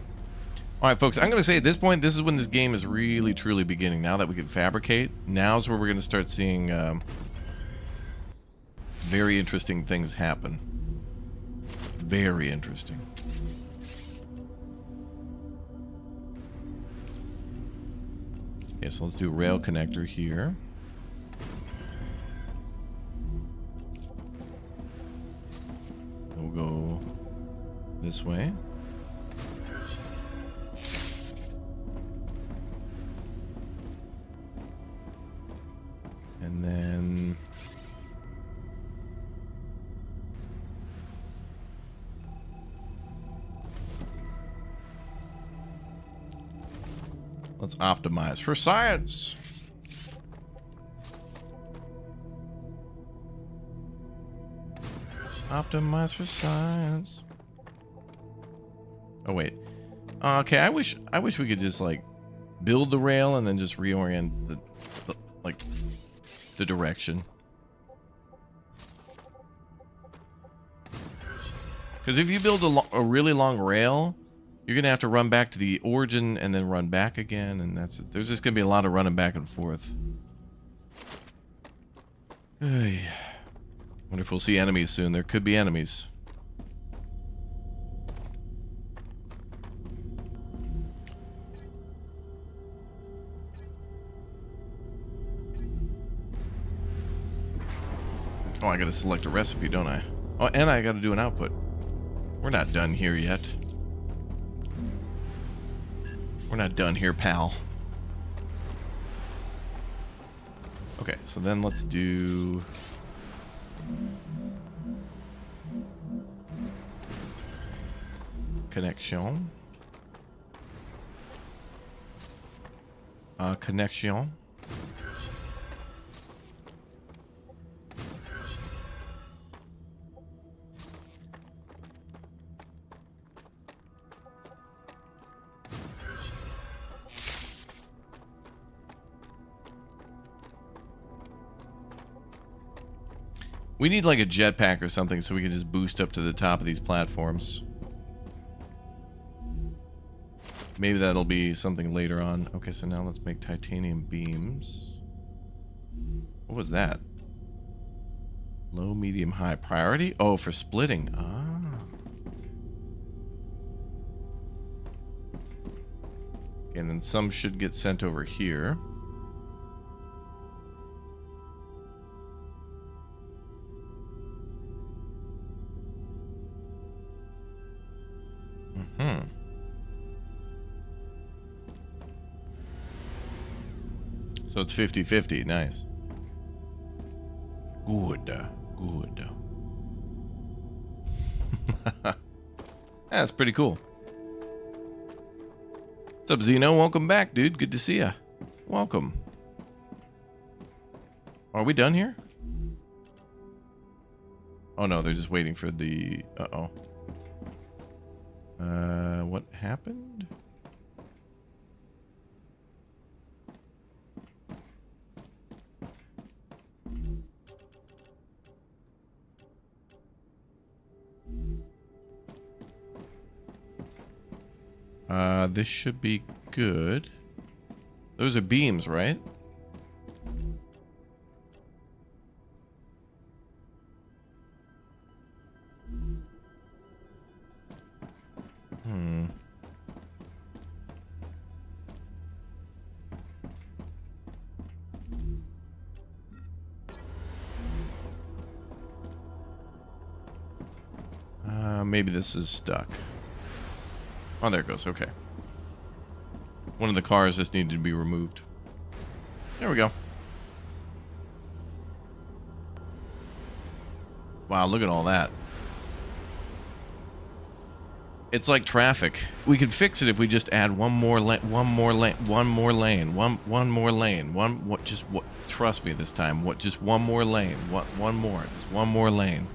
Alright, folks, I'm going to say at this point, this is when this game is really, truly beginning. Now that we can fabricate, now's where we're going to start seeing very interesting things happen. Very interesting. Okay, so let's do a rail connector here. We'll go this way. And then let's optimize for science. Optimize for science. Oh wait. Okay, I wish we could just like build the rail and then just reorient the direction. Because if you build a really long rail, you're gonna have to run back to the origin and then run back again, and there's just gonna be a lot of running back and forth. Wonder if we'll see enemies soon. There could be enemies. Oh, I gotta select a recipe, don't I? Oh, and I gotta do an output. We're not done here yet. We're not done here, pal. Okay, so then let's do... connection. Connection. We need like a jetpack or something so we can just boost up to the top of these platforms. Maybe that'll be something later on. Okay, so now let's make titanium beams. What was that? Low, medium, high priority? Oh, for splitting. Ah. Okay, and then some should get sent over here. So it's 50-50. Nice. Good. Good. That's pretty cool. What's up, Zeno? Welcome back, dude. Good to see ya. Welcome. Are we done here? Oh, no. They're just waiting for the... Uh-oh. What happened? This should be good. Those are beams, right? Maybe this is stuck. Oh, there it goes. Okay. One of the cars just needed to be removed. There we go. Wow, look at all that. It's like traffic. We could fix it if we just add one more lane. Trust me this time. Just one more lane. One more. Just one more lane.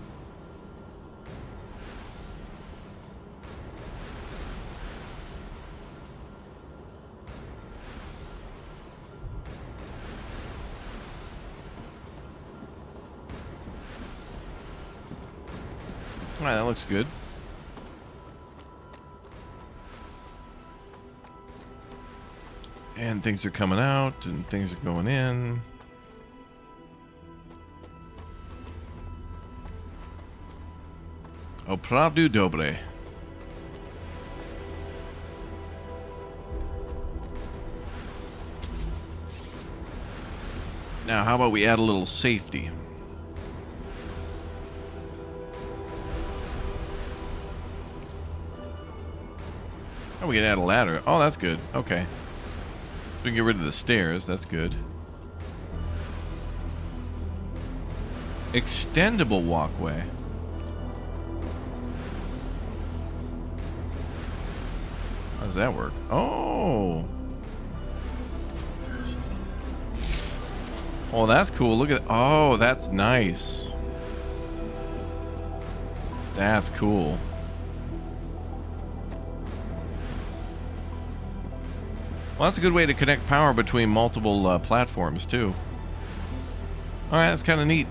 Alright, that looks good. And things are coming out, and things are going in. Opravdu dobre. Now, how about we add a little safety? Oh, we can add a ladder. Oh, that's good. Okay. We can get rid of the stairs. That's good. Extendable walkway. How does that work? Oh. Oh, that's cool. Look at... Oh, that's nice. That's cool. Well, that's a good way to connect power between multiple platforms, too. Alright, that's kind of neat.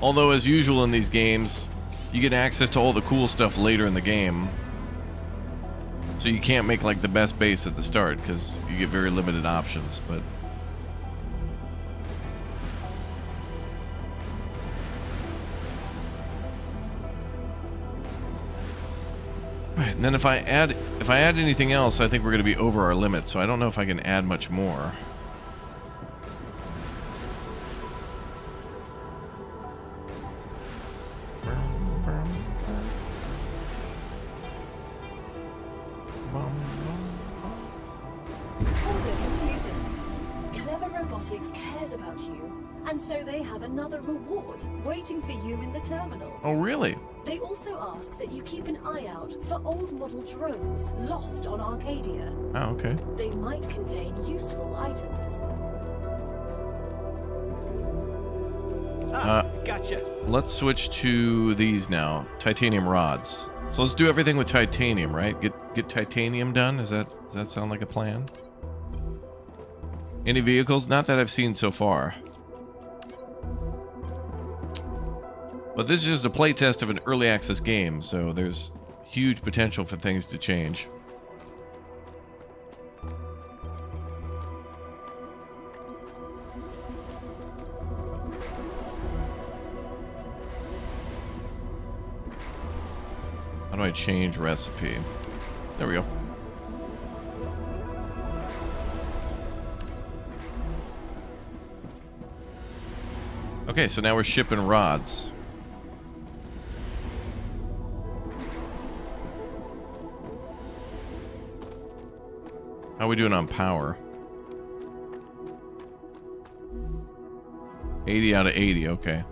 Although, as usual in these games, you get access to all the cool stuff later in the game. So you can't make, like, the best base at the start, because you get very limited options, but... Right, and then if I add anything else, I think we're going to be over our limit, so I don't know if I can add much more. Order completed. Clever Robotics cares about you, and so they have another reward waiting for you in the terminal. Oh, really? They also ask that you keep an eye out for old model drones lost on Arcadia. Oh, okay. They might contain useful items. Gotcha. Let's switch to these now. Titanium rods. So let's do everything with titanium, right? Get titanium done? Does that sound like a plan? Any vehicles? Not that I've seen so far. But this is just a playtest of an early access game, so there's huge potential for things to change. How do I change recipe? There we go. Okay, so now we're shipping rods. How are we doing on power? 80 out of 80, okay.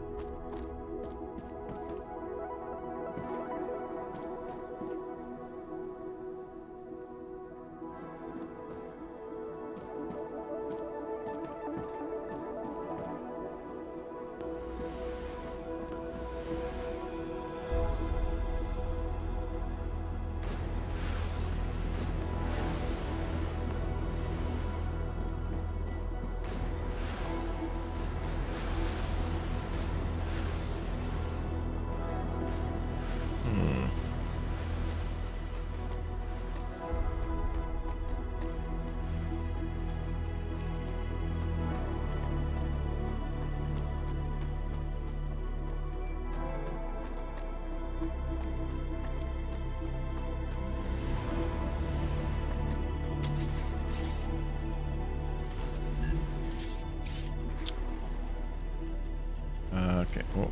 Okay. Well.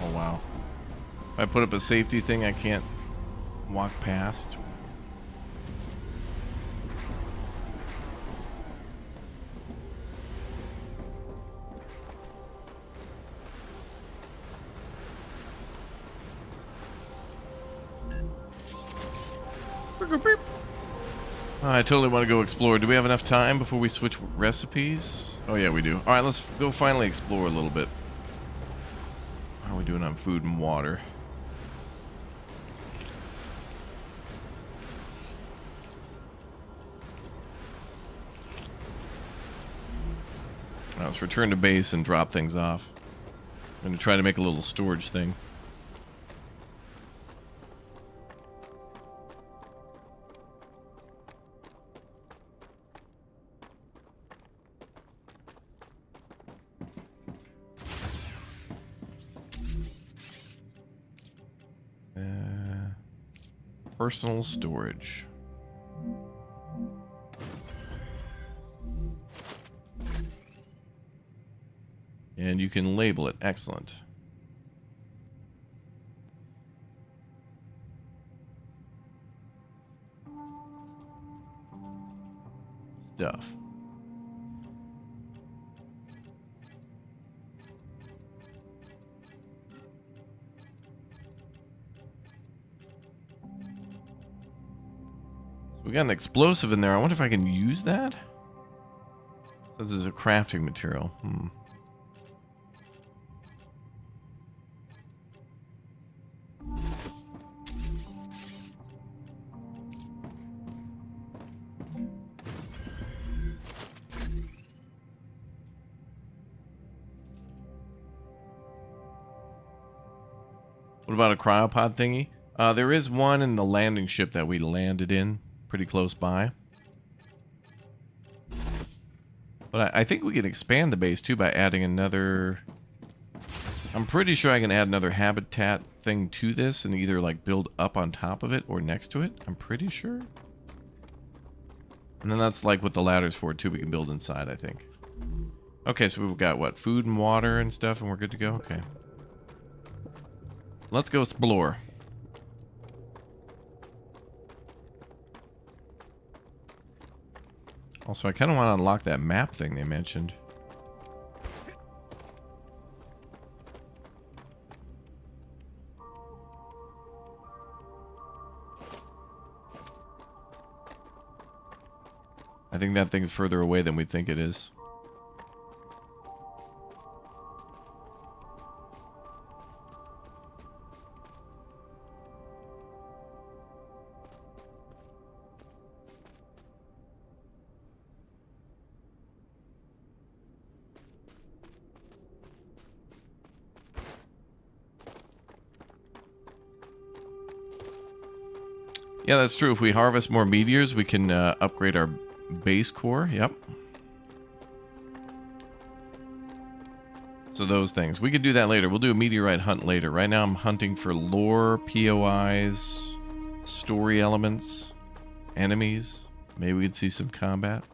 Oh wow. If I put up a safety thing, I can't walk past. I totally want to go explore. Do we have enough time before we switch recipes? Oh yeah, we do. All right, let's go finally explore a little bit. How are we doing on food and water? Let's return to base and drop things off. I'm going to try to make a little storage thing. Personal storage. And you can label it. Excellent. stuff. So we got an explosive in there. I wonder if I can use that? This is a crafting material. What about a cryopod thingy? There is one in the landing ship that we landed in, pretty close by. But I think we can expand the base too by adding another... I'm pretty sure I can add another habitat thing to this and either like build up on top of it or next to it. I'm pretty sure. And then that's like what the ladder's for too. We can build inside, I think. Okay, so we've got what? Food and water and stuff and we're good to go? Okay. Let's go explore. Also, I kind of want to unlock that map thing they mentioned. I think that thing's further away than we think it is. Yeah, that's true. If we harvest more meteors, we can upgrade our base core. Yep. So those things. We could do that later. We'll do a meteorite hunt later. Right now I'm hunting for lore, POIs, story elements, enemies. Maybe we could see some combat.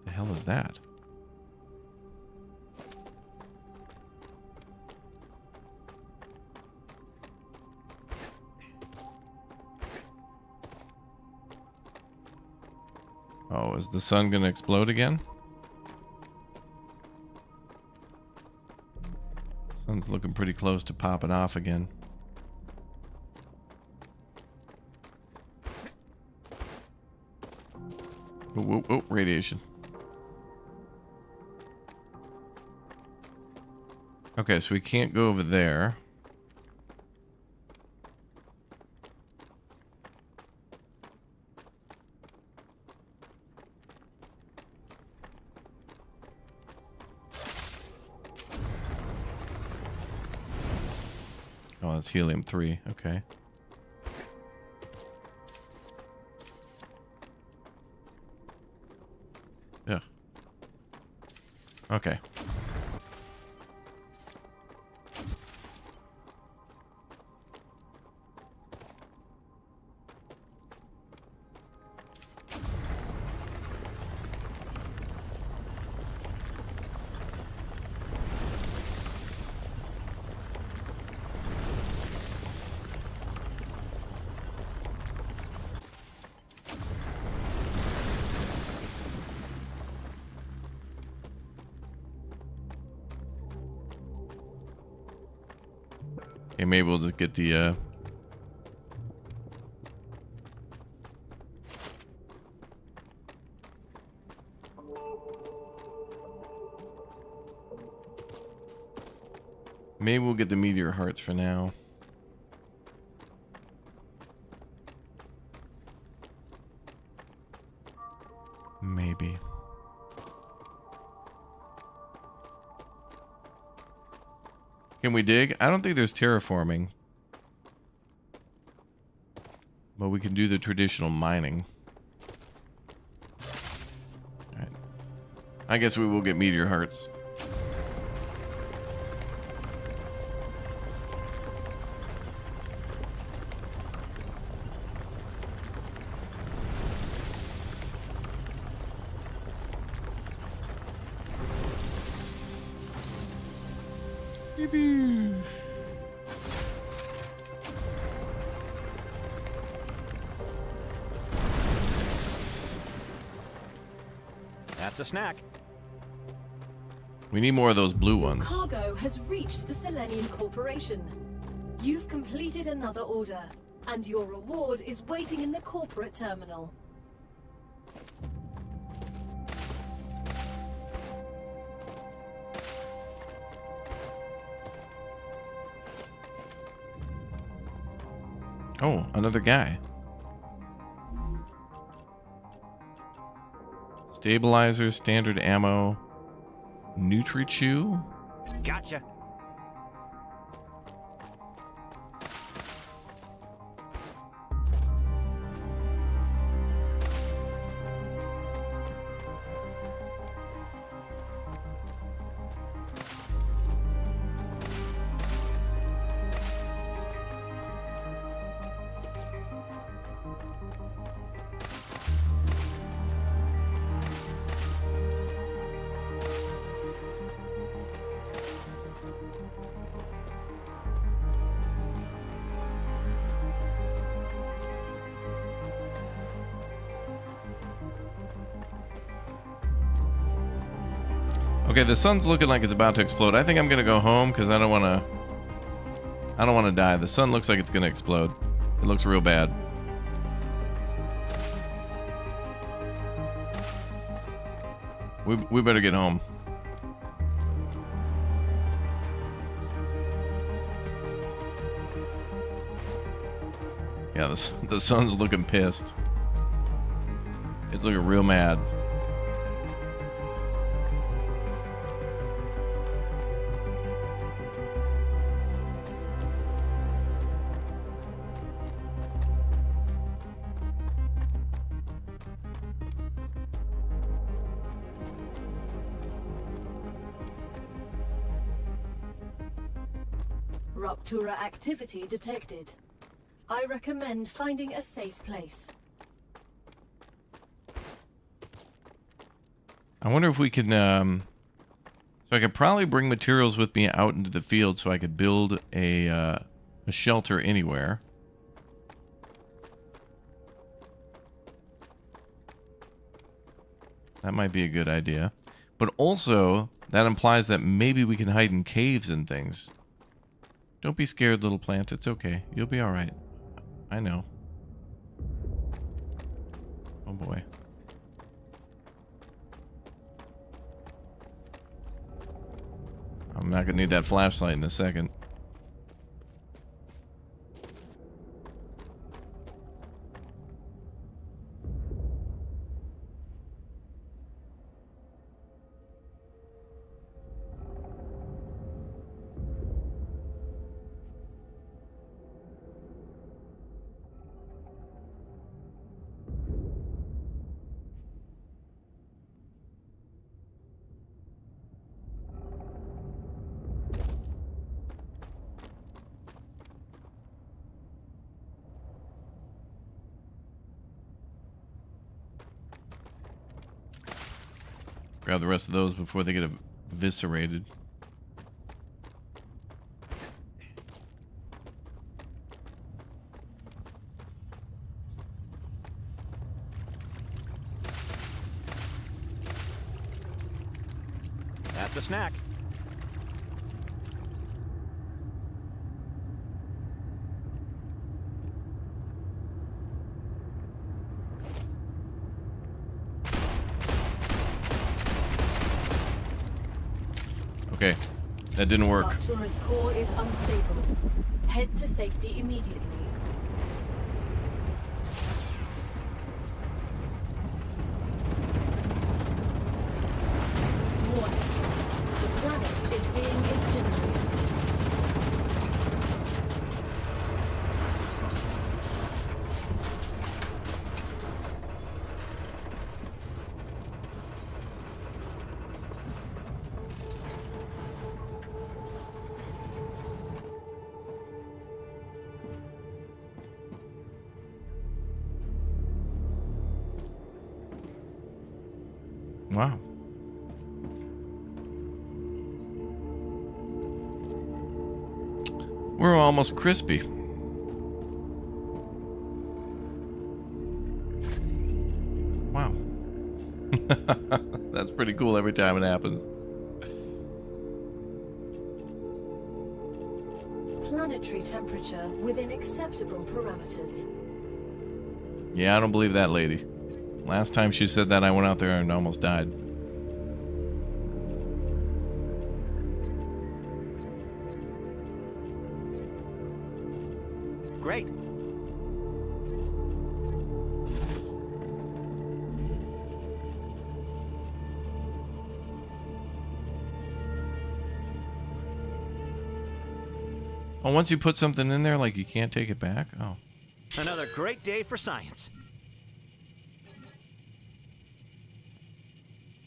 The hell is that? Oh, is the sun gonna explode again? Sun's looking pretty close to popping off again. Oh, radiation. Okay, so we can't go over there. Oh, that's helium-3. Okay. Ugh. Okay. Okay, maybe we'll just get the, maybe we'll get the meteor hearts for now. Maybe. Can we dig? I don't think there's terraforming. But we can do the traditional mining. Alright. I guess we will get meteor hearts. That's a snack. We need more of those blue ones. Cargo has reached the Selenium Corporation. You've completed another order, and your reward is waiting in the corporate terminal. Oh, another guy. Stabilizer, standard ammo, Nutri-Chew. Gotcha. Okay, the sun's looking like it's about to explode. I think I'm gonna go home because I don't want to die. The sun looks like it's gonna explode. It looks real bad. We better get home. Yeah, the sun's looking pissed. It's looking real mad. Rupture activity detected. I recommend finding a safe place. I wonder if we can, so I could probably bring materials with me out into the field so I could build a shelter anywhere. That might be a good idea. But also, that implies that maybe we can hide in caves and things. Don't be scared, little plant. It's okay. You'll be alright. I know. Oh boy. I'm not gonna need that flashlight in a second. Grab the rest of those before they get eviscerated. That's a snack. Okay, that didn't work. Rupture's core is unstable. Head to safety immediately. Warning. The planet is being incinerated. Wow. We're almost crispy. Wow. That's pretty cool every time it happens. Planetary temperature within acceptable parameters. Yeah, I don't believe that lady. Last time she said that, I went out there and almost died. Great. Oh, once you put something in there, like you can't take it back? Oh. Another great day for science.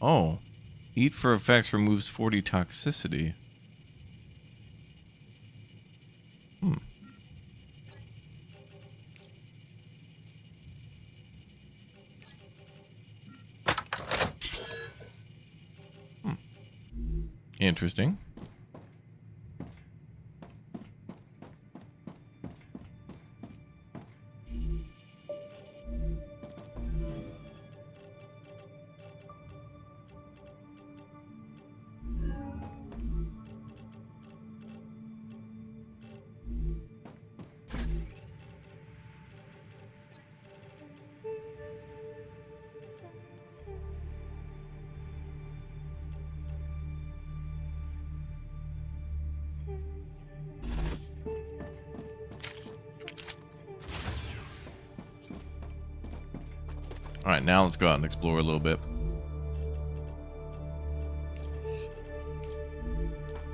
Oh. Eat for effects removes 40 toxicity. Hmm. Interesting. Alright, now let's go out and explore a little bit.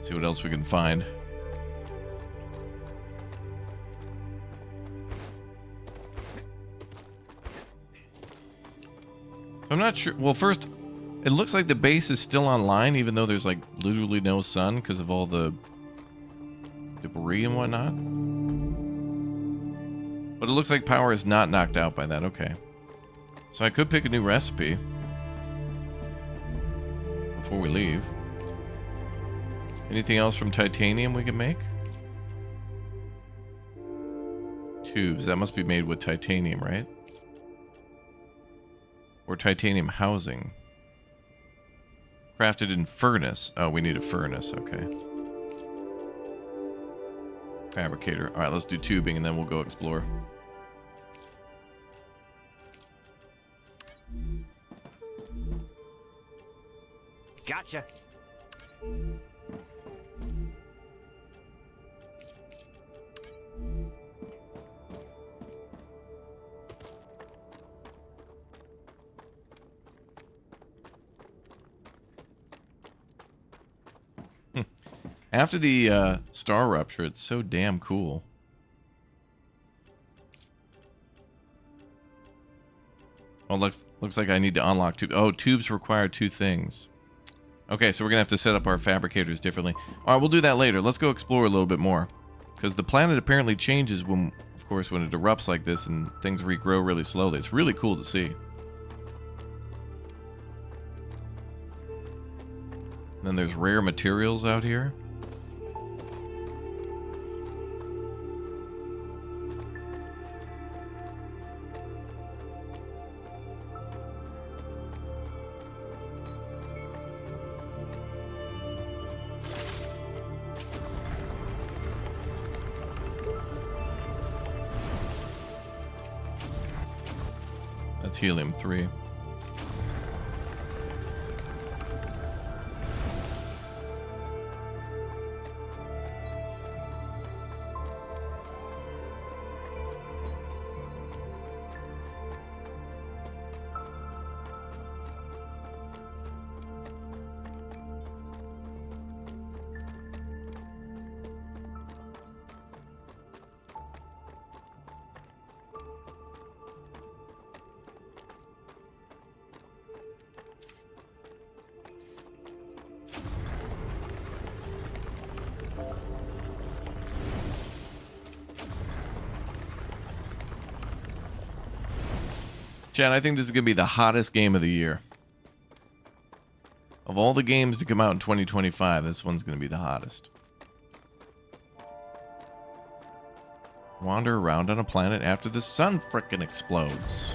See what else we can find. I'm not sure. Well, first, it looks like the base is still online, even though there's like literally no sun because of all the debris and whatnot. But it looks like power is not knocked out by that. Okay. So I could pick a new recipe before we leave. Anything else from titanium we can make? Tubes. That must be made with titanium, right? Or titanium housing. Crafted in furnace. Oh, we need a furnace. Okay. Fabricator. Alright, let's do tubing and then we'll go explore. Gotcha. After the StarRupture, it's so damn cool. Oh, looks like I need to unlock tubes. Oh, tubes require two things. Okay, so we're gonna have to set up our fabricators differently. All right, we'll do that later. Let's go explore a little bit more, because the planet apparently changes when, of course, when it erupts like this and things regrow really slowly. It's really cool to see. And then there's rare materials out here. That's helium-3. Chad, I think this is going to be the hottest game of the year. Of all the games to come out in 2025, this one's going to be the hottest. Wander around on a planet after the sun frickin' explodes.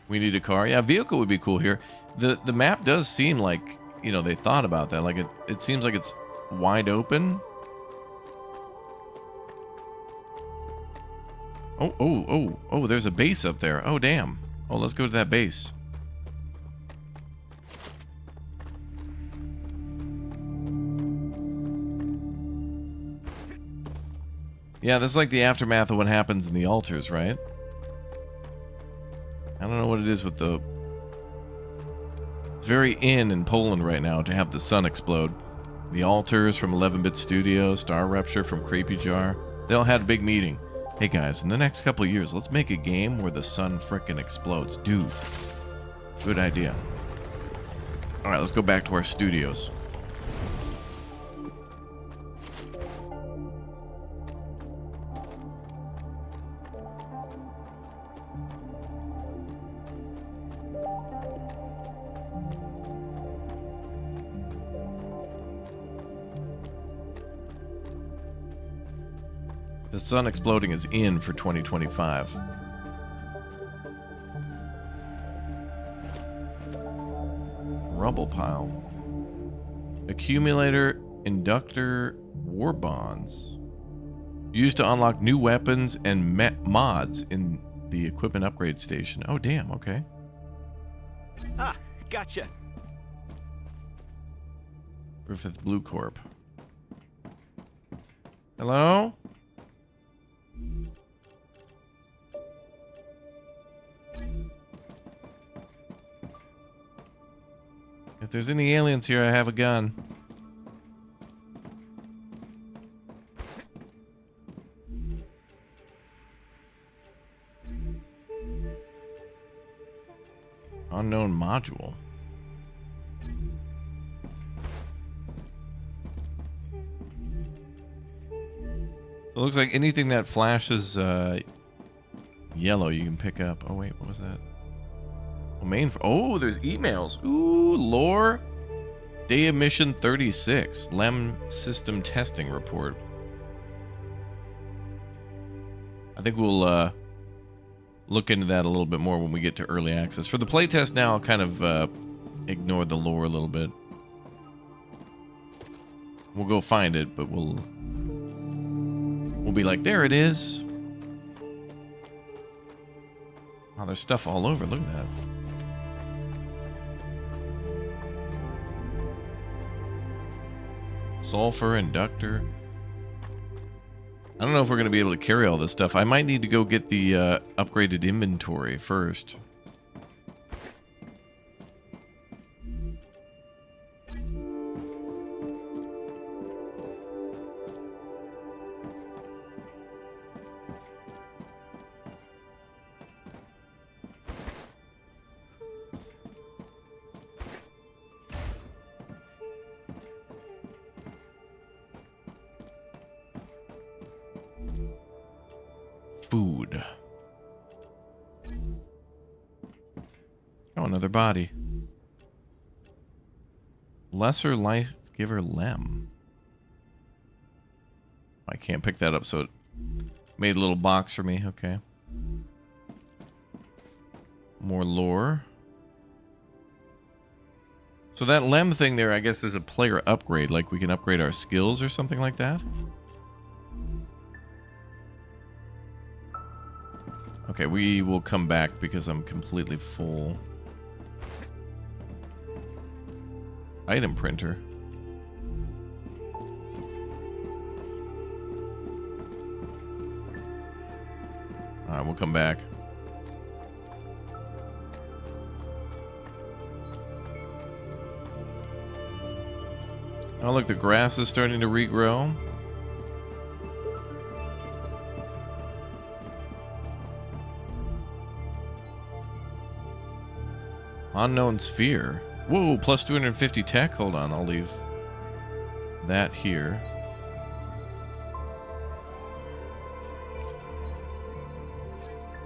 We need a car. Yeah, vehicle would be cool here. The map does seem like, you know, they thought about that. Like it seems like it's wide open. Oh, there's a base up there. Oh, damn. Oh, let's go to that base. Yeah, this is like the aftermath of what happens in the altars, right? I don't know what it is with the... It's very in Poland right now to have the sun explode. The altars from 11-Bit Studios, StarRupture from Creepy Jar, they all had a big meeting. Hey guys, in the next couple of years, let's make a game where the sun frickin' explodes. Dude, good idea. Alright, let's go back to our studios. The sun exploding is in for 2025. Rubble pile. Accumulator, inductor, war bonds. Used to unlock new weapons and mods in the equipment upgrade station. Oh, damn, okay. Ah, gotcha. Griffith Blue Corp. Hello? If there's any aliens here, I have a gun. Unknown module. It looks like anything that flashes yellow you can pick up. Oh wait, what was that? Oh, there's emails. Ooh, lore. Day of mission 36. LEM system testing report. I think we'll look into that a little bit more when we get to early access. For the playtest now, I'll kind of ignore the lore a little bit. We'll go find it, but we'll be like, there it is. Oh, there's stuff all over. Look at that. Sulfur, inductor. I don't know if we're going to be able to carry all this stuff. I might need to go get the upgraded inventory first. Food. Oh, another body. Lesser life giver Lem. I can't pick that up, so it made a little box for me. Okay. More lore. So that Lem thing there, I guess there's a player upgrade. Like we can upgrade our skills or something like that. Okay, we will come back because I'm completely full. Item printer. Alright, we'll come back. Oh, look, the grass is starting to regrow. Unknown sphere. Whoa, plus 250 tech. Hold on, I'll leave that here.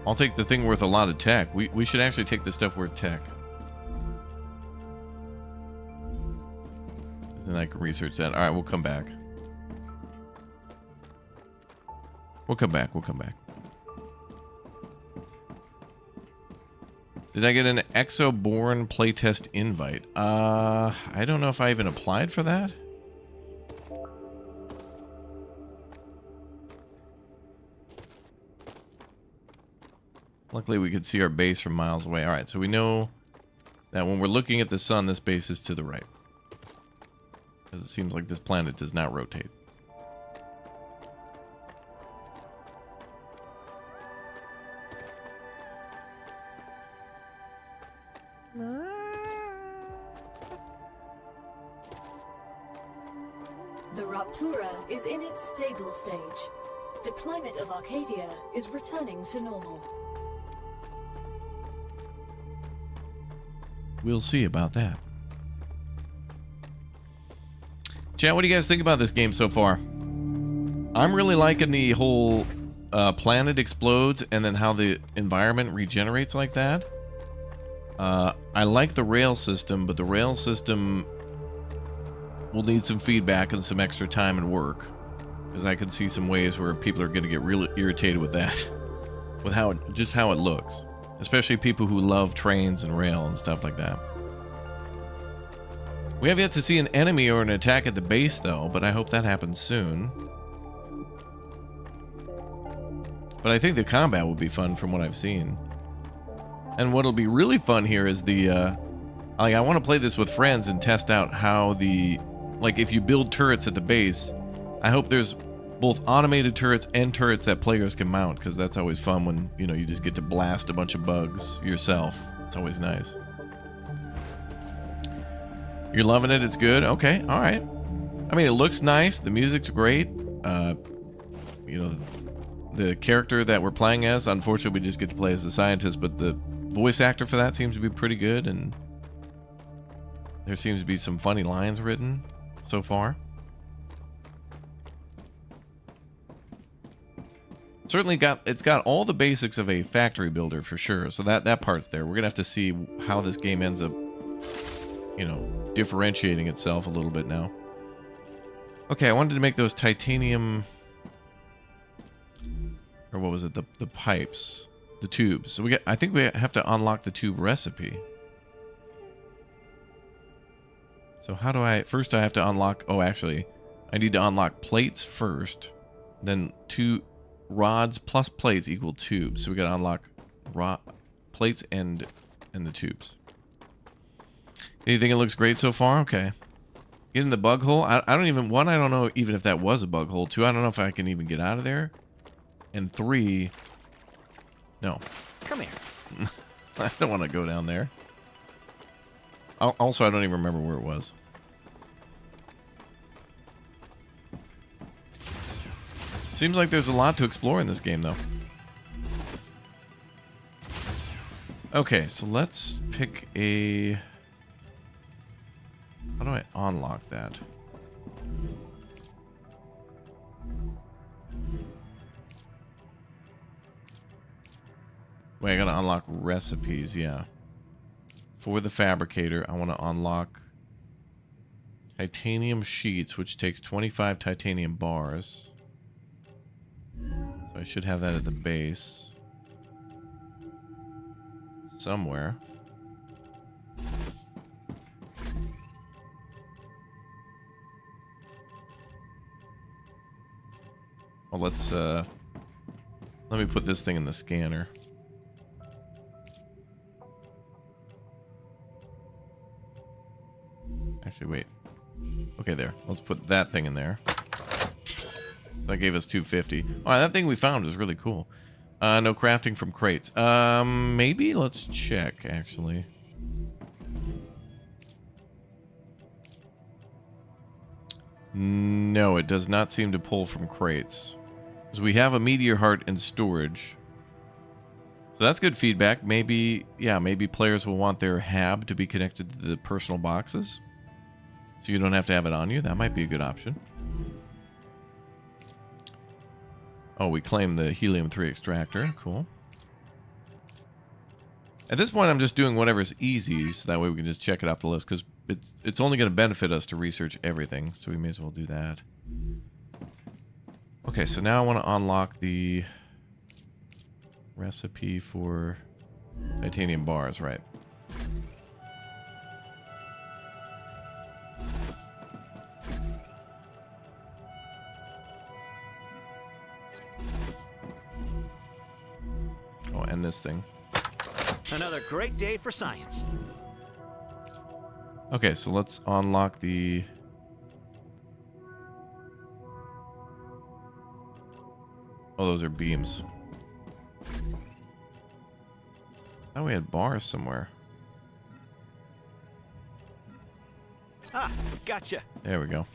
I'll take the thing worth a lot of tech. We should actually take the stuff worth tech. Then I can research that. Alright, we'll come back. We'll come back. Did I get an Exoborn playtest invite? I don't know if I even applied for that. Luckily, we could see our base from miles away. All right, so we know that when we're looking at the sun, this base is to the right. Because it seems like this planet does not rotate. The Ruptura is in its stable stage. The climate of Arcadia is returning to normal. We'll see about that. Chat, what do you guys think about this game so far? I'm really liking the whole planet explodes and then how the environment regenerates like that. I like the rail system, but the rail system will need some feedback and some extra time and work. Because I can see some ways where people are going to get really irritated with that. With how just how it looks. Especially people who love trains and rail and stuff like that. We have yet to see an enemy or an attack at the base though, but I hope that happens soon. But I think the combat will be fun from what I've seen. And what'll be really fun here is the, like, I want to play this with friends and test out how the, like, if you build turrets at the base, I hope there's both automated turrets and turrets that players can mount, because that's always fun when, you know, you just get to blast a bunch of bugs yourself. It's always nice. You're loving it? It's good? Okay, alright. I mean, it looks nice. The music's great. You know, the character that we're playing as, unfortunately, we just get to play as the scientist, but the voice actor for that seems to be pretty good, and there seems to be some funny lines written so far. Certainly it's got all the basics of a factory builder for sure, so that part's there. We're gonna have to see how this game ends up, you know, differentiating itself a little bit now. Okay, I wanted to make those titanium, or what was it, the pipes, the tubes. So I think we have to unlock the tube recipe. So how do I, first I have to unlock, oh actually, I need to unlock plates first, then two rods plus plates equal tubes. So we gotta unlock plates and the tubes. Anything that looks great so far? Okay. Get in the bug hole. I don't even, one, I don't know even if that was a bug hole. Two, I don't know if I can even get out of there. And three, no. Come here. I don't want to go down there. Also, I don't even remember where it was. Seems like there's a lot to explore in this game, though. Okay, so let's pick a... How do I unlock that? Wait, I gotta unlock recipes, yeah. For the fabricator, I want to unlock titanium sheets, which takes 25 titanium bars. So I should have that at the base. Somewhere. Well, let's, let me put this thing in the scanner. Actually, wait. Okay, there. Let's put that thing in there. That gave us 250. Oh, that thing we found was really cool. No crafting from crates. Maybe? Let's check, actually. No, it does not seem to pull from crates. Because we have a meteor heart in storage. So that's good feedback. Maybe, yeah, maybe players will want their hab to be connected to the personal boxes. So you don't have to have it on you. That might be a good option. Oh, we claim the helium-3 extractor. Cool. At this point, I'm just doing whatever's easy, so that way we can just check it off the list, because it's only going to benefit us to research everything, so we may as well do that. Okay, so now I want to unlock the recipe for Titanium bars, right. Oh, and this thing. Another great day for science. Okay, so let's unlock the... Oh, those are beams. Oh, we had bars somewhere. Ah, gotcha. There we go.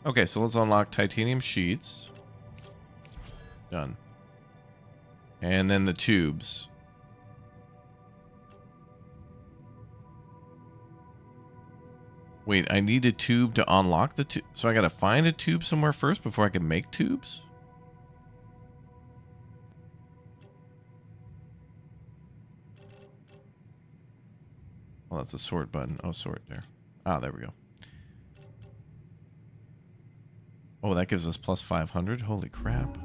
Okay, so let's unlock titanium sheets. Done. And then the tubes. Wait, I need a tube to unlock the tube. So I gotta find a tube somewhere first before I can make tubes? Well, that's a sort button. Oh, sort there. Ah, there we go. Oh, that gives us plus 500. Holy crap.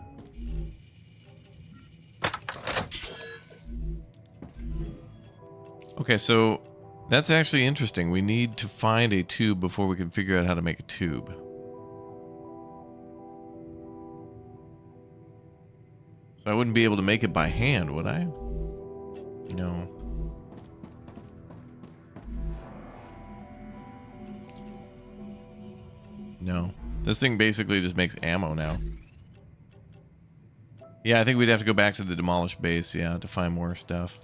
Okay, so that's actually interesting. We need to find a tube before we can figure out how to make a tube. So I wouldn't be able to make it by hand, would I? No. No. This thing basically just makes ammo now. Yeah, I think we'd have to go back to the demolished base, yeah, to find more stuff.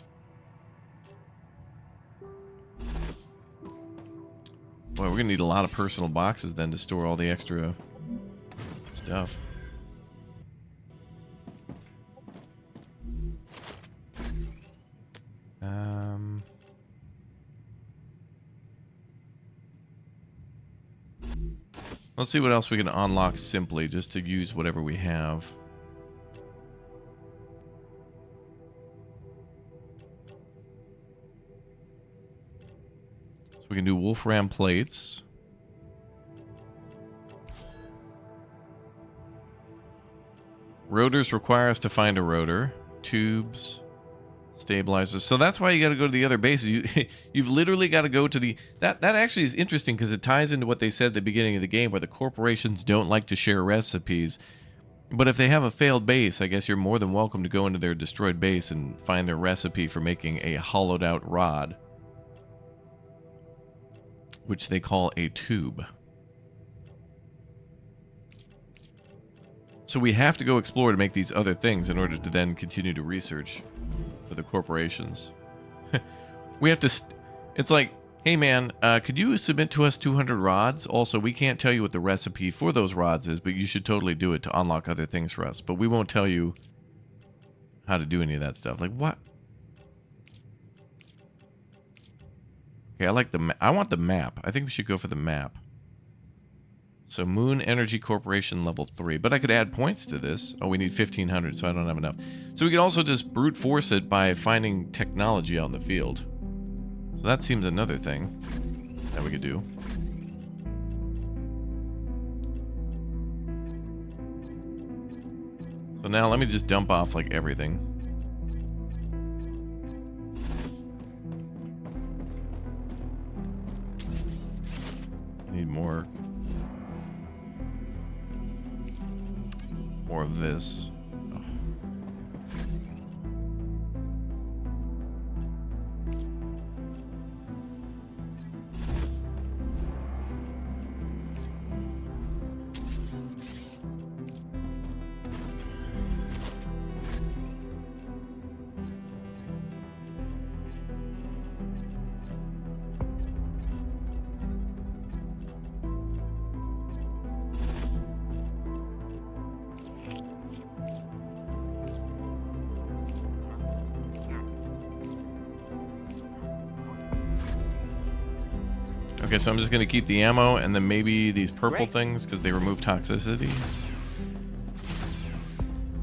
Boy, we're gonna need a lot of personal boxes then to store all the extra stuff. Let's see what else we can unlock simply, just to use whatever we have. So we can do Wolfram plates. Rotors require us to find a rotor. Tubes. Stabilizers. So that's why you got to go to the other bases. You've literally got to go to the... That actually is interesting because it ties into what they said at the beginning of the game where the corporations don't like to share recipes. But if they have a failed base, I guess you're more than welcome to go into their destroyed base and find their recipe for making a hollowed out rod. Which they call a tube. So we have to go explore to make these other things in order to then continue to research for the corporations. We have to... It's like, hey man, could you submit to us 200 rods? Also, we can't tell you what the recipe for those rods is, but you should totally do it to unlock other things for us. But we won't tell you how to do any of that stuff. Like, what? Okay, I like the I want the map. I think we should go for the map. So Moon Energy Corporation level 3. But I could add points to this. Oh, we need 1,500, so I don't have enough. So we could also just brute force it by finding technology out in the field. So that seems another thing that we could do. So now let me just dump off like everything. Need more of this. Oh. Okay, so I'm just going to keep the ammo and then maybe these purple things because they remove toxicity.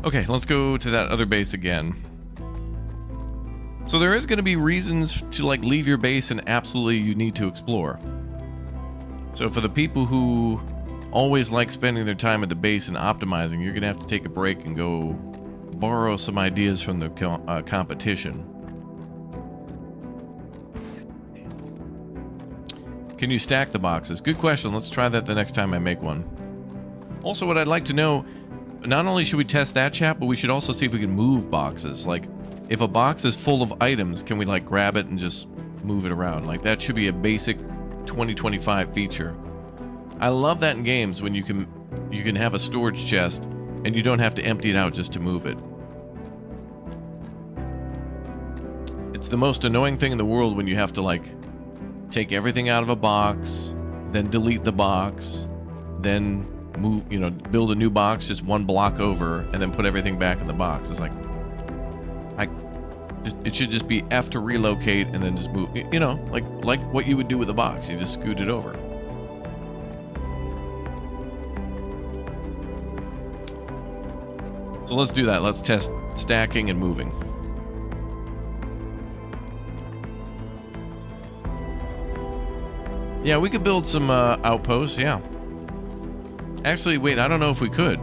Okay, let's go to that other base again. So there is going to be reasons to like leave your base and absolutely you need to explore. So for the people who always like spending their time at the base and optimizing, you're going to have to take a break and go borrow some ideas from the competition. Can you stack the boxes? Good question. Let's try that the next time I make one. Also, what I'd like to know, not only should we test that, chat, but we should also see if we can move boxes. Like, if a box is full of items, can we, like, grab it and just move it around? Like, that should be a basic 2025 feature. I love that in games when you can have a storage chest and you don't have to empty it out just to move it. It's the most annoying thing in the world when you have to, like, take everything out of a box, then delete the box, then move, you know, build a new box just one block over, and then put everything back in the box. It's like, it should just be F to relocate and then just move, you know, like what you would do with a box. You just scoot it over. So let's do that. Let's test stacking and moving. Yeah, we could build some outposts, yeah. Actually, wait, I don't know if we could.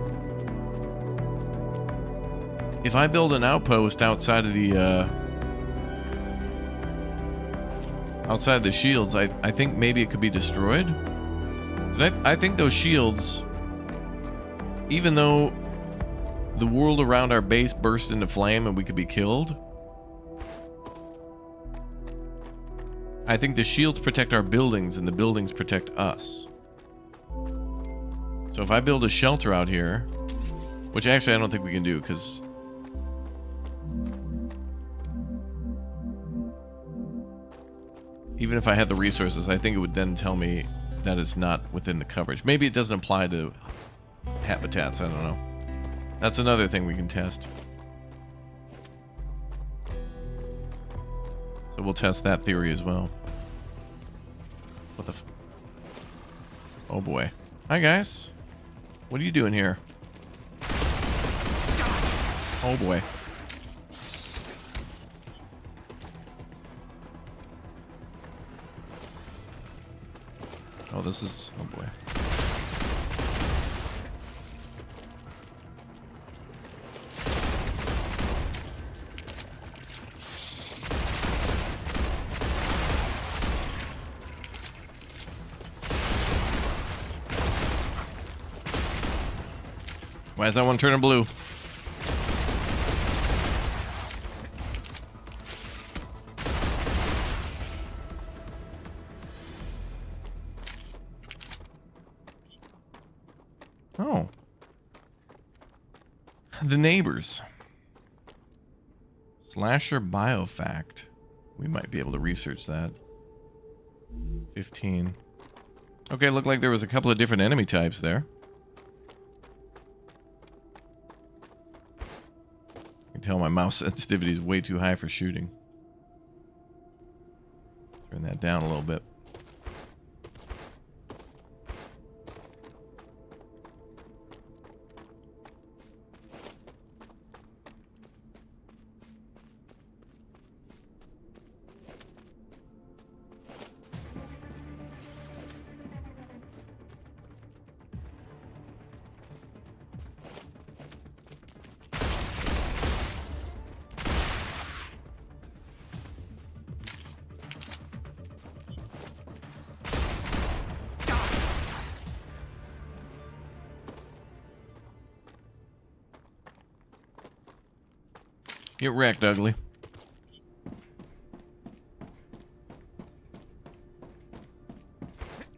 If I build an outpost outside of the shields, I think maybe it could be destroyed. 'Cause I think those shields, even though the world around our base burst into flame and we could be killed, I think the shields protect our buildings and the buildings protect us. So if I build a shelter out here, which actually I don't think we can do because even if I had the resources, I think it would then tell me that it's not within the coverage. Maybe it doesn't apply to habitats, I don't know. That's another thing we can test. So we'll test that theory as well. What the oh boy. Hi guys. What are you doing here? Oh boy. Oh, this is... oh boy. Why is that one turning blue? Oh. The neighbors. Slasher biofact. We might be able to research that. 15. Okay, looked like there was a couple of different enemy types there. I can tell my mouse sensitivity is way too high for shooting. Turn that down a little bit. Get wrecked, ugly.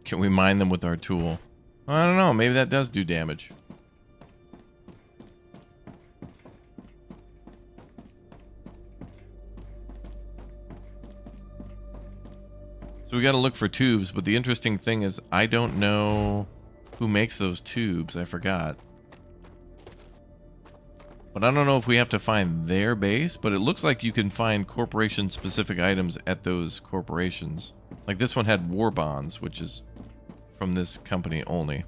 Can we mine them with our tool? I don't know. Maybe that does do damage. So we got to look for tubes, but the interesting thing is I don't know who makes those tubes. I forgot. But I don't know if we have to find their base, but it looks like you can find corporation-specific items at those corporations. Like this one had war bonds, which is from this company only.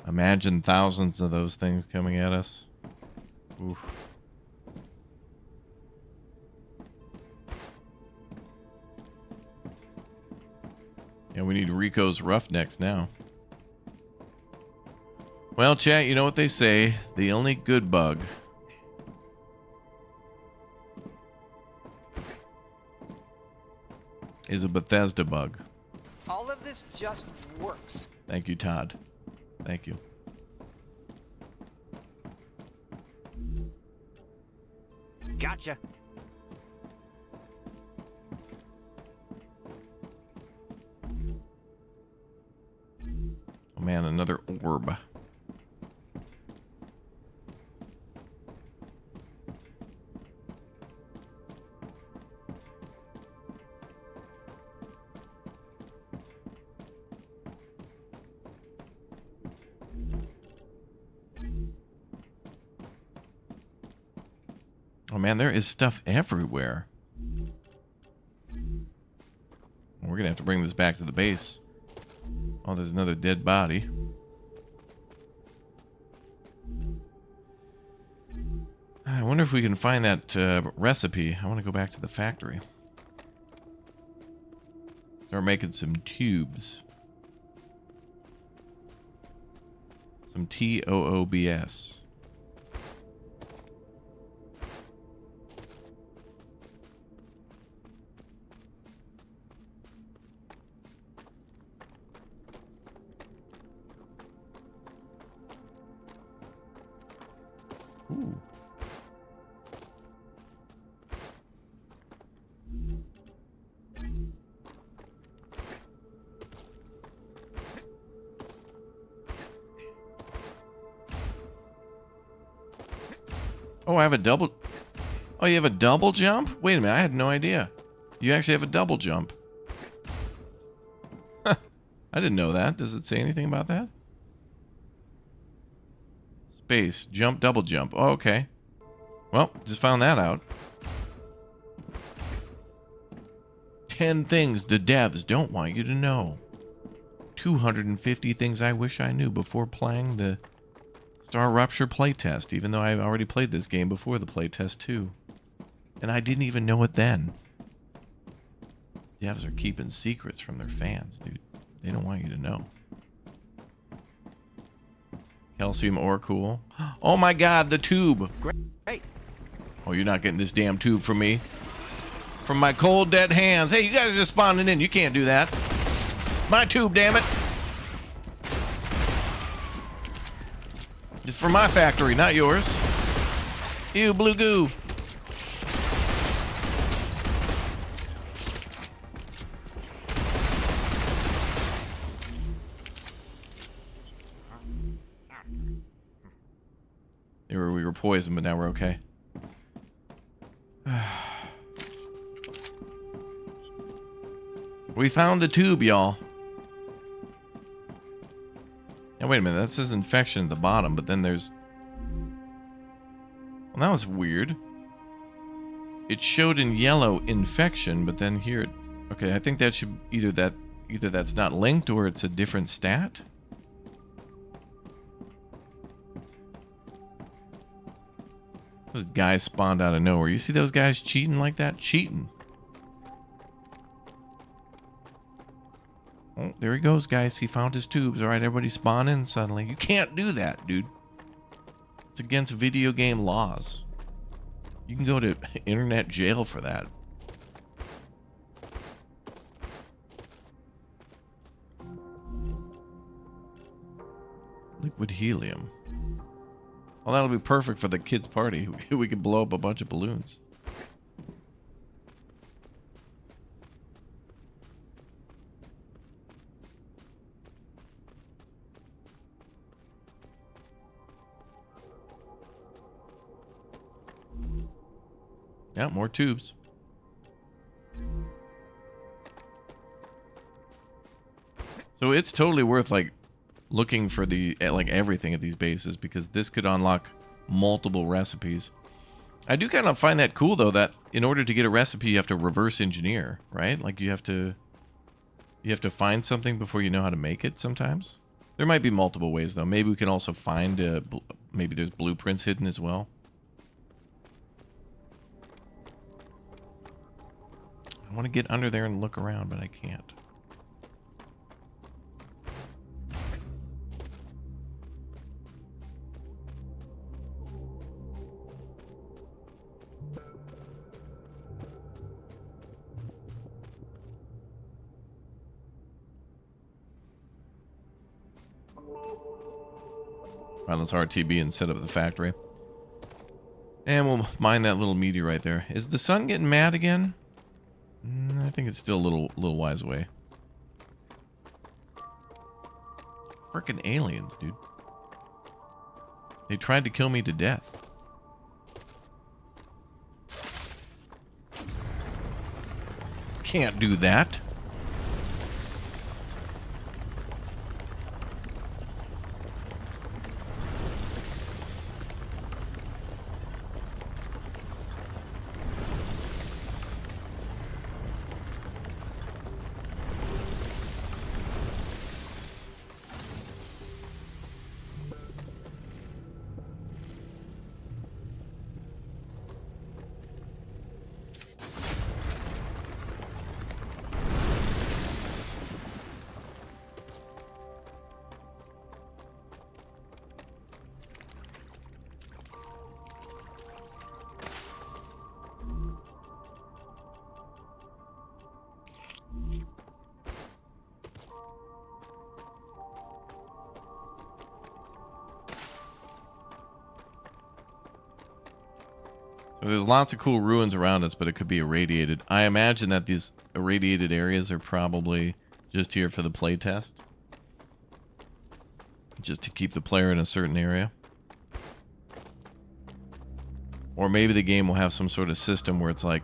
Imagine thousands of those things coming at us. Oof. Yeah, we need Rico's Roughnecks now. Well, chat, you know what they say. The only good bug is a Bethesda bug. All of this just works. Thank you, Todd. Thank you. Gotcha. Oh man, another orb. Oh man, there is stuff everywhere. We're gonna have to bring this back to the base. Oh, there's another dead body. I wonder if we can find that recipe. I want to go back to the factory. Start making some tubes. Some TOOBS. Ooh. Oh, I have a double... Oh, you have a double jump? Wait a minute, I had no idea. You actually have a double jump. I didn't know that. Does it say anything about that? Space, jump, double jump. Oh, okay. Well, just found that out. 10 things the devs don't want you to know. 250 things I wish I knew before playing the StarRupture playtest, even though I already played this game before the playtest too. And I didn't even know it then. Devs are keeping secrets from their fans, dude. They don't want you to know. Calcium ore, cool. Oh my god, the tube. Great. Oh, you're not getting this damn tube from me. From my cold, dead hands. Hey, you guys are just spawning in. You can't do that. My tube, damn it. It's for my factory, not yours. Ew, blue goo. We were poisoned, but now we're okay. We found the tube, y'all. Now, wait a minute. That says infection at the bottom, but then there's... Well, that was weird. It showed in yellow infection, but then here... Okay, I think that should... Either that's not linked or it's a different stat. Those guys spawned out of nowhere. You see those guys cheating like that? Cheating. Oh, there he goes, guys. He found his tubes. All right, everybody spawn in suddenly. You can't do that, dude. It's against video game laws. You can go to internet jail for that. Liquid helium. Well, that'll be perfect for the kids' party. We could blow up a bunch of balloons. Yeah, more tubes. So it's totally worth, like, looking for the everything at these bases, because this could unlock multiple recipes. I do kind of find that cool, though, that in order to get a recipe you have to reverse engineer, right? Like you have to find something before you know how to make it sometimes. There might be multiple ways, though. Maybe we can also find, maybe there's blueprints hidden as well. I want to get under there and look around, but I can't. All right, let's RTB and set up the factory. And we'll mine that little meteorite there. Is the sun getting mad again? I think it's still a little wise away. Frickin' aliens, dude. They tried to kill me to death. Can't do that. So there's lots of cool ruins around us, but it could be irradiated. I imagine that these irradiated areas are probably just here for the playtest. Just to keep the player in a certain area. Or maybe the game will have some sort of system where it's like,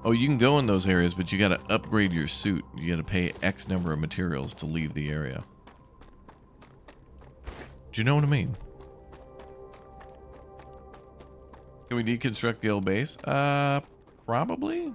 oh, you can go in those areas, but you gotta upgrade your suit. You gotta pay X number of materials to leave the area. Do you know what I mean? Can we deconstruct the old base? Probably.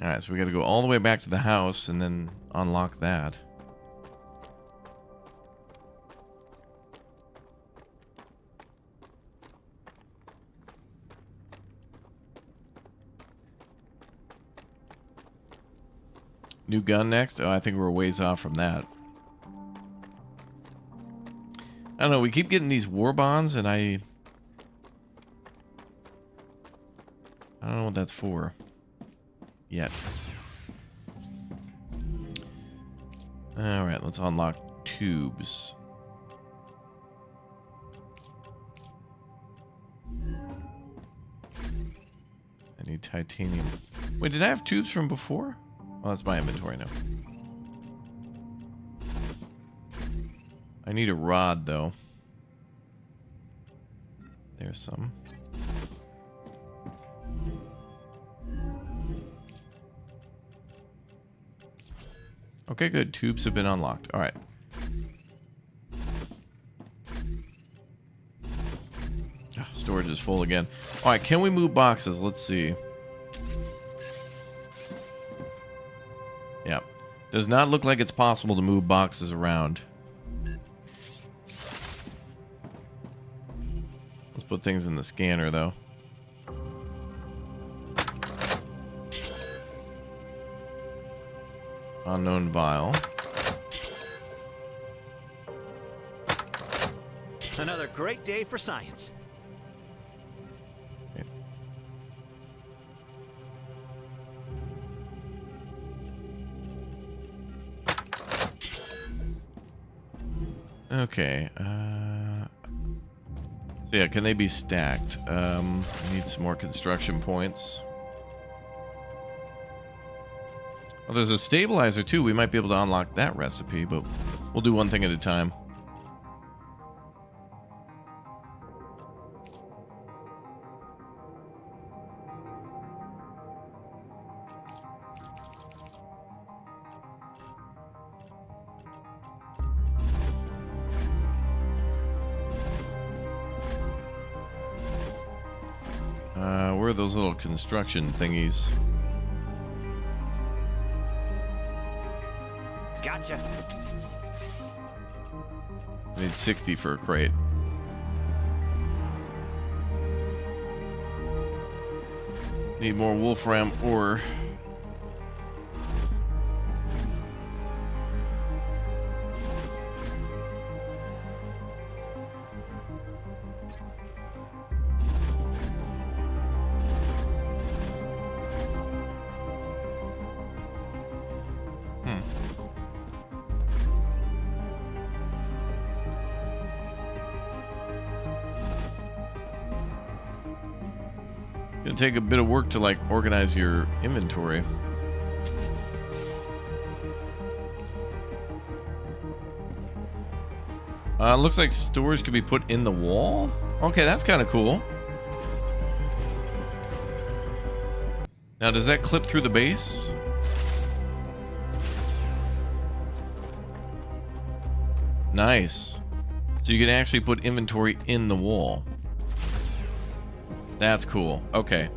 Alright, so we gotta go all the way back to the house and then unlock that. New gun next? Oh, I think we're ways off from that. I don't know, we keep getting these war bonds and I don't know what that's for. Yet. Alright, let's unlock tubes. I need titanium. Wait, did I have tubes from before? Oh, that's my inventory now. I need a rod, though. There's some. Okay, good. Tubes have been unlocked. All right. Oh, storage is full again. All right, can we move boxes? Let's see. Yeah. Does not look like it's possible to move boxes around. Let's put things in the scanner, though. Unknown vial. Another great day for science. Okay. Okay. So yeah, can they be stacked? I need some more construction points. Well, there's a stabilizer too. We might be able to unlock that recipe, but we'll do one thing at a time. Where are those little construction thingies? Gotcha. I need 60 for a crate. Need more wolfram ore. It'll take a bit of work to like organize your inventory. Looks like storage could be put in the wall. Okay, that's kind of cool. Now, does that clip through the base? Nice. So you can actually put inventory in the wall. That's cool. Okay.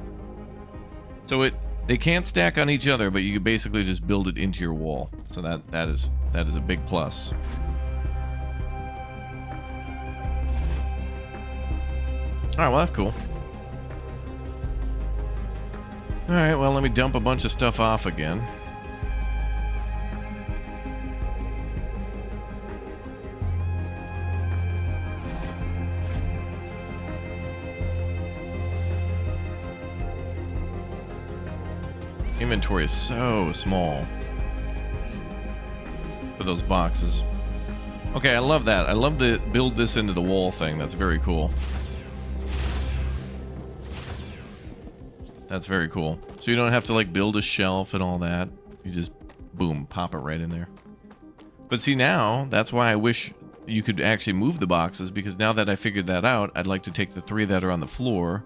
So they can't stack on each other, but you can basically just build it into your wall. So that is a big plus. All right, well that's cool. All right, well let me dump a bunch of stuff off again. Inventory is so small for those boxes. Okay, I love that. I love the build this into the wall thing. That's very cool. That's very cool. So you don't have to like build a shelf and all that. You just boom, pop it right in there. But see now, that's why I wish you could actually move the boxes, because now that I figured that out, I'd like to take the 3 that are on the floor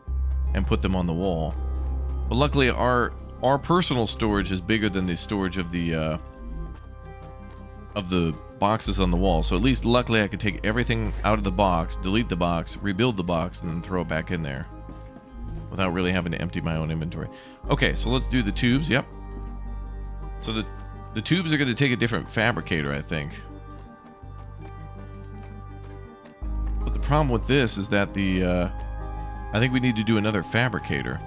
and put them on the wall. But luckily our personal storage is bigger than the storage of the boxes on the wall. So at least luckily I could take everything out of the box, delete the box, rebuild the box, and then throw it back in there without really having to empty my own inventory. Okay, so let's do the tubes. Yep. So the tubes are going to take a different fabricator, I think. But the problem with this is that I think we need to do another fabricator.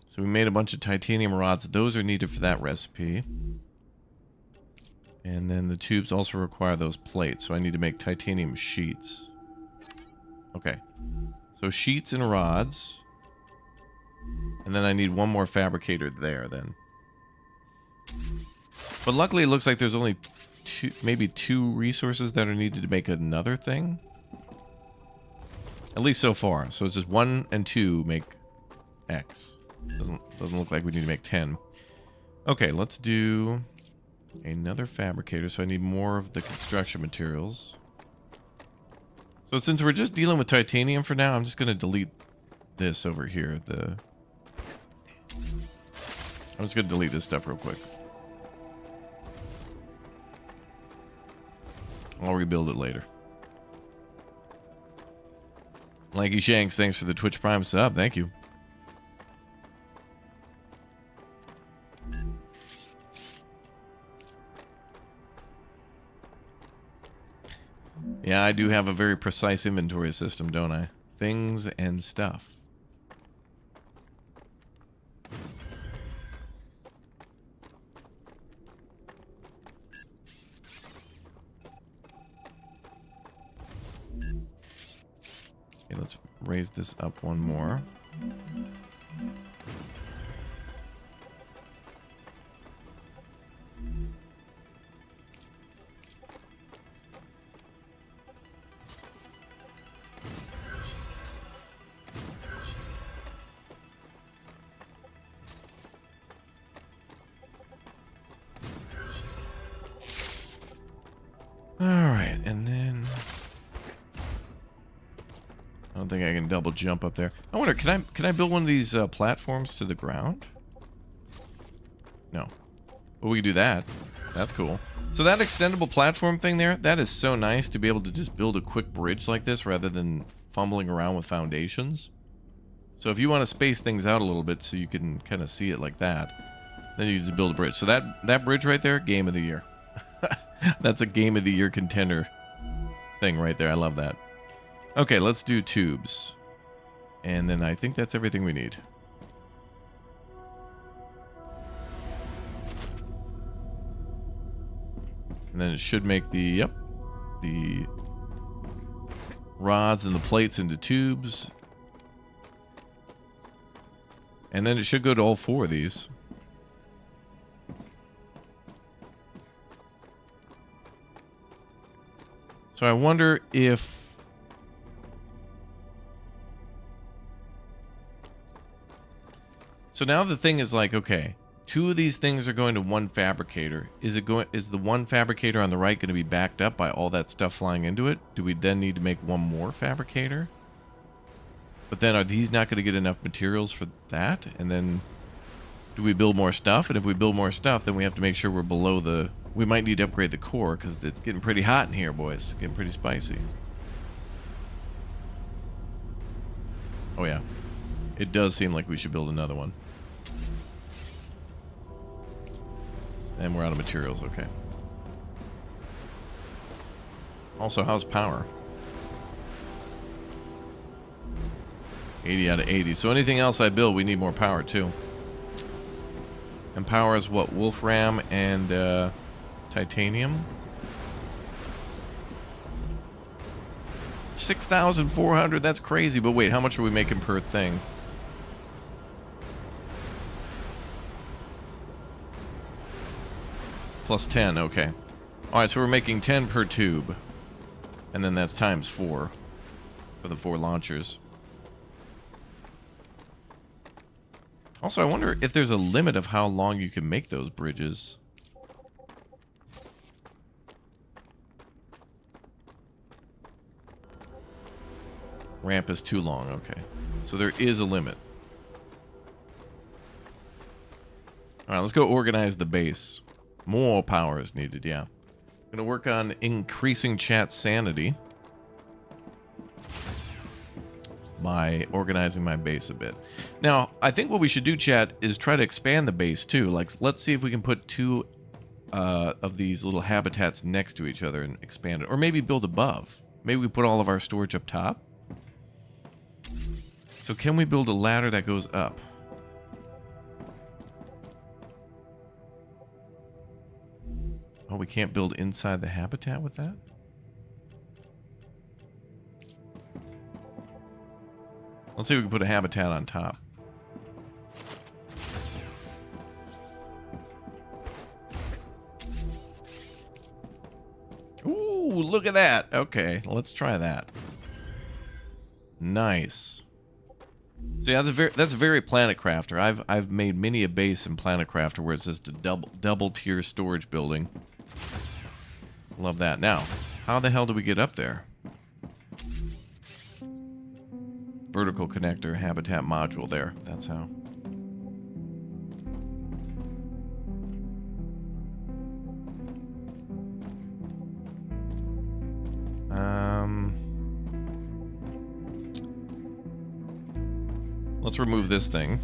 So we made a bunch of titanium rods. Those are needed for that recipe. And then the tubes also require those plates. So I need to make titanium sheets. Okay. So sheets and rods. And then I need one more fabricator there then. But luckily it looks like there's only maybe 2 resources that are needed to make another thing. At least so far. So it's just 1 and 2 make X. Doesn't look like we need to make 10. Okay, let's do another fabricator. So I need more of the construction materials. So since we're just dealing with titanium for now, I'm just going to delete this over here. I'm just going to delete this stuff real quick. I'll rebuild it later. Lanky Shanks, thanks for the Twitch Prime sub. Thank you. Yeah, I do have a very precise inventory system, don't I? Things and stuff. Okay, let's raise this up one more. Alright, and then... I don't think I can double jump up there. I wonder, can I build one of these platforms to the ground? No. Well, we can do that. That's cool. So that extendable platform thing there, that is so nice to be able to just build a quick bridge like this rather than fumbling around with foundations. So if you want to space things out a little bit so you can kind of see it like that, then you just build a bridge. So that bridge right there, game of the year. That's a game of the year contender thing right there. I love that. Okay, let's do tubes. And then I think that's everything we need. And then it should make the rods and the plates into tubes. And then it should go to all 4 of these. So I wonder if... So now the thing is like, okay, 2 of these things are going to one fabricator. Is the one fabricator on the right going to be backed up by all that stuff flying into it? Do we then need to make one more fabricator? But then are these not going to get enough materials for that? And then do we build more stuff? And if we build more stuff, then we have to make sure we're below the... We might need to upgrade the core because it's getting pretty hot in here, boys. It's getting pretty spicy. Oh yeah. It does seem like we should build another one. And we're out of materials, okay. Also, how's power? 80 out of 80. So anything else I build, we need more power too. And power is what? Wolfram and titanium? 6,400, that's crazy. But wait, how much are we making per thing? Plus 10, okay. Alright, so we're making 10 per tube. And then that's times 4 for the 4 launchers. Also, I wonder if there's a limit of how long you can make those bridges. Ramp is too long, okay. So there is a limit. Alright, let's go organize the base. More power is needed, yeah. I'm gonna work on increasing chat sanity by organizing my base a bit. Now, I think what we should do, chat, is try to expand the base too. Like, let's see if we can put 2 of these little habitats next to each other and expand it. Or maybe build above. Maybe we put all of our storage up top. So can we build a ladder that goes up? Oh, we can't build inside the habitat with that? Let's see if we can put a habitat on top. Ooh, look at that. Okay, let's try that. Nice. So yeah, that's very Planet Crafter. I've made many a base in Planet Crafter where it's just a double tier storage building. Love that. Now, how the hell do we get up there? Vertical connector, habitat module there. That's how. Let's remove this thing.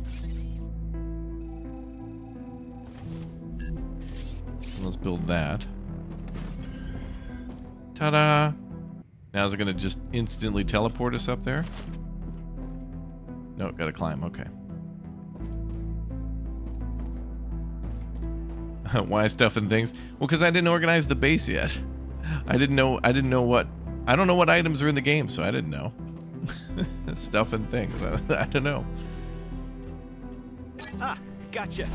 Let's build that. Ta-da! Now is it going to just instantly teleport us up there? No, gotta climb, okay. Why stuffing things? Well, because I didn't organize the base yet. I don't know what items are in the game, so I didn't know. Stuff and things. I don't know. Ah, gotcha.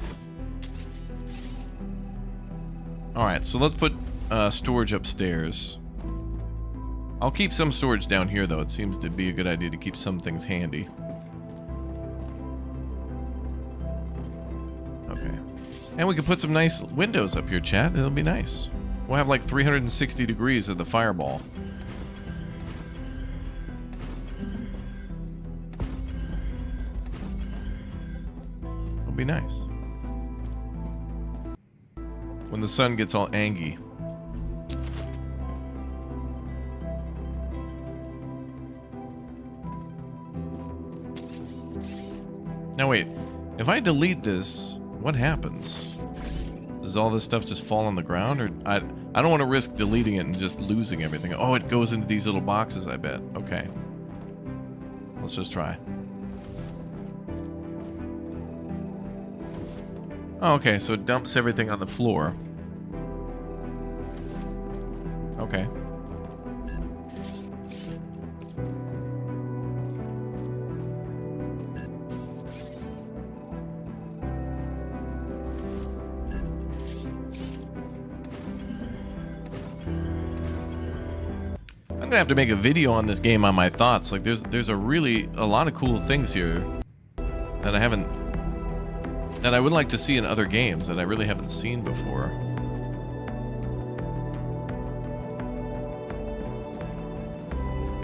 Alright, so let's put storage upstairs. I'll keep some storage down here, though. It seems to be a good idea to keep some things handy. Okay. And we can put some nice windows up here, chat. It'll be nice. We'll have like 360 degrees of the fireball. It'll be nice. When the sun gets all angry. Now wait, if I delete this, what happens? Does all this stuff just fall on the ground? Or I don't want to risk deleting it and just losing everything. Oh, it goes into these little boxes, I bet. Okay. Let's just try. Oh, okay, so it dumps everything on the floor. Okay. I'm gonna have to make a video on this game on my thoughts. Like, there's a lot of cool things here that I would like to see in other games that I really haven't seen before.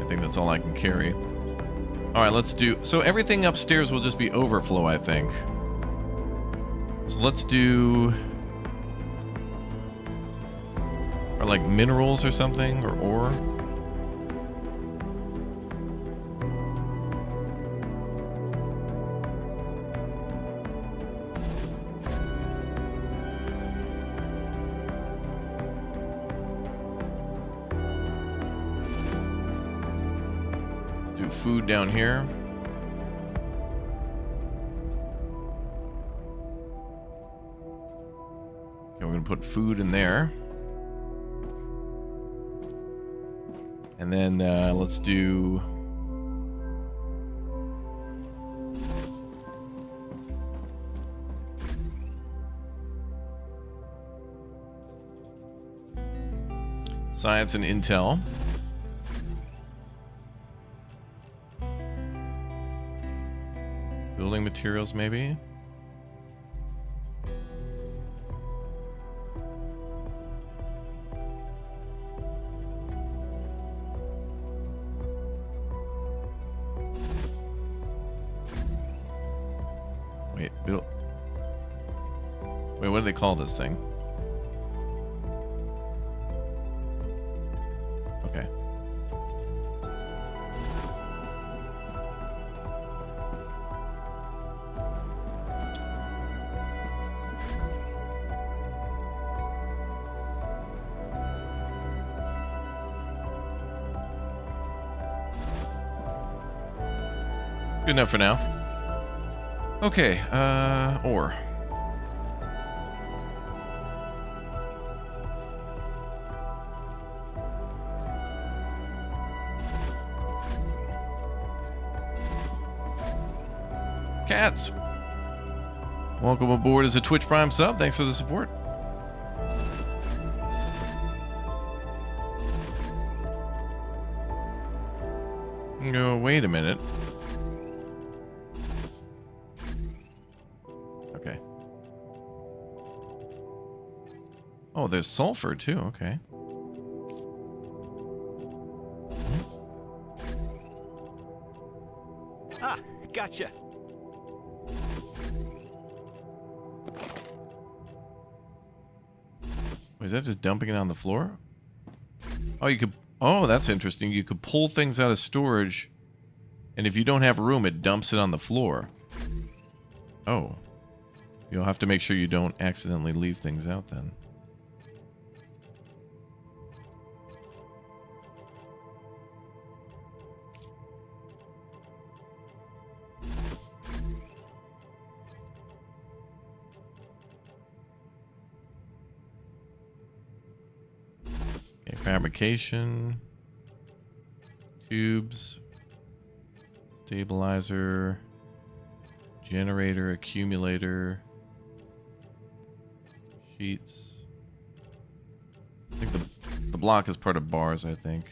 I think that's all I can carry. All right, let's do. So everything upstairs will just be overflow, I think. So let's do, or like minerals or something, or ore. Food down here. Okay, we're gonna put food in there. And then let's do science and intel. Building materials, maybe? Wait, build. Wait, what do they call this thing? Okay. Good enough for now. Okay, ore. Cats. Welcome aboard as a Twitch Prime sub. Thanks for the support. No, wait a minute. Okay. Oh, there's sulfur too. Okay. Ah, gotcha. Is that just dumping it on the floor? Oh, you could. Oh, that's interesting. You could pull things out of storage, and if you don't have room, it dumps it on the floor. Oh. You'll have to make sure you don't accidentally leave things out then. Okay, fabrication. Tubes. Stabilizer, generator, accumulator, sheets. I think the block is part of bars, I think.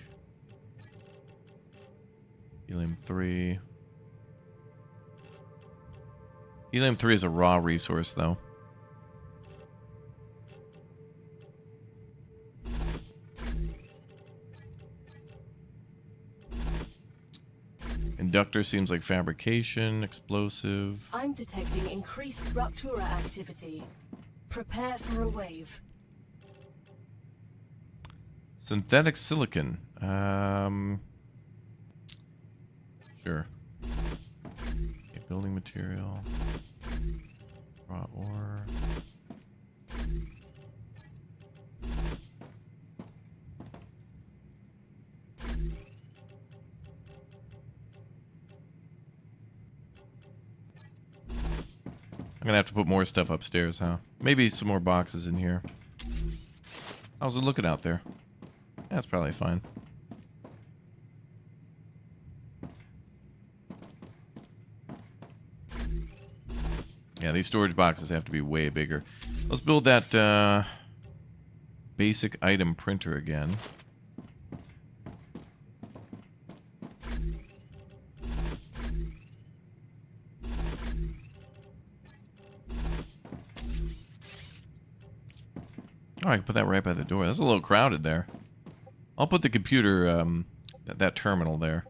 Helium-3. Helium-3 is a raw resource, though. Inductor seems like fabrication, explosive. I'm detecting increased rupture activity. Prepare for a wave. Synthetic silicon. Sure. Okay, building material. Raw ore. I'm gonna have to put more stuff upstairs, huh? Maybe some more boxes in here. How's it looking out there? That's probably fine. Yeah, these storage boxes have to be way bigger. Let's build that basic item printer again. Oh, I can put that right by the door. That's a little crowded there. I'll put the computer, that terminal there.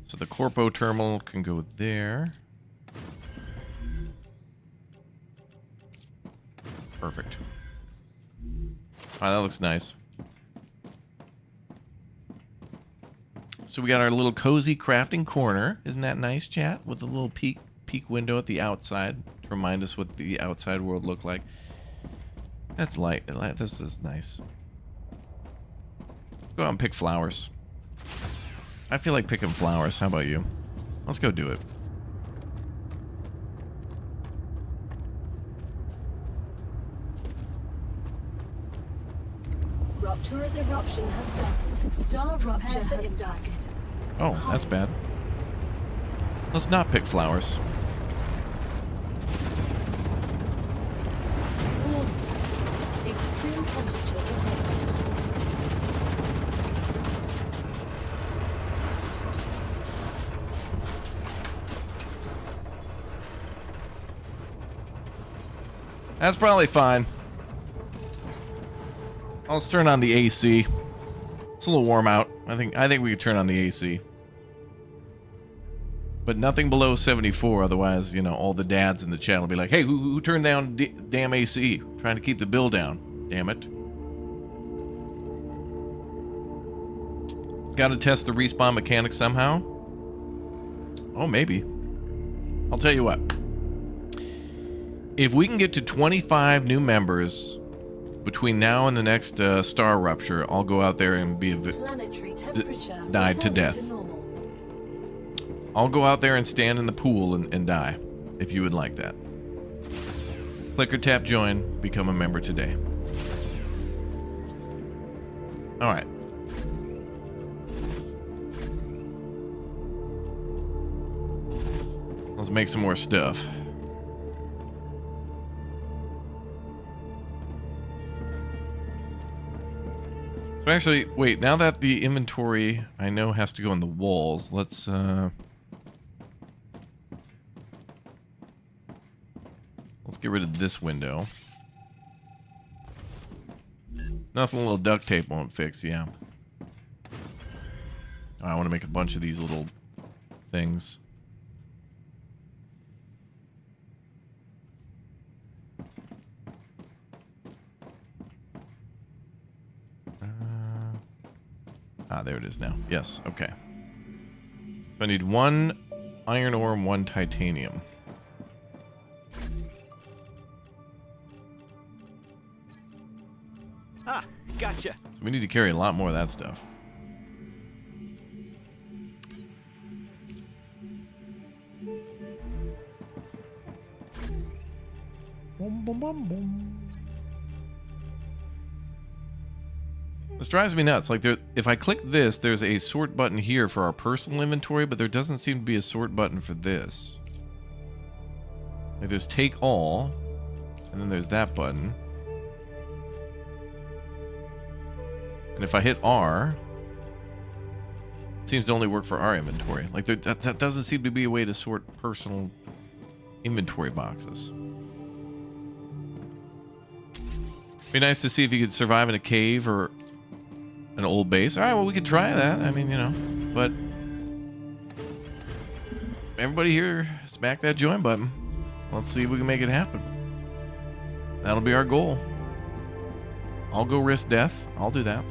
So the Corpo terminal can go there. Perfect. Alright, that looks nice. So we got our little cozy crafting corner. Isn't that nice, chat? With a little peek window at the outside to remind us what the outside world looked like. That's light. This is nice. Let's go out and pick flowers. I feel like picking flowers. How about you? Let's go do it. Rupture's eruption has started. StarRupture has started. Oh, that's bad. Let's not pick flowers. Warning. Extreme temperature detected. That's probably fine. Let's turn on the AC. It's a little warm out. I think we could turn on the AC. But nothing below 74, otherwise, you know, all the dads in the chat will be like, hey, who turned down damn AC? Trying to keep the bill down. Damn it. Gotta test the respawn mechanics somehow? Oh, maybe. I'll tell you what. If we can get to 25 new members between now and the next StarRupture, I'll go out there and be died to death. I'll go out there and stand in the pool and die, if you would like that. Click or tap join, become a member today. Alright. Let's make some more stuff. So actually, wait, now that the inventory I know has to go on the walls, let's get rid of this window. Nothing a little duct tape won't fix, yeah. Oh, I want to make a bunch of these little things. There it is now. Yes, okay. So I need 1 iron ore and 1 titanium. Ah, gotcha. So we need to carry a lot more of that stuff. Boom, boom, boom, boom. This drives me nuts. Like, if I click this, there's a sort button here for our personal inventory, but there doesn't seem to be a sort button for this. Like, there's take all, and then there's that button. And if I hit R, it seems to only work for our inventory. Like, that doesn't seem to be a way to sort personal inventory boxes. Be nice to see if you could survive in a cave or an old base. All right, well, we could try that. I mean, you know, but everybody here, smack that join button. Let's see if we can make it happen. That'll be our goal. I'll go risk death. I'll do that.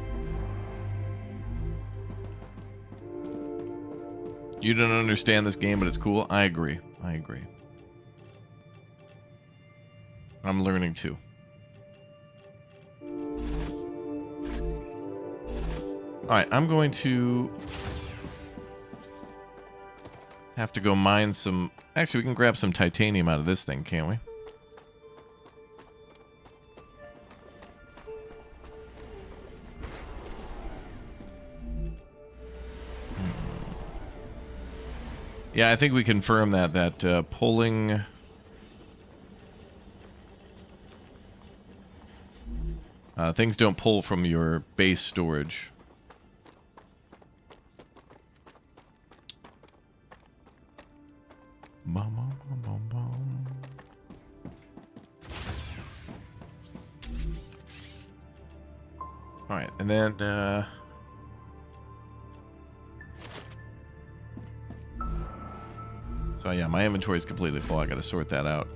You don't understand this game, but it's cool. I agree. I agree. I'm learning too. Alright, I'm going to have to go mine some... Actually, we can grab some titanium out of this thing, can't we? Yeah, I think we confirmed that pulling... things don't pull from your base storage. Bum, bum, bum, bum, bum. All right, and then so yeah, my inventory is completely full. I got to sort that out.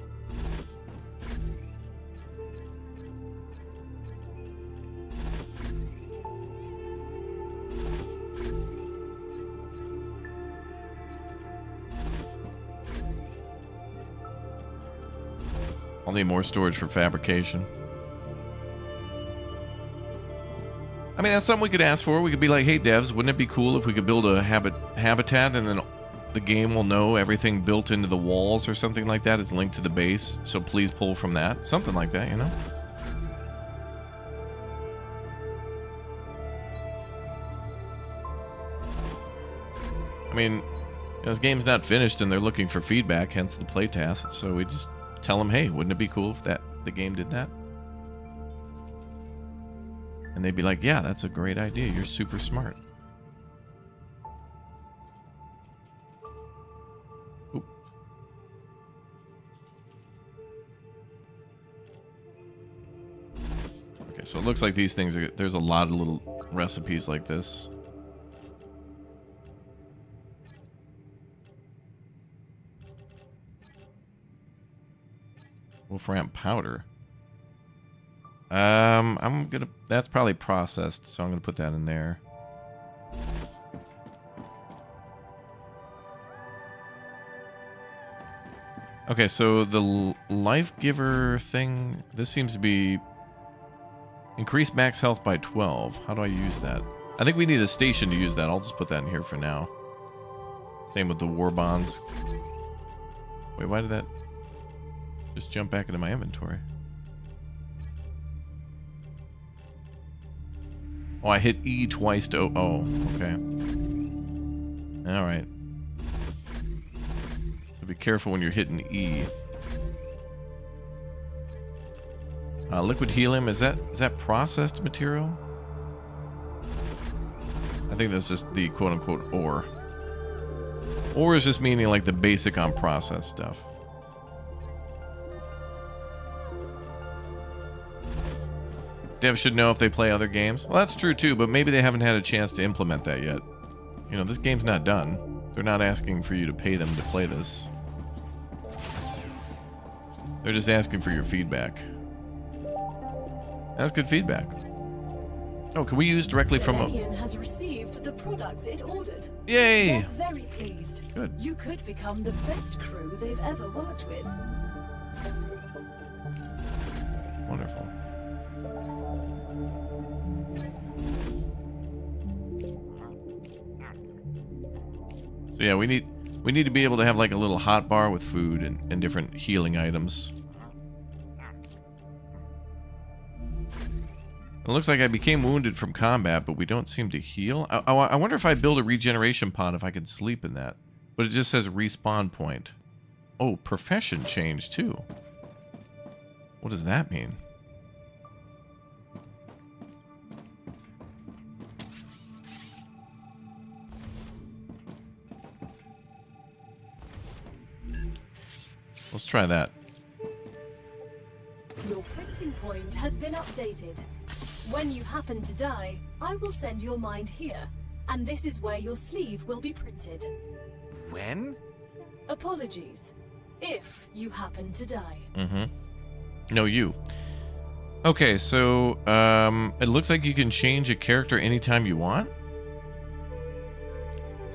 I'll need more storage for fabrication. I mean, that's something we could ask for. We could be like, hey, devs, wouldn't it be cool if we could build a habitat and then the game will know everything built into the walls or something like that is linked to the base, so please pull from that. Something like that, you know? I mean, you know, this game's not finished and they're looking for feedback, hence the playtest, so we just tell them, hey, wouldn't it be cool if the game did that? And they'd be like, yeah, that's a great idea. You're super smart. Oop. Okay, so it looks like these things are... There's a lot of little recipes like this. Wolfram powder. I'm gonna... That's probably processed, so I'm gonna put that in there. Okay, so the life giver thing, this seems to be increase max health by 12. How do I use that? I think we need a station to use that. I'll just put that in here for now. Same with the war bonds. Wait, why did that just jump back into my inventory? Oh, I hit E twice to... Oh, okay. Alright. So be careful when you're hitting E. Liquid helium, is that processed material? I think that's just the quote-unquote ore. Ore is just meaning like the basic unprocessed stuff. Devs should know if they play other games. Well, that's true too, but maybe they haven't had a chance to implement that yet. You know, this game's not done. They're not asking for you to pay them to play this. They're just asking for your feedback. That's good feedback. Oh, can we use directly from a... has received the products it ordered. Yay! They're very pleased. Good. You could become the best crew they've ever worked with. Wonderful. So yeah, we need to be able to have like a little hot bar with food and different healing items. It looks like I became wounded from combat, but we don't seem to heal. I wonder if I build a regeneration pod, if I can sleep in that. But it just says respawn point. Oh, profession change too. What does that mean? Let's try that. Your printing point has been updated. When you happen to die, I will send your mind here, and this is where your sleeve will be printed. When? Apologies. If you happen to die. Mm-hmm. No, you. Okay, so it looks like you can change a character anytime you want.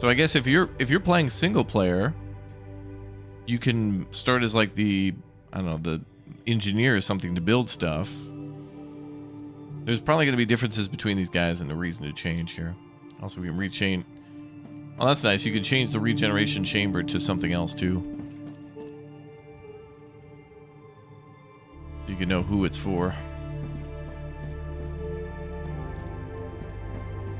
So I guess if you're playing single player, you can start as like the, I don't know, the engineer or something to build stuff. There's probably going to be differences between these guys and a reason to change here. Also, we can rechain. Oh, that's nice. You can change the regeneration chamber to something else too. So you can know who it's for.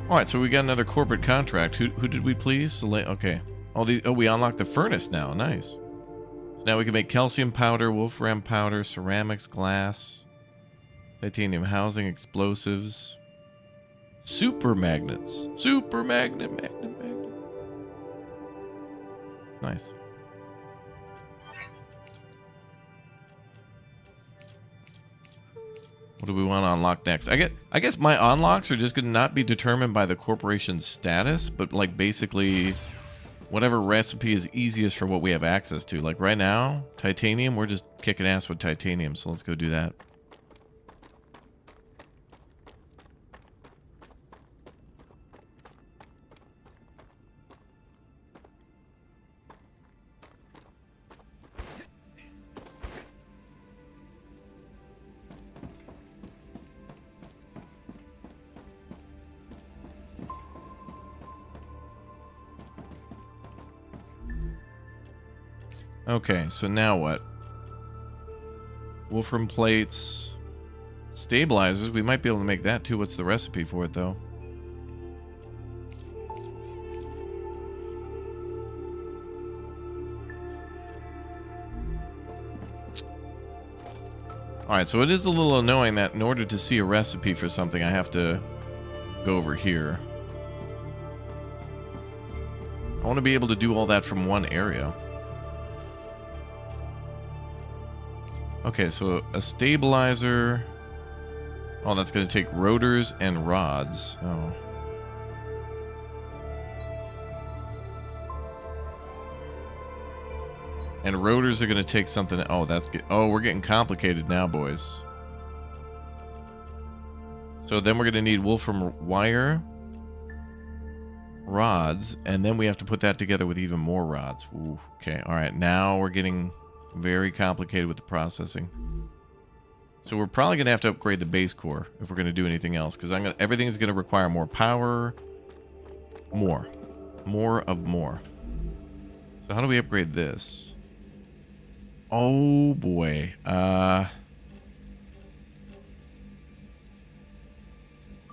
Alright, so we got another corporate contract. Who did we please select? Okay. Oh, we unlocked the furnace now. Nice. So now we can make calcium powder, wolfram powder, ceramics, glass, titanium housing, explosives, super magnets. Super magnet. Nice. What do we want to unlock next? I guess my unlocks are just going to not be determined by the corporation's status, but like basically whatever recipe is easiest for what we have access to. Like right now, titanium, we're just kicking ass with titanium, so let's go do that. Okay, so now what? Wolfram plates, stabilizers. We might be able to make that too. What's the recipe for it though? Alright, so it is a little annoying that in order to see a recipe for something, I have to go over here. I want to be able to do all that from one area. Okay, so a stabilizer. Oh, that's going to take rotors and rods. Oh. And rotors are going to take something. Oh, that's good. Oh, we're getting complicated now, boys. So then we're going to need wolfram wire, rods, and then we have to put that together with even more rods. Ooh, okay, all right. Now we're getting very complicated with the processing. So we're probably going to have to upgrade the base core if we're going to do anything else, because everything is going to require more power. More of more. So how do we upgrade this? Oh boy.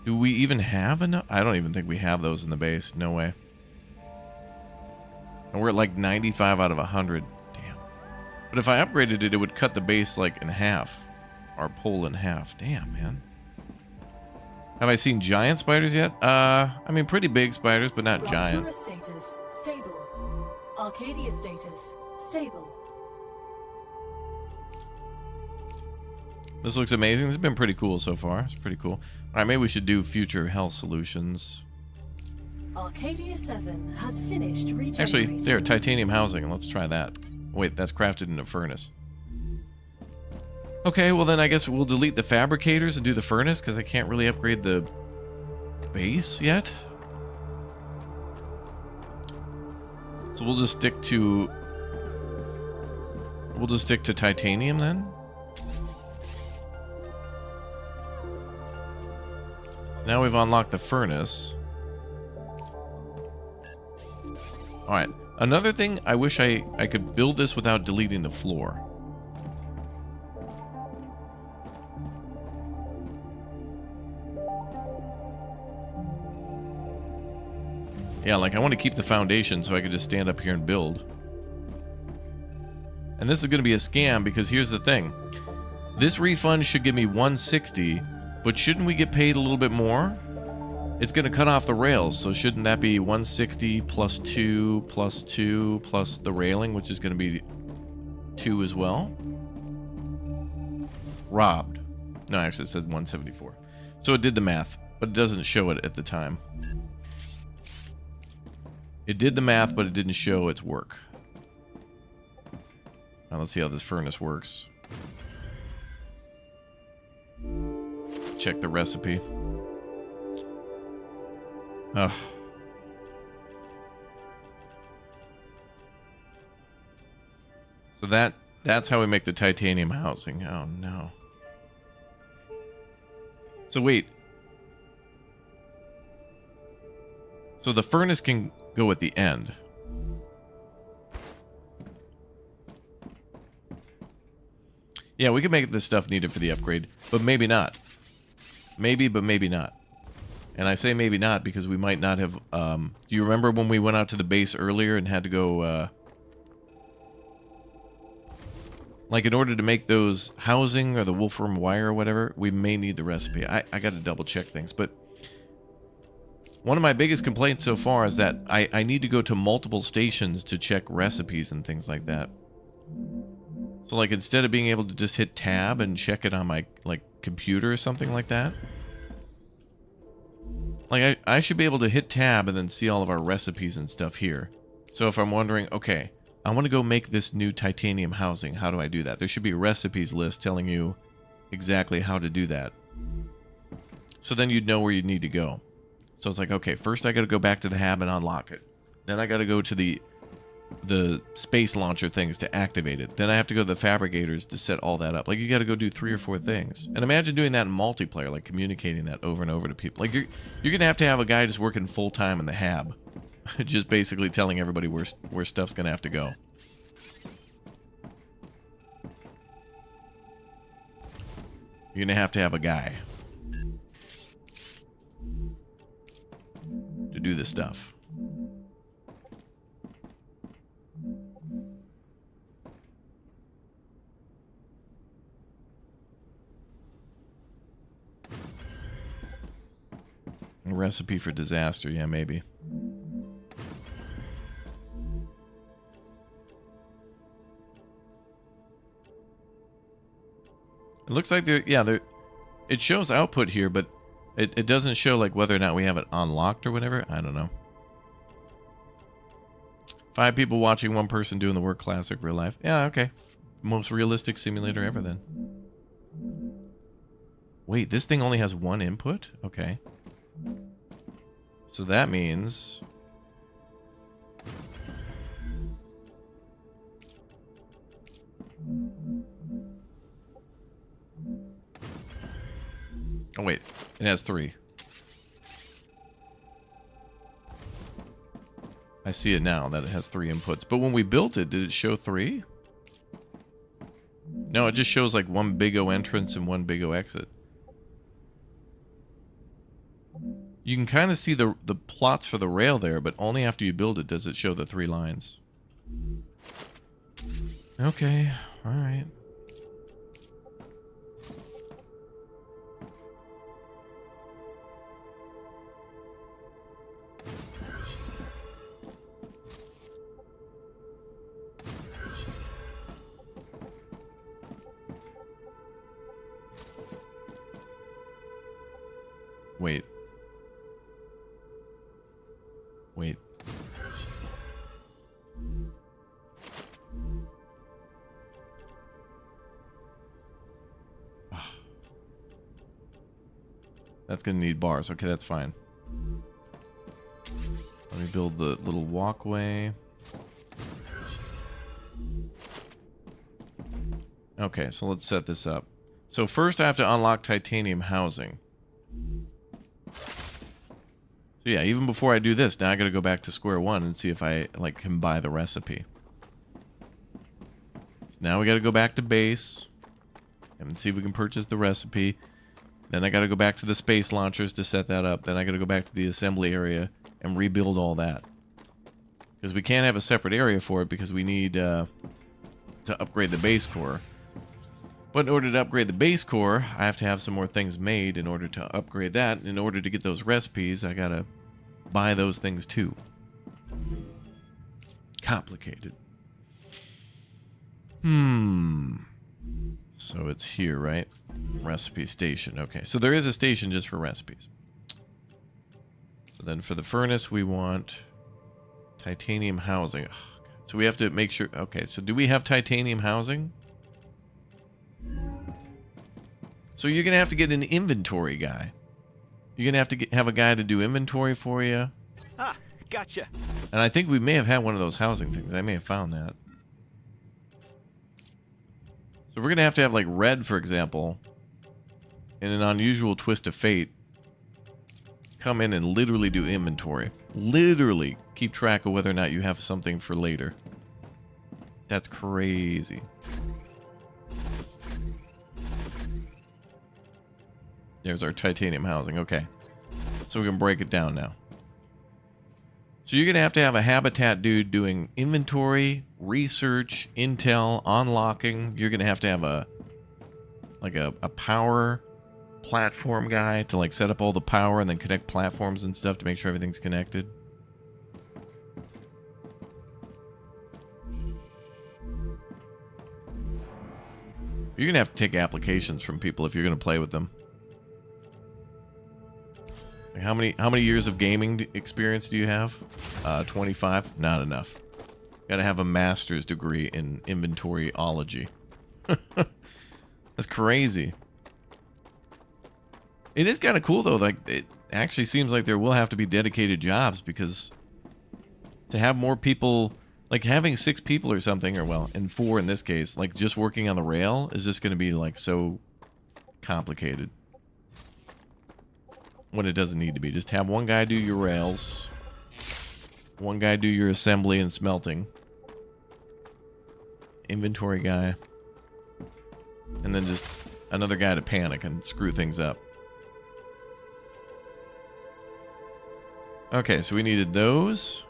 Do we even have enough? I don't even think we have those in the base. No way. And we're at like 95 out of 100. Damn. But if I upgraded it, it would cut the base like in half. Our pole in half. Damn, man. Have I seen giant spiders yet? I mean, pretty big spiders, but not giant. Rupture status stable. Arcadia status stable. This looks amazing. This has been pretty cool so far. It's pretty cool. All right, maybe we should do future health solutions. Arcadia 7 has finished regenerating. Actually, there, titanium housing. Let's try that. Wait, that's crafted in a furnace. Okay, well then I guess we'll delete the fabricators and do the furnace, because I can't really upgrade the base yet. So we'll just stick to titanium then. Now we've unlocked the furnace. Alright, another thing, I wish I could build this without deleting the floor. Yeah, like I want to keep the foundation so I could just stand up here and build. And this is going to be a scam because here's the thing. This refund should give me 160, but shouldn't we get paid a little bit more? It's going to cut off the rails, so shouldn't that be 160 plus 2 plus 2 plus the railing, which is going to be 2 as well? Robbed. No, actually it says 174. So it did the math, but it doesn't show it at the time. It did the math, but it didn't show its work. Now let's see how this furnace works. Check the recipe. Ugh. So that's how we make the titanium housing. Oh no. So wait. So the furnace can go at the end. Yeah, we can make this stuff needed for the upgrade, but maybe not. Maybe, but maybe not. And I say maybe not because we might not have... do you remember when we went out to the base earlier and had to go... like, in order to make those housing or the wolfram wire or whatever, we may need the recipe. I got to double check things, but... one of my biggest complaints so far is that I need to go to multiple stations to check recipes and things like that. So, like, instead of being able to just hit tab and check it on my, like, computer or something like that... like, I should be able to hit tab and then see all of our recipes and stuff here. So if I'm wondering, okay, I want to go make this new titanium housing. How do I do that? There should be a recipes list telling you exactly how to do that. So then you'd know where you need to go. So it's like, okay, first I got to go back to the hab and unlock it. Then I got to go to the space launcher things to activate it. Then I have to go to the fabricators to set all that up. Like, you got to go do 3 or 4 things. And imagine doing that in multiplayer, like communicating that over and over to people. Like, you're going to have a guy just working full-time in the hab. Just basically telling everybody where stuff's going to have to go. You're going to have a guy to do this stuff. A recipe for disaster, yeah, maybe. It looks like it shows output here, but it doesn't show like whether or not we have it unlocked or whatever. I don't know. 5 people watching, 1 person doing the work. Classic real life. Yeah, okay. Most realistic simulator ever then. Wait, this thing only has 1 input? Okay. So that means... oh wait, it has 3. I see it now that it has 3 inputs. But when we built it, did it show 3? No, it just shows like 1 big O entrance and 1 big O exit. You can kind of see the plots for the rail there, but only after you build it does it show the 3 lines. Okay, alright. Wait. Wait. That's gonna need bars. Okay, that's fine. Let me build the little walkway. Okay, so let's set this up. So first I have to unlock titanium housing. So yeah, even before I do this, now I gotta go back to square one and see if I like can buy the recipe. So now we gotta go back to base and see if we can purchase the recipe. Then I gotta go back to the space launchers to set that up. Then I gotta go back to the assembly area and rebuild all that. Because we can't have a separate area for it because we need to upgrade the base core. But in order to upgrade the base core, I have to have some more things made in order to upgrade that. In order to get those recipes, I gotta buy those things too. Complicated. So it's here, right? Recipe station. Okay, so there is a station just for recipes. So then for the furnace, we want titanium housing. Oh, so we have to make sure... Okay, so do we have titanium housing? So you're going to have to get an inventory guy. You're going to have to have a guy to do inventory for you. Ah, gotcha. And I think we may have had one of those housing things. I may have found that. So we're going to have like red, for example, in an unusual twist of fate, come in and literally do inventory. Literally keep track of whether or not you have something for later. That's crazy. There's our titanium housing. Okay. So we can break it down now. So you're going to have a habitat dude doing inventory, research, intel, unlocking. You're going to have a power platform guy to like set up all the power and then connect platforms and stuff to make sure everything's connected. You're going to have to take applications from people if you're going to play with them. Like how many years of gaming experience do you have? 25? Not enough. Got to have a master's degree in inventoryology. That's crazy. It is kind of cool though. Like it actually seems like there will have to be dedicated jobs because to have more people, like having 6 people or something, or well, and 4 in this case, like just working on the rail is just going to be like so complicated. When it doesn't need to be. Just have one guy do your rails, one guy do your assembly and smelting, inventory guy, and then just another guy to panic and screw things up. Okay, so we needed those.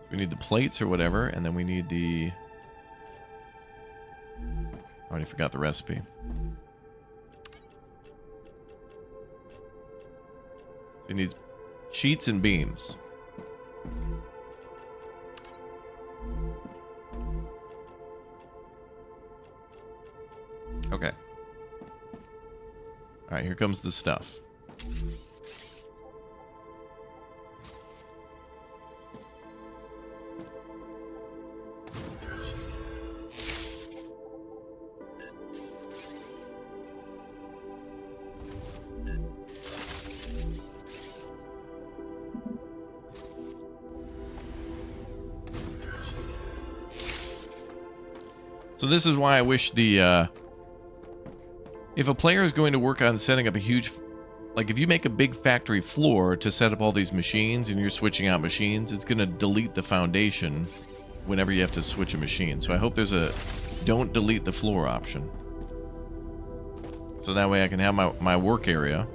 We need the plates or whatever, and then we need the... I already forgot the recipe. It needs sheets and beams. Okay. Alright, here comes the stuff. So this is why I wish the, if a player is going to work on setting up a huge, like if you make a big factory floor to set up all these machines and you're switching out machines, it's going to delete the foundation whenever you have to switch a machine. So I hope there's a don't delete the floor option. So that way I can have my work area.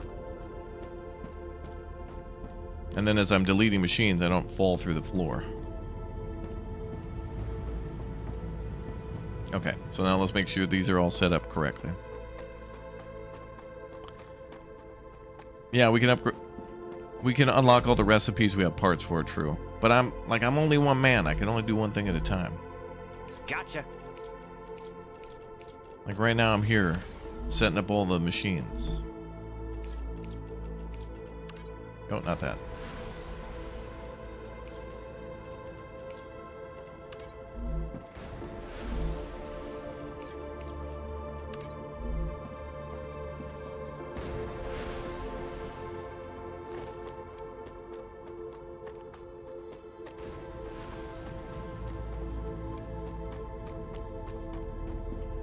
And then as I'm deleting machines, I don't fall through the floor. Okay, so now let's make sure these are all set up correctly. Yeah, we can upgrade. We can unlock all the recipes we have parts for, true. But I'm only one man. I can only do one thing at a time. Gotcha. Like right now I'm here setting up all the machines. Oh, not that.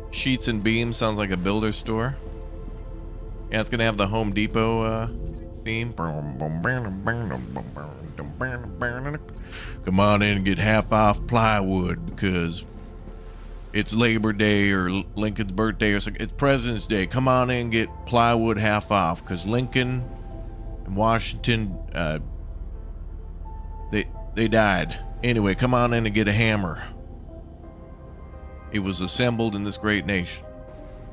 Sheets and beams sounds like a builder store. Yeah, it's gonna have the Home Depot theme. Come on in and get half off plywood because it's Labor Day or Lincoln's birthday or something. It's President's Day. Come on in and get plywood half off, because Lincoln and Washington, they died. Anyway, come on in and get a hammer. It was assembled in this great nation.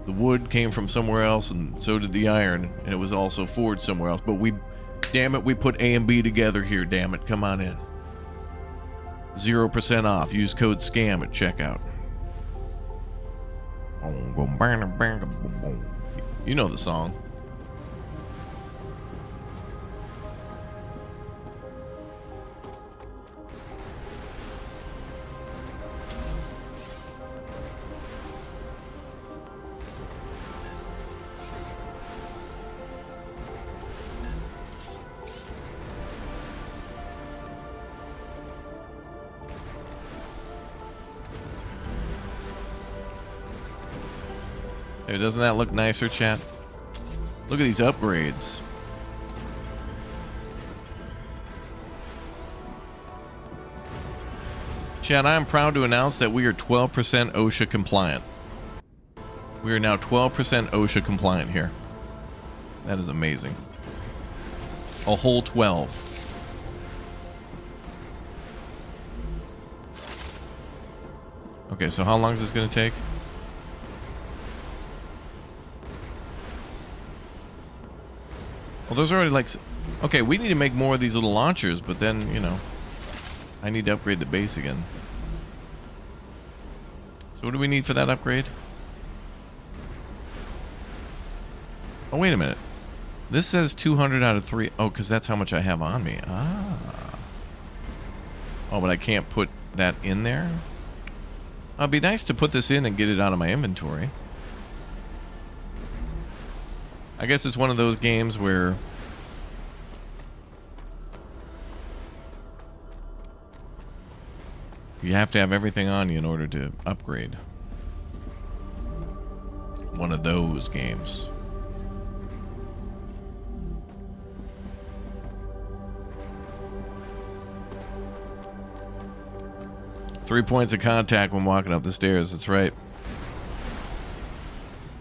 The wood came from somewhere else, and so did the iron, and it was also forged somewhere else. But damn it, we put A and B together here, damn it. Come on in. 0% off. Use code SCAM at checkout. You know the song. Hey, doesn't that look nicer, chat? Look at these upgrades. Chat, I am proud to announce that we are 12% OSHA compliant. We are now 12% OSHA compliant here. That is amazing. A whole 12. Okay, so how long is this going to take? Well, there's already like... Okay, we need to make more of these little launchers, but then, you know, I need to upgrade the base again. So what do we need for that upgrade? Oh, wait a minute. This says 200 out of 3. Oh, because that's how much I have on me. Ah. Oh, but I can't put that in there? It'd be nice to put this in and get it out of my inventory. I guess it's one of those games where you have to have everything on you in order to upgrade. One of those games. Three points of contact when walking up the stairs. That's right.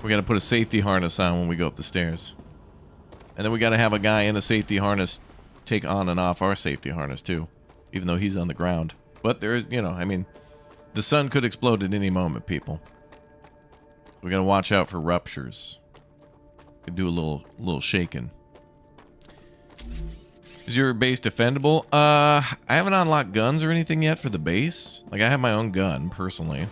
We got to put a safety harness on when we go up the stairs. And then we got to have a guy in a safety harness take on and off our safety harness too. Even though he's on the ground. But there's, you know, I mean, the sun could explode at any moment, people. We got to watch out for ruptures. Could do a little shaking. Is your base defendable? I haven't unlocked guns or anything yet for the base. Like, I have my own gun, personally.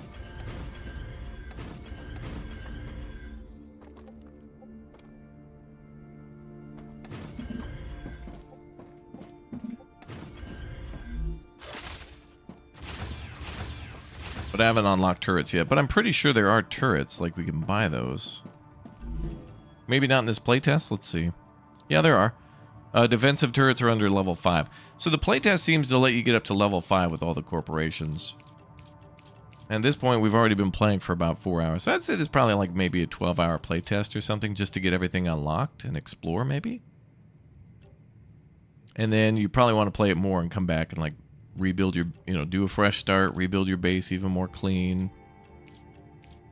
But I haven't unlocked turrets yet. But I'm pretty sure there are turrets. Like, we can buy those. Maybe not in this playtest? Let's see. Yeah, there are. Defensive turrets are under level 5. So the playtest seems to let you get up to level 5 with all the corporations. And at this point, we've already been playing for about 4 hours. So I'd say there's probably like maybe a 12-hour playtest or something just to get everything unlocked and explore, maybe? And then you probably want to play it more and come back and like rebuild your, you know, do a fresh start, rebuild your base even more clean.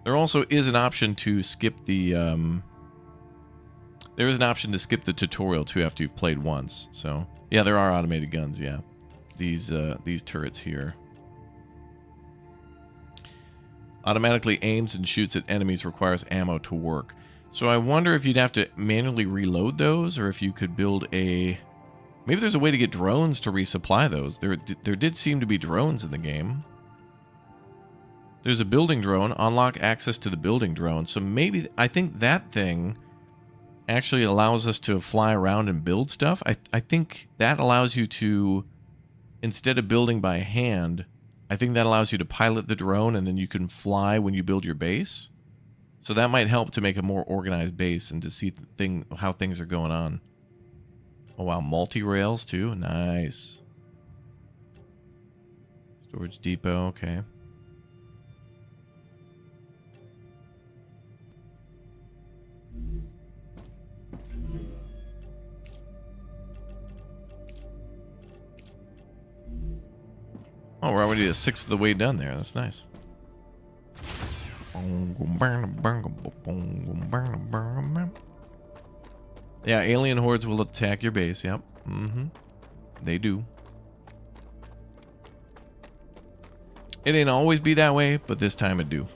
There also is an option to skip the, there is an option to skip the tutorial too after you've played once. So, yeah, there are automated guns, yeah. These turrets here. Automatically aims and shoots at enemies, requires ammo to work. So I wonder if you'd have to manually reload those, or if you could build a... Maybe there's a way to get drones to resupply those. There did seem to be drones in the game. There's a building drone. Unlock access to the building drone. So maybe... I think that thing actually allows us to fly around and build stuff. I think that allows you to... Instead of building by hand, I think that allows you to pilot the drone and then you can fly when you build your base. So that might help to make a more organized base and to see how things are going on. Oh wow, multi-rails too? Nice. Storage depot, okay. Oh, we're already a sixth of the way done there. That's nice. Yeah, alien hordes will attack your base. Yep. They do. It ain't always be that way, but this time it do.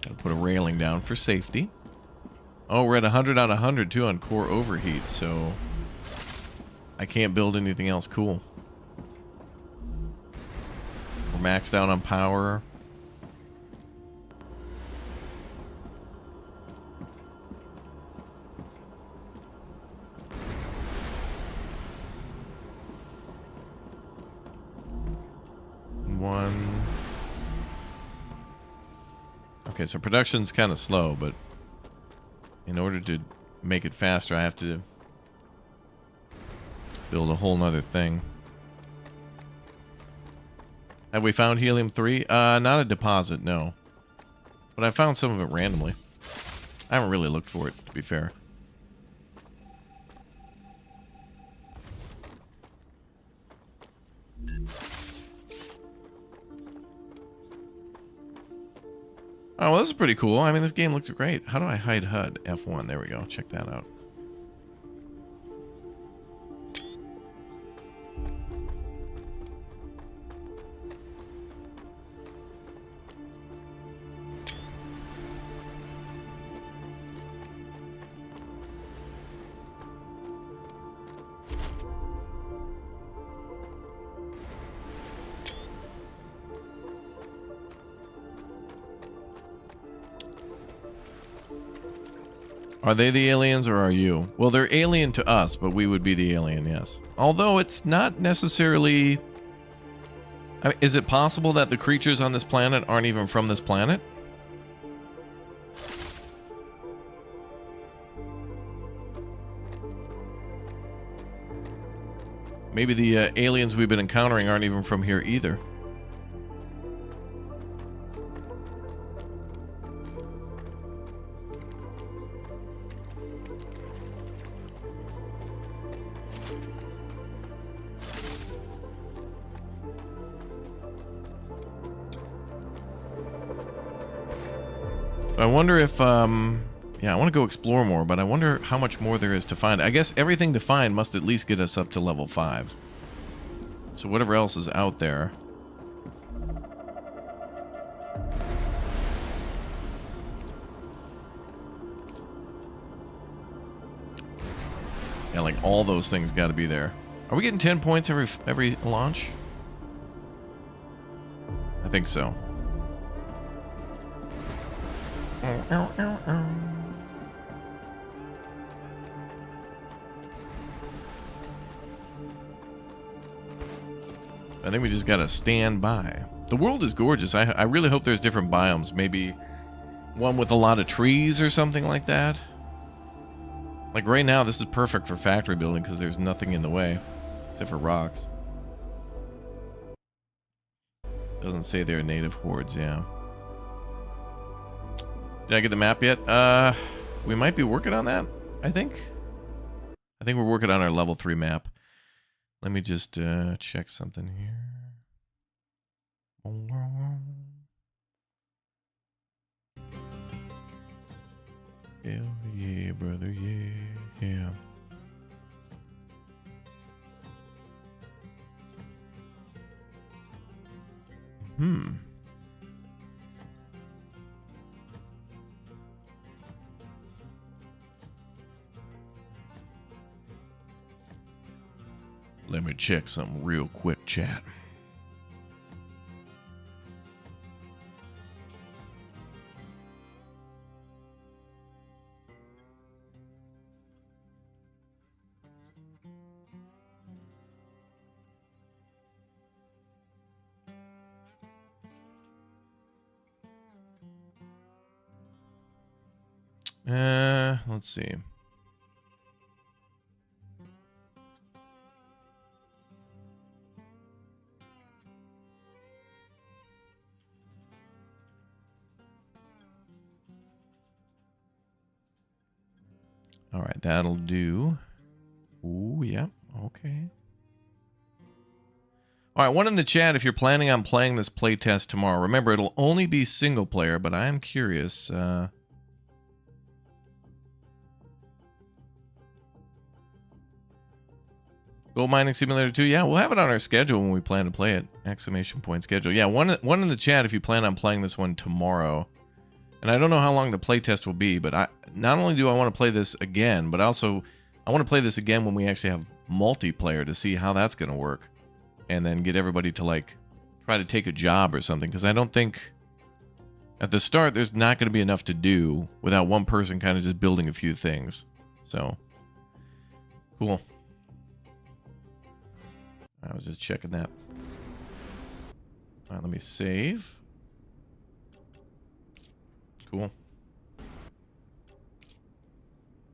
Gotta put a railing down for safety. Oh, we're at 100 out of 100 too on core overheat, so I can't build anything else cool. We're maxed out on power. Okay, so production's kind of slow, but in order to make it faster, I have to build a whole nother thing. Have we found helium-3? Not a deposit, no. But I found some of it randomly. I haven't really looked for it, to be fair. Oh, well, this is pretty cool. I mean, this game looked great. How do I hide HUD? F1. There we go. Check that out. Are they the aliens or are you? Well, they're alien to us, but we would be the alien, yes. Although it's not necessarily... I mean, is it possible that the creatures on this planet aren't even from this planet? Maybe the aliens we've been encountering aren't even from here either. I wonder if, yeah, I want to go explore more, but I wonder how much more there is to find. I guess everything to find must at least get us up to level 5. So whatever else is out there. Yeah, like all those things got to be there. Are we getting 10 points every launch? I think so. I think we just gotta stand by. The world is gorgeous. I really hope there's different biomes. Maybe one with a lot of trees or something like that. Like right now, this is perfect for factory building because there's nothing in the way except for rocks. Doesn't say they're native hordes, yeah. Did I get the map yet? We might be working on that, I think. I think we're working on our level 3 map. Let me just check something here. Hell yeah, brother, yeah. Let me check something real quick, chat. Let's see. All right, that'll do. Ooh, yeah, okay. All right, one in the chat if you're planning on playing this playtest tomorrow. Remember, it'll only be single player, but I am curious. Gold Mining Simulator 2. Yeah, we'll have it on our schedule when we plan to play it. Exclamation point schedule. Yeah, one in the chat if you plan on playing this one tomorrow. And I don't know how long the playtest will be, but not only do I want to play this again, but also I want to play this again when we actually have multiplayer to see how that's going to work. And then get everybody to, like, try to take a job or something. Because I don't think at the start there's not going to be enough to do without one person kind of just building a few things. So, cool. I was just checking that. All right, let me save. Cool.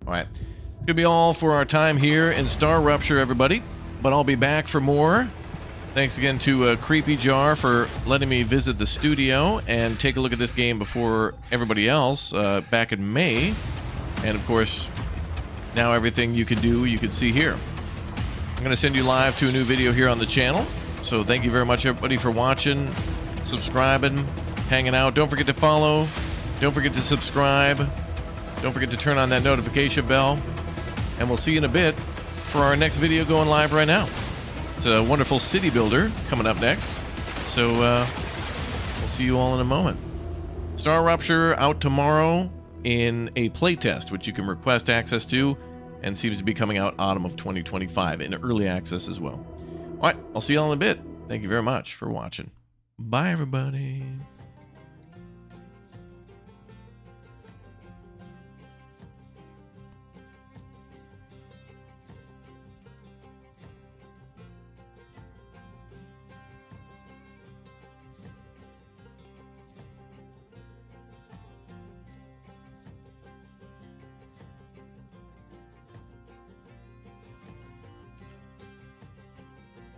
All right. It's going to be all for our time here in StarRupture, everybody. But I'll be back for more. Thanks again to Creepy Jar for letting me visit the studio and take a look at this game before everybody else back in May. And, of course, now everything you can do, you can see here. I'm going to send you live to a new video here on the channel. So thank you very much, everybody, for watching, subscribing, hanging out. Don't forget to follow. Don't forget to subscribe. Don't forget to turn on that notification bell. And we'll see you in a bit for our next video going live right now. It's a wonderful city builder coming up next. So we'll see you all in a moment. StarRupture out tomorrow in a playtest, which you can request access to. And seems to be coming out autumn of 2025 in early access as well. All right, I'll see you all in a bit. Thank you very much for watching. Bye, everybody.